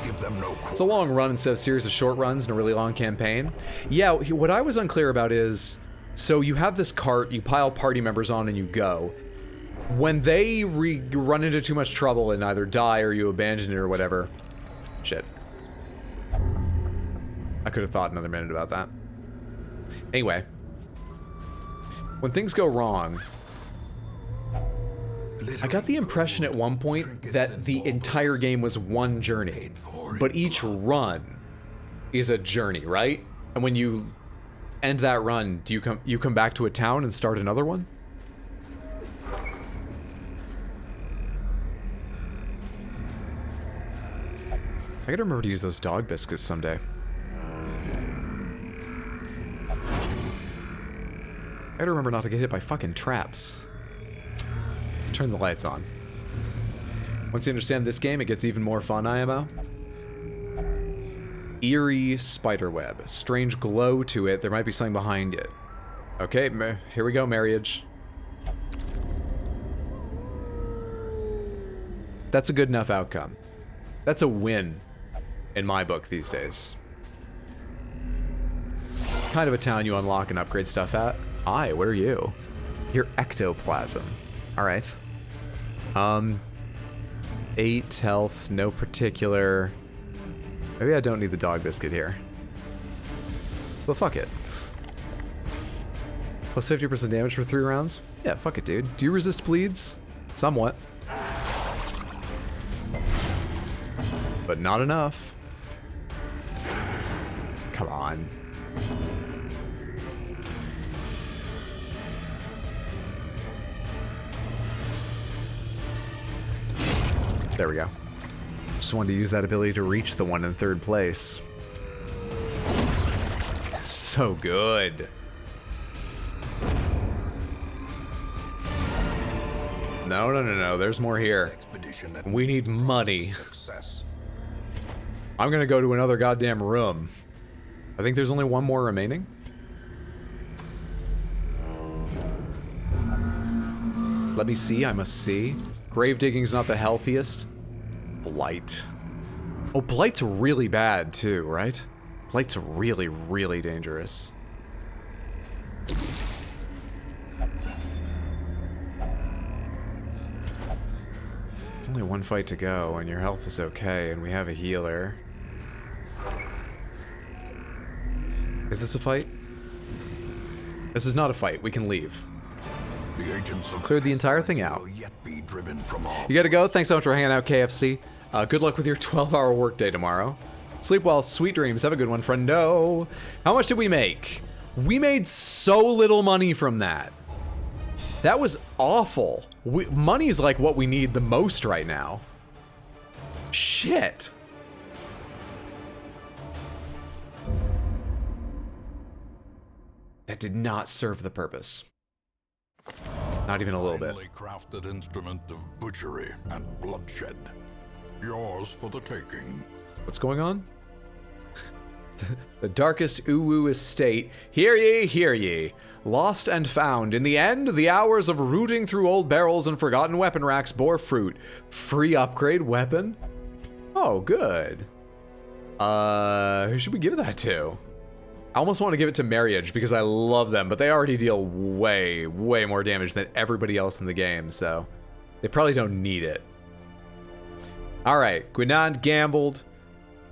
S4: Give them no
S1: It's a long run instead of a series of short runs in a really long campaign. Yeah, what I was unclear about is, so you have this cart, you pile party members on and you go. When they run into too much trouble and either die or you abandon it or whatever. Shit. I could have thought another minute about that. Anyway. When things go wrong, I got the impression at one point that the entire game was one journey, but each run is a journey, right? And when you end that run, do you come back to a town and start another one? I gotta remember to use those dog biscuits someday. I gotta remember not to get hit by fucking traps. Let's turn the lights on. Once you understand this game, it gets even more fun, IMO. Eerie spiderweb. Strange glow to it. There might be something behind it. Okay, here we go, marriage. That's a good enough outcome. That's a win in my book these days. Kind of a town you unlock and upgrade stuff at. Hi, what are you? You're ectoplasm. Alright. 8 health, no particular. Maybe I don't need the dog biscuit here. But fuck it. Plus 50% damage for 3 rounds? Yeah, fuck it, dude. Do you resist bleeds? Somewhat. But not enough. Come on. There we go. Just wanted to use that ability to reach the one in 3rd place. So good. No. There's more here. We need money. I'm gonna go to another goddamn room. I think there's only one more remaining. Let me see. I must see. Grave digging's not the healthiest. Blight. Oh, Blight's really bad too, right? Blight's really, really dangerous. There's only one fight to go, and your health is okay, and we have a healer. Is this a fight? This is not a fight. We can leave. Cleared the entire thing out. You gotta go. Thanks so much for hanging out, KFC. Good luck with your 12-hour workday tomorrow. Sleep well, sweet dreams. Have a good one, friendo. How much did we make? We made so little money from that. That was awful. Money is like what we need the most right now. Shit. That did not serve the purpose. Not even a little bit.
S4: Crafted instrument of butchery and bloodshed. Yours for the taking.
S1: What's going on? The darkest Uwu estate. Hear ye, hear ye. Lost and found. In the end, the hours of rooting through old barrels and forgotten weapon racks bore fruit. Free upgrade weapon? Oh, good. Who should we give that to? I almost want to give it to Marriage because I love them, but they already deal way, way more damage than everybody else in the game, so they probably don't need it. Alright, Grandad gambled.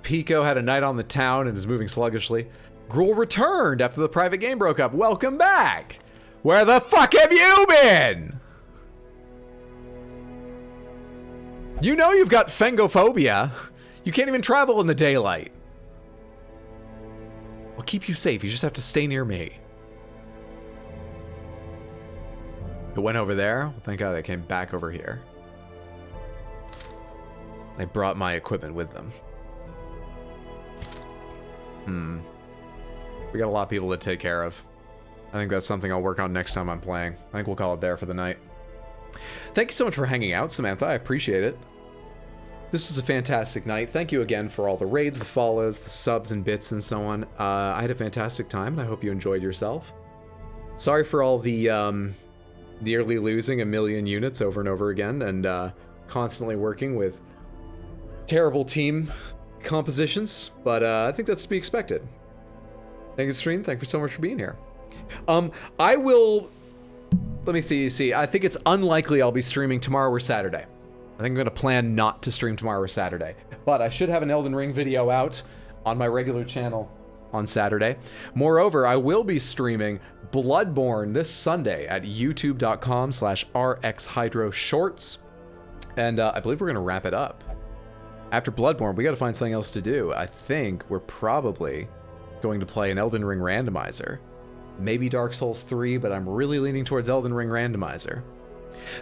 S1: Pico had a night on the town and is moving sluggishly. Gruul returned after the private game broke up. Welcome back! Where the fuck have you been? You know you've got fengophobia. You can't even travel in the daylight. I'll keep you safe. You just have to stay near me. It went over there. Well, thank God I came back over here. I brought my equipment with them. We got a lot of people to take care of. I think that's something I'll work on next time I'm playing. I think we'll call it there for the night. Thank you so much for hanging out, Samantha. I appreciate it. This was a fantastic night. Thank you again for all the raids, the follows, the subs and bits and so on. I had a fantastic time, and I hope you enjoyed yourself. Sorry for all the nearly losing a million units over and over again, and constantly working with terrible team compositions, but I think that's to be expected. Thank you, stream. Thank you so much for being here. I will... Let me see. I think it's unlikely I'll be streaming tomorrow or Saturday. I think I'm going to plan not to stream tomorrow or Saturday. But I should have an Elden Ring video out on my regular channel on Saturday. Moreover, I will be streaming Bloodborne this Sunday at youtube.com/rxhydroshorts. And I believe we're going to wrap it up. After Bloodborne, we got to find something else to do. I think we're probably going to play an Elden Ring randomizer. Maybe Dark Souls 3, but I'm really leaning towards Elden Ring randomizer.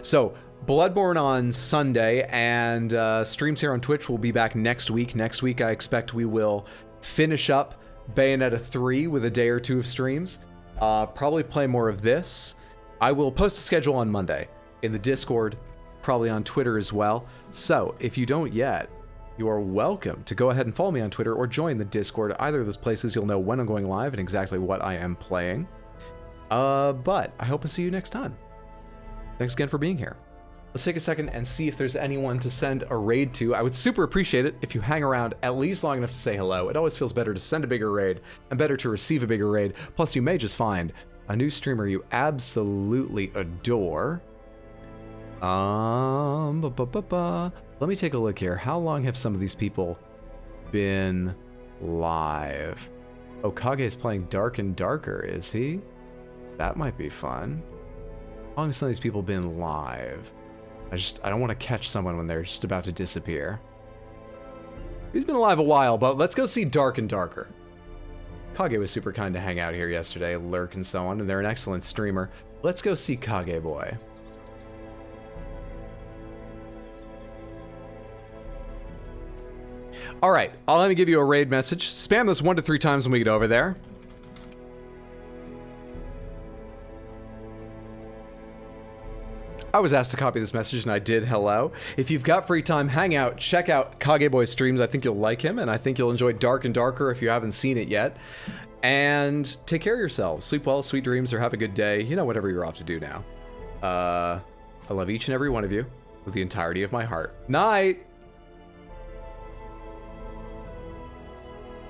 S1: So, Bloodborne on Sunday, and streams here on Twitch will be back next week. Next week, I expect we will finish up Bayonetta 3 with a day or two of streams. Probably play more of this. I will post a schedule on Monday in the Discord, probably on Twitter as well. So, if you don't yet, you are welcome to go ahead and follow me on Twitter or join the Discord. Either of those places, you'll know when I'm going live and exactly what I am playing. But I hope to see you next time. Thanks again for being here. Let's take a second and see if there's anyone to send a raid to. I would super appreciate it if you hang around at least long enough to say hello. It always feels better to send a bigger raid and better to receive a bigger raid. Plus, you may just find a new streamer you absolutely adore. Let me take a look here. How long have some of these people been live? Oh, Kage is playing Dark and Darker, is he? That might be fun. How long have some of these people been live? I don't want to catch someone when they're just about to disappear. He's been alive a while, but let's go see Dark and Darker. Kage was super kind to hang out here yesterday, lurk and so on, and they're an excellent streamer. Let's go see Kage Boy. All right, let me give you a raid message. Spam this 1 to 3 times when we get over there. I was asked to copy this message and I did. Hello. If you've got free time, hang out, check out Kage Boy's streams. I think you'll like him, and I think you'll enjoy Dark and Darker if you haven't seen it yet. And take care of yourselves. Sleep well, sweet dreams, or have a good day. You know, whatever you're off to do now. I love each and every one of you with the entirety of my heart. Night!